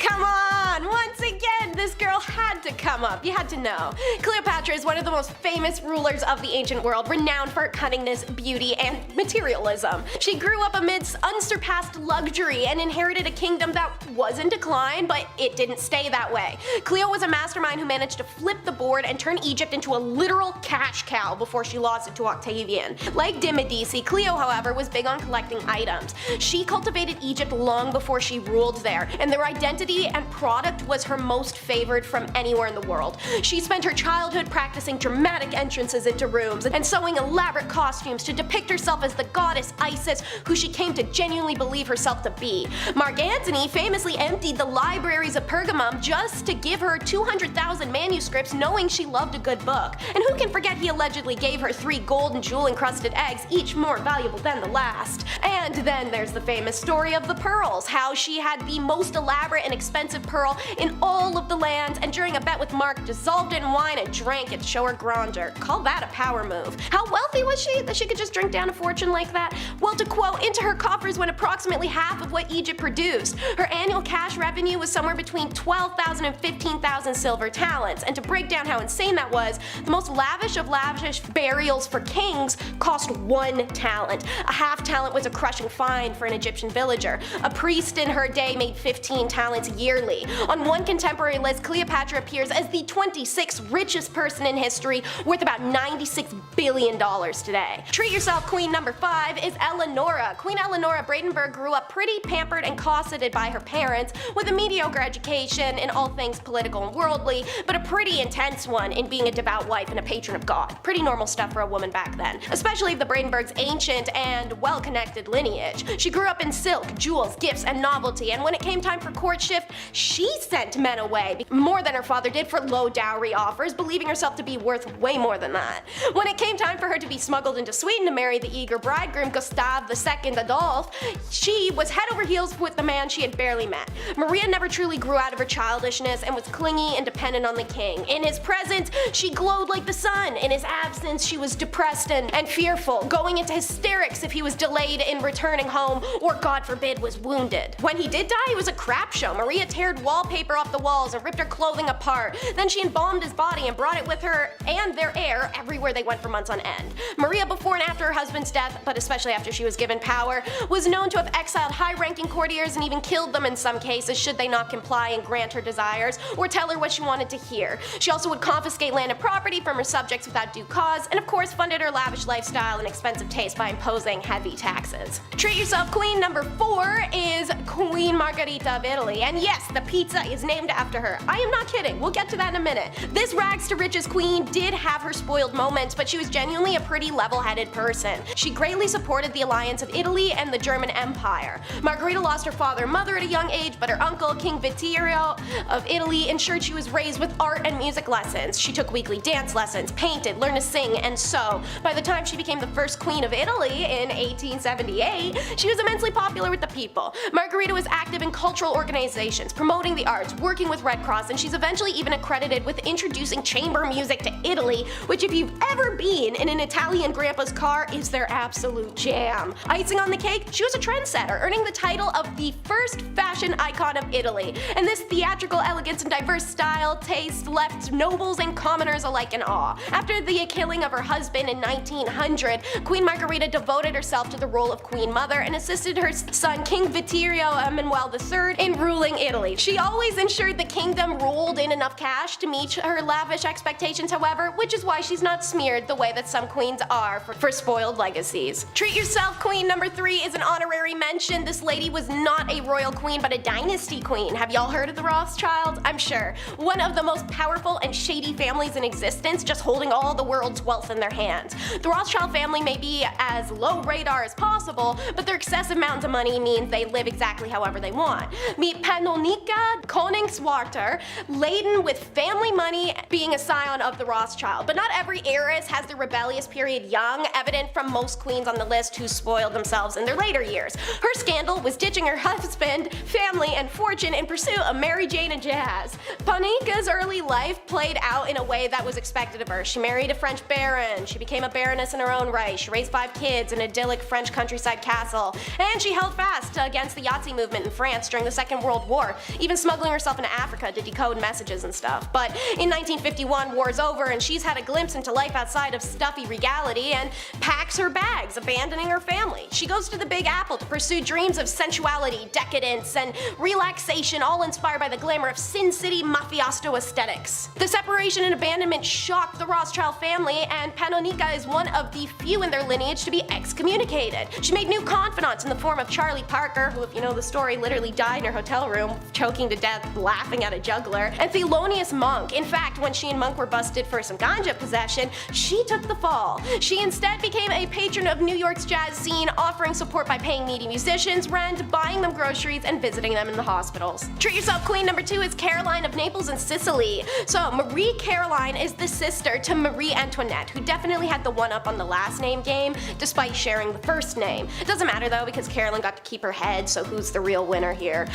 Come on! Once again, this girl had to come up. You had to know. Cleopatra is one of the most famous rulers of the ancient world, renowned for her cunningness, beauty, and materialism. She grew up amidst unsurpassed luxury and inherited a kingdom that was in decline, but it didn't stay that way. Cleo was a mastermind who managed to flip the board and turn Egypt into a literal cash cow before she lost it to Octavian. Like de Medici, Cleo, however, was big on collecting items. She cultivated Egypt long before she ruled there, and their identity and product was her most favored from anywhere in the world. She spent her childhood practicing dramatic entrances into rooms and sewing elaborate costumes to depict herself as the goddess Isis, who she came to genuinely believe herself to be. Mark Antony famously emptied the libraries of Pergamum just to give her 200,000 manuscripts, knowing she loved a good book. And who can forget he allegedly gave her 3 gold and jewel-encrusted eggs, each more valuable than the last. And then there's the famous story of the pearls, how she had the most elaborate and expensive pearl in all of the lands, and during a bet with Mark, dissolved it in wine and drank it to show her grandeur. Call that a power move. How wealthy was she that she could just drink down a fortune like that? Well, to quote, into her coffers went approximately half of what Egypt produced. Her annual cash revenue was somewhere between 12,000 and 15,000 silver talents, and to break down how insane that was, the most lavish of lavish burials for kings cost 1 talent. A half talent was a crushing fine for an Egyptian villager. A priest in her day made 15 talents yearly. On one contemporary list, Cleopatra appears as the 26th richest person in history, worth about $96 billion today. Treat yourself, queen number 5 is Eleonora. Queen Eleonora of Brandenburg grew up pretty pampered and cosseted by her parents, with a mediocre education in all things political and worldly, but a pretty intense one in being a devout wife and a patron of God. Pretty normal stuff for a woman back then, especially if the Brandenburg's ancient and well-connected lineage. She grew up in silk, jewels, gifts, and novelty, and when it came time for courtship, she sent men away, more than her father did, for low dowry offers, believing herself to be worth way more than that. When it came time for her to be smuggled into Sweden to marry the eager bridegroom Gustav II Adolf, she was head over heels with the man she had barely met. Maria never truly grew out of her childishness and was clingy and dependent on the king. In his presence, she glowed like the sun. In his absence, she was depressed and fearful, going into hysterics if he was delayed in returning home or, God forbid, was wounded. When he did die, it was a crap show. Maria teared wallpaper off the walls and ripped her clothing apart. Then she embalmed his body and brought it with her and their heir everywhere they went for months on end. Maria, before and after her husband's death, but especially after she was given power, was known to have exiled high-ranking courtiers and even killed them in some cases should they not comply and grant her desires or tell her what she wanted to hear. She also would confiscate land and property from her subjects without due cause, and of course funded her lavish lifestyle and expensive taste by imposing heavy taxes. Treat yourself, queen number 4 is Queen Margherita of Italy, and yes, the pizza is named after her. I am not kidding, we'll get to that in a minute. This rags to riches queen did have her spoiled moments, but she was genuinely a pretty level-headed person. She greatly supported the alliance of Italy and the German Empire. Margherita lost her father and mother at a young age, but her uncle, King Vittorio of Italy, ensured she was raised with art and music lessons. She took weekly dance lessons, painted, learned to sing, and sew. By the time she became the first queen of Italy in 1878, she was immensely popular with the people. Margherita was active in cultural organizations, promoting the arts, working with Red Cross, and she's eventually even accredited with introducing chamber music to Italy, which if you've ever been in an Italian grandpa's car is their absolute jam. Icing on the cake, she was a trendsetter, earning the title of the first fashion icon of Italy. And this theatrical elegance and diverse style taste left nobles and commoners alike in awe. After the killing of her husband in 1900, Queen Margherita devoted herself to the role of Queen Mother and assisted her son King Vittorio Emanuele III in ruling Italy. She always ensured the kingdom rolled in enough cash to meet her lavish expectations, however, which is why she's not smeared the way that some queens are for spoiled legacies. Treat yourself, queen number 3 is an honorary mention. This lady was not a royal queen, but a dynasty queen. Have y'all heard of the Rothschilds? I'm sure. One of the most powerful and shady families in existence, just holding all the world's wealth in their hands. The Rothschild family may be as low radar as possible, but their excessive amounts of money means they live exactly however they want. Meet Panonica Koningswarter, laden with family money, being a scion of the Rothschild. But not every heiress has their rebellious period young, evident from most queens on the list who spoiled themselves in their later years. Her scandal was ditching her husband, family, and fortune in pursuit of Mary Jane and jazz. Panika's early life played out in a way that was expected of her. She married a French baron, she became a baroness in her own right, she raised 5 kids in an idyllic French countryside castle, and she held fast against the Yahtzee movement in France during the Second World World War, even smuggling herself into Africa to decode messages and stuff. But in 1951, war's over and she's had a glimpse into life outside of stuffy regality and packs her bags, abandoning her family. She goes to the Big Apple to pursue dreams of sensuality, decadence, and relaxation, all inspired by the glamour of Sin City mafioso aesthetics. The separation and abandonment shocked the Rothschild family, and Panonica is one of the few in their lineage to be excommunicated. She made new confidants in the form of Charlie Parker, who, if you know the story, literally died in her hotel room, choking to death, laughing at a juggler, and Thelonious Monk. In fact, when she and Monk were busted for some ganja possession, she took the fall. She instead became a patron of New York's jazz scene, offering support by paying needy musicians rent, buying them groceries, and visiting them in the hospitals. Treat yourself queen number 2 is Caroline of Naples and Sicily. So Marie Caroline is the sister to Marie Antoinette, who definitely had the one-up on the last name game, despite sharing the first name. It doesn't matter though, because Caroline got to keep her head, so who's the real winner here?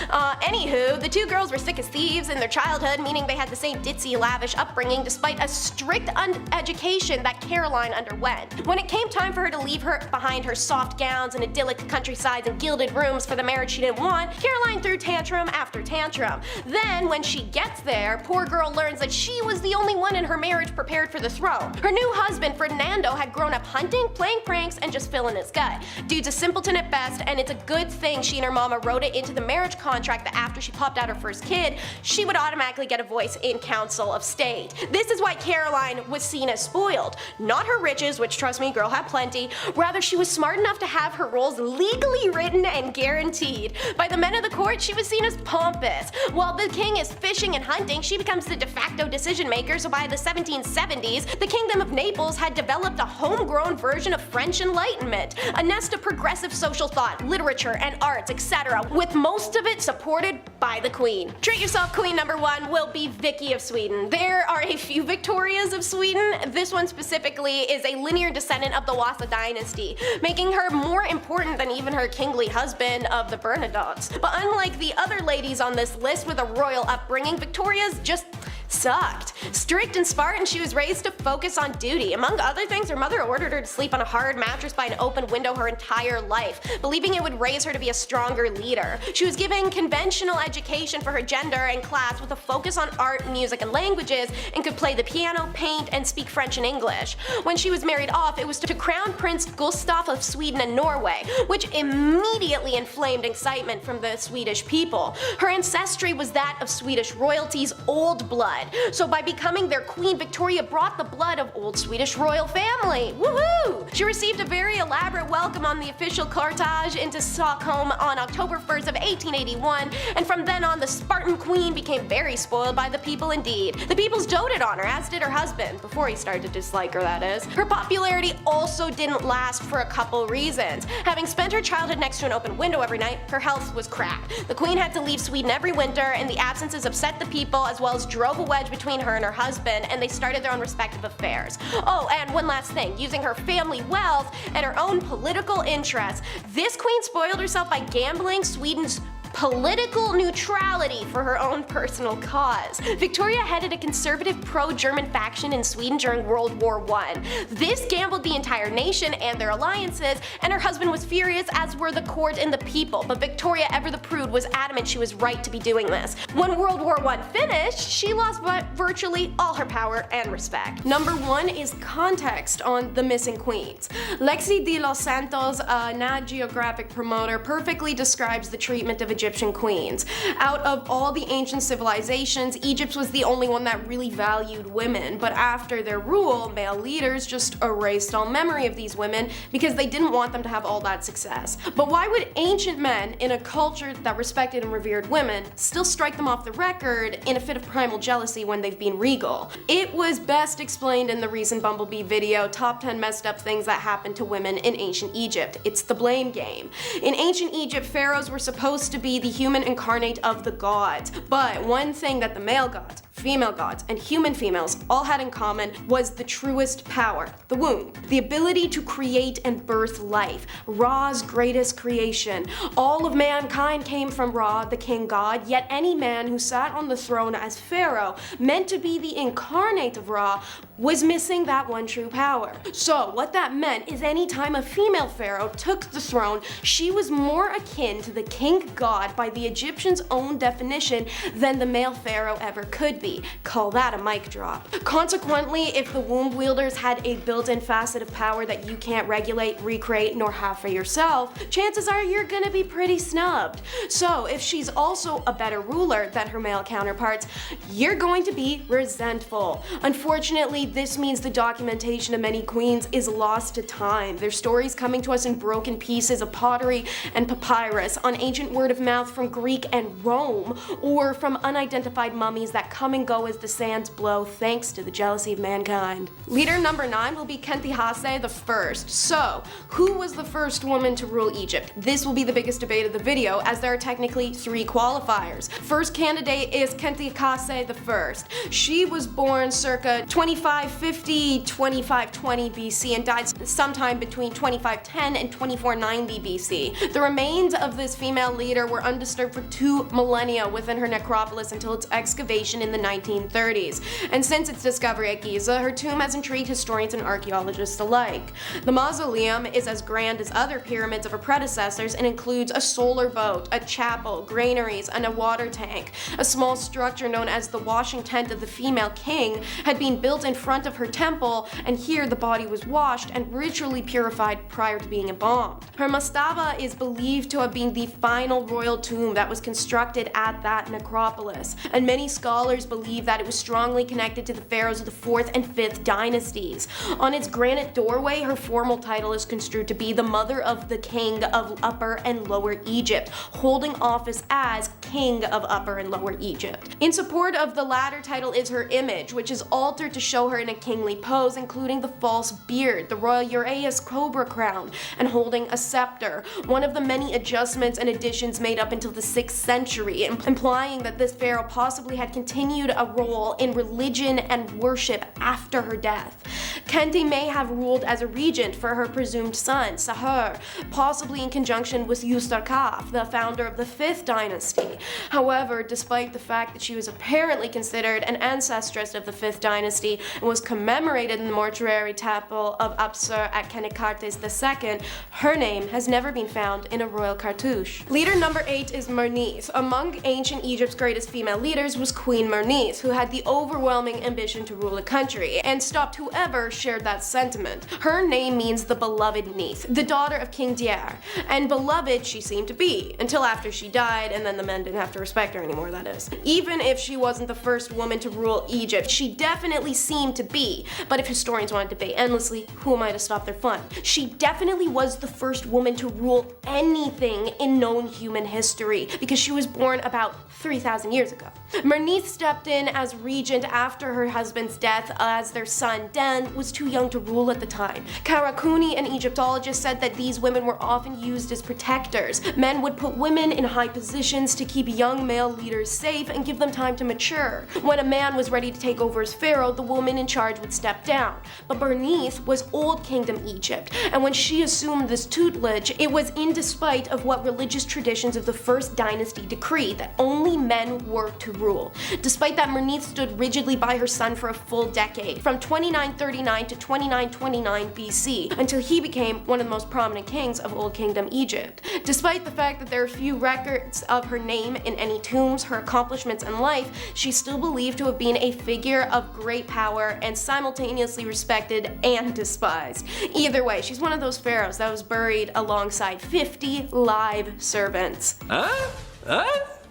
Anywho, the two girls were sick as thieves in their childhood, meaning they had the same ditzy, lavish upbringing despite a strict education that Caroline underwent. When it came time for her to leave behind her soft gowns and idyllic countrysides and gilded rooms for the marriage she didn't want, Caroline threw tantrum after tantrum. Then, when she gets there, poor girl learns that she was the only one in her marriage prepared for the throne. Her new husband, Ferdinando, had grown up hunting, playing pranks, and just filling his gut. Dude's a simpleton at best, and it's a good thing she and her mama wrote it into the marriage contract that after she popped out her first kid, she would automatically get a voice in Council of State. This is why Caroline was seen as spoiled. Not her riches, which trust me, girl had plenty, rather she was smart enough to have her roles legally written and guaranteed. By the men of the court, she was seen as pompous. While the king is fishing and hunting, she becomes the de facto decision maker, so by the 1770s, the Kingdom of Naples had developed a homegrown version of French Enlightenment, a nest of progressive social thought, literature, and arts, etc., with most of it supported by the Queen. Treat yourself queen number 1 will be Vicky of Sweden. There are a few Victorias of Sweden. This one specifically is a linear descendant of the Wasa dynasty, making her more important than even her kingly husband of the Bernadottes. But unlike the other ladies on this list with a royal upbringing, Victoria's just sucked. Strict and Spartan, she was raised to focus on duty. Among other things, her mother ordered her to sleep on a hard mattress by an open window her entire life, believing it would raise her to be a stronger leader. She was given conventional education for her gender and class with a focus on art, music, and languages, and could play the piano, paint, and speak French and English. When she was married off, it was to Crown Prince Gustav of Sweden and Norway, which immediately inflamed excitement from the Swedish people. Her ancestry was that of Swedish royalty's old blood. So by becoming their queen, Victoria brought the blood of old Swedish royal family. Woohoo! She received a very elaborate welcome on the official cortege into Stockholm on October 1st of 1881, and from then on the Spartan queen became very spoiled by the people indeed. The peoples doted on her, as did her husband, before he started to dislike her, that is. Her popularity also didn't last for a couple reasons. Having spent her childhood next to an open window every night, her health was crap. The queen had to leave Sweden every winter, and the absences upset the people as well as drove a wedge between her and her husband, and they started their own respective affairs. Oh, and one last thing, using her family wealth and her own political interests, this queen spoiled herself by gambling Sweden's political neutrality for her own personal cause. Victoria headed a conservative pro-German faction in Sweden during World War I. This gambled the entire nation and their alliances, and her husband was furious, as were the court and the people, but Victoria, ever the prude, was adamant she was right to be doing this. When World War I finished, she lost virtually all her power and respect. Number 1 is context on the missing queens. Lexi de los Santos, a Nat Geographic promoter, perfectly describes the treatment of Egyptian queens. Out of all the ancient civilizations, Egypt was the only one that really valued women, but after their rule, male leaders just erased all memory of these women because they didn't want them to have all that success. But why would ancient men in a culture that respected and revered women still strike them off the record in a fit of primal jealousy when they've been regal? It was best explained in the recent Bumblebee video, Top 10 Messed Up Things That Happened to Women in Ancient Egypt. It's the blame game. In ancient Egypt, pharaohs were supposed to be the human incarnate of the gods. But one thing that the male gods female gods, and human females all had in common was the truest power, the womb. The ability to create and birth life, Ra's greatest creation. All of mankind came from Ra, the king god, yet any man who sat on the throne as pharaoh, meant to be the incarnate of Ra, was missing that one true power. So what that meant is any time a female pharaoh took the throne, she was more akin to the king god by the Egyptians' own definition than the male pharaoh ever could be. Call that a mic drop. Consequently, if the womb wielders had a built-in facet of power that you can't regulate, recreate, nor have for yourself, chances are you're gonna be pretty snubbed. So if she's also a better ruler than her male counterparts, you're going to be resentful. Unfortunately, this means the documentation of many queens is lost to time. Their stories coming to us in broken pieces of pottery and papyrus, on ancient word of mouth from Greek and Rome, or from unidentified mummies that come and go as the sands blow thanks to the jealousy of mankind. Leader number 9 will be Khentihase the First. So, who was the first woman to rule Egypt? This will be the biggest debate of the video, as there are technically 3 qualifiers. First candidate is Khentihase the First. She was born circa 2550-2520 BC and died sometime between 2510 and 2490 BC. The remains of this female leader were undisturbed for 2 millennia within her necropolis until its excavation in the 1930s. And since its discovery at Giza, her tomb has intrigued historians and archaeologists alike. The mausoleum is as grand as other pyramids of her predecessors and includes a solar boat, a chapel, granaries, and a water tank. A small structure known as the washing tent of the female king had been built in front of her temple, and here the body was washed and ritually purified prior to being embalmed. Her mastaba is believed to have been the final royal tomb that was constructed at that necropolis, and many scholars believe that it was strongly connected to the pharaohs of the 4th and 5th dynasties. On its granite doorway, her formal title is construed to be the mother of the king of Upper and Lower Egypt, holding office as king of Upper and Lower Egypt. In support of the latter title is her image, which is altered to show her in a kingly pose, including the false beard, the royal uraeus cobra crown, and holding a scepter, one of the many adjustments and additions made up until the 6th century, implying that this pharaoh possibly had continued a role in religion and worship after her death. Khenti may have ruled as a regent for her presumed son, Sahur, possibly in conjunction with Ustarkaf, the founder of the 5th dynasty. However, despite the fact that she was apparently considered an ancestress of the 5th dynasty and was commemorated in the mortuary temple of Apsur at Kenikartes II, her name has never been found in a royal cartouche. Leader number 8 is Merneith. Among ancient Egypt's greatest female leaders was Queen Merneith, who had the overwhelming ambition to rule a country, and stopped whoever shared that sentiment. Her name means the beloved Neith, the daughter of King Diar, and beloved she seemed to be, until after she died, and then the men didn't have to respect her anymore, that is. Even if she wasn't the first woman to rule Egypt, she definitely seemed to be, but if historians want to debate endlessly, who am I to stop their fun? She definitely was the first woman to rule anything in known human history, because she was born about 3,000 years ago. Merneith stepped in as regent after her husband's death, as their son Den was too young to rule at the time. Karakuni, an Egyptologist, said that these women were often used as protectors. Men would put women in high positions to keep young male leaders safe and give them time to mature. When a man was ready to take over as pharaoh, the woman in charge would step down. But Merneith was Old Kingdom Egypt, and when she assumed this tutelage, it was in despite of what religious traditions of the 1st dynasty decreed, that only men were to rule. Despite that, Merneith stood rigidly by her son for a full decade, from 2939 to 2929 BC, until he became one of the most prominent kings of Old Kingdom Egypt. Despite the fact that there are few records of her name in any tombs, her accomplishments and life, she's still believed to have been a figure of great power and simultaneously respected and despised. Either way, she's one of those pharaohs that was buried alongside 50 live servants.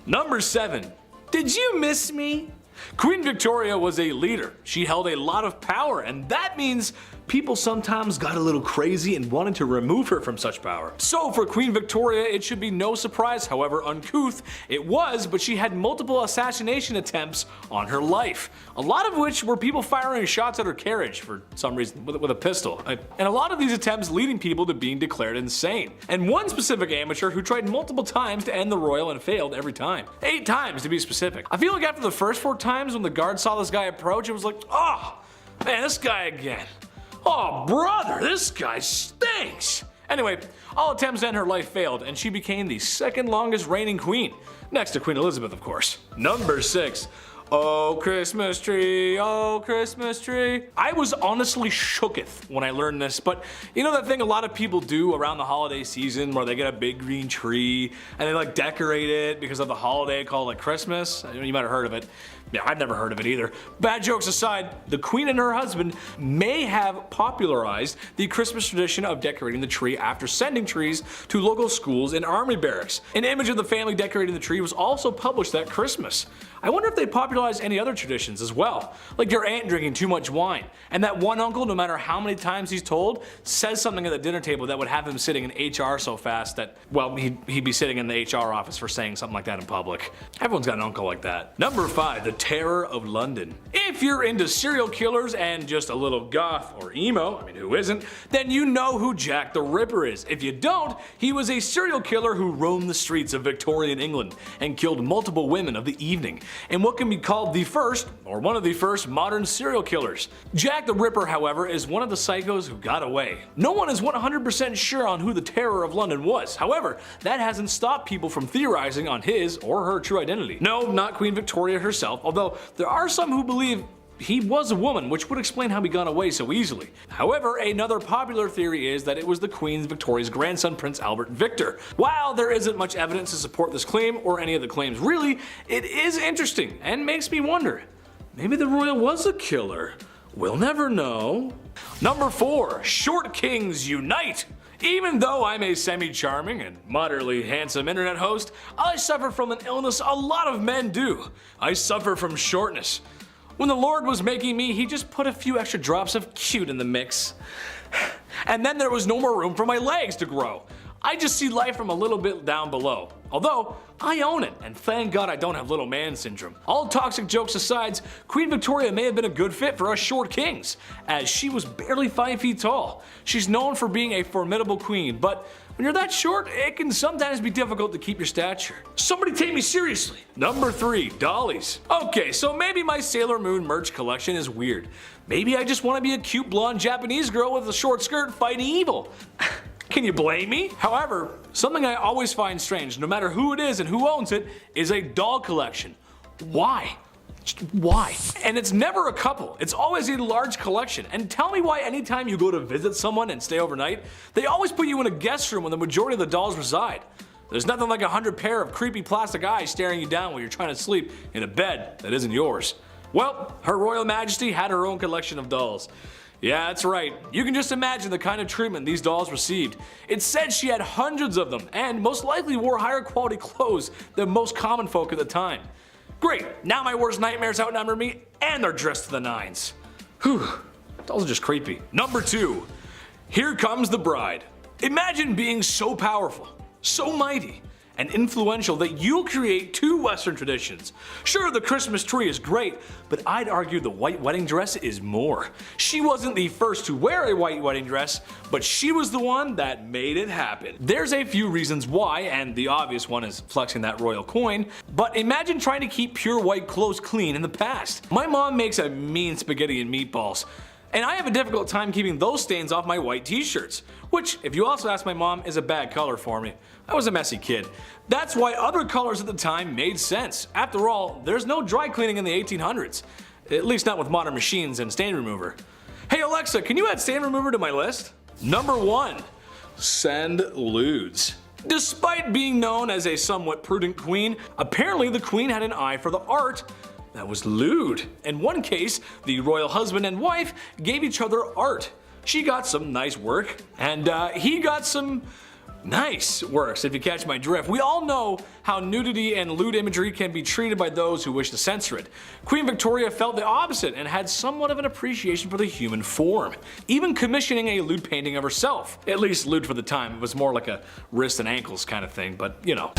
Number 7. Did you miss me? Queen Victoria was a leader. She held a lot of power, and that means people sometimes got a little crazy and wanted to remove her from such power. So for Queen Victoria, it should be no surprise however uncouth it was, but she had multiple assassination attempts on her life. A lot of which were people firing shots at her carriage for some reason with a pistol. And a lot of these attempts leading people to being declared insane. And one specific amateur who tried multiple times to end the royal and failed every time. 8 times to be specific. I feel like after the first 4 times when the guard saw this guy approach, it was like, oh, man, this guy again. Oh, brother, this guy stinks. Anyway, all attempts to end her life failed, and she became the 2nd longest reigning queen. Next to Queen Elizabeth, of course. Number 6. Oh, Christmas tree, oh, Christmas tree. I was honestly shooketh when I learned this, but you know that thing a lot of people do around the holiday season where they get a big green tree and they like decorate it because of the holiday called like Christmas? You might have heard of it. Yeah, I've never heard of it either. Bad jokes aside, the queen and her husband may have popularized the Christmas tradition of decorating the tree after sending trees to local schools and army barracks. An image of the family decorating the tree was also published that Christmas. I wonder if they popularized any other traditions as well, like your aunt drinking too much wine, and that one uncle, no matter how many times he's told, says something at the dinner table that would have him sitting in HR so fast that, well, he'd be sitting in the HR office for saying something like that in public. Everyone's got an uncle like that. Number 5, the Terror of London. If you're into serial killers and just a little goth or emo, I mean who isn't, then you know who Jack the Ripper is. If you don't, he was a serial killer who roamed the streets of Victorian England and killed multiple women of the evening, and what can be called the first, or one of the first, modern serial killers. Jack the Ripper, however, is one of the psychos who got away. No one is 100% sure on who the Terror of London was. However, that hasn't stopped people from theorizing on his or her true identity. No, not Queen Victoria herself, although there are some who believe he was a woman, which would explain how he got away so easily. However, another popular theory is that it was the Queen Victoria's grandson, Prince Albert Victor. While there isn't much evidence to support this claim, or any of the claims really, it is interesting and makes me wonder, maybe the royal was a killer. We'll never know. Number 4, Short Kings Unite! Even though I'm a semi-charming and moderately handsome internet host, I suffer from an illness a lot of men do. I suffer from shortness. When the Lord was making me, he just put a few extra drops of cute in the mix. And then there was no more room for my legs to grow. I just see life from a little bit down below. Although, I own it, and thank God I don't have little man syndrome. All toxic jokes aside, Queen Victoria may have been a good fit for us short kings, as she was barely 5 feet tall. She's known for being a formidable queen, but when you're that short, it can sometimes be difficult to keep your stature. Somebody take me seriously. Number 3, dollies. Okay, so maybe my Sailor Moon merch collection is weird. Maybe I just want to be a cute blonde Japanese girl with a short skirt fighting evil. Can you blame me? However, something I always find strange, no matter who it is and who owns it, is a doll collection. Why? Why? And it's never a couple, it's always a large collection. And tell me why anytime you go to visit someone and stay overnight, they always put you in a guest room where the majority of the dolls reside. There's nothing like 100 pair of creepy plastic eyes staring you down while you're trying to sleep in a bed that isn't yours. Well, Her Royal Majesty had her own collection of dolls. Yeah, that's right. You can just imagine the kind of treatment these dolls received. It's said she had hundreds of them, and most likely wore higher quality clothes than most common folk at the time. Great, now my worst nightmares outnumber me, and they're dressed to the nines. Whew, dolls are just creepy. Number 2, Here Comes the Bride. Imagine being so powerful, so mighty, and influential that you'll create 2 Western traditions. Sure, the Christmas tree is great, but I'd argue the white wedding dress is more. She wasn't the first to wear a white wedding dress, but she was the one that made it happen. There's a few reasons why, and the obvious one is flexing that royal coin, but imagine trying to keep pure white clothes clean in the past. My mom makes a mean spaghetti and meatballs, and I have a difficult time keeping those stains off my white t-shirts, which, if you also ask my mom, is a bad color for me. I was a messy kid. That's why other colors at the time made sense. After all, there's no dry cleaning in the 1800s. At least not with modern machines and stain remover. Hey Alexa, can you add stain remover to my list? Number 1, send lewds. Despite being known as a somewhat prudent queen, apparently the queen had an eye for the art that was lewd. In one case, the royal husband and wife gave each other art. She got some nice work, and he got some Nice works, if you catch my drift. We all know how nudity and lewd imagery can be treated by those who wish to censor it. Queen Victoria felt the opposite and had somewhat of an appreciation for the human form, even commissioning a lewd painting of herself. At least lewd for the time, it was more like a wrist and ankles kind of thing, but you know.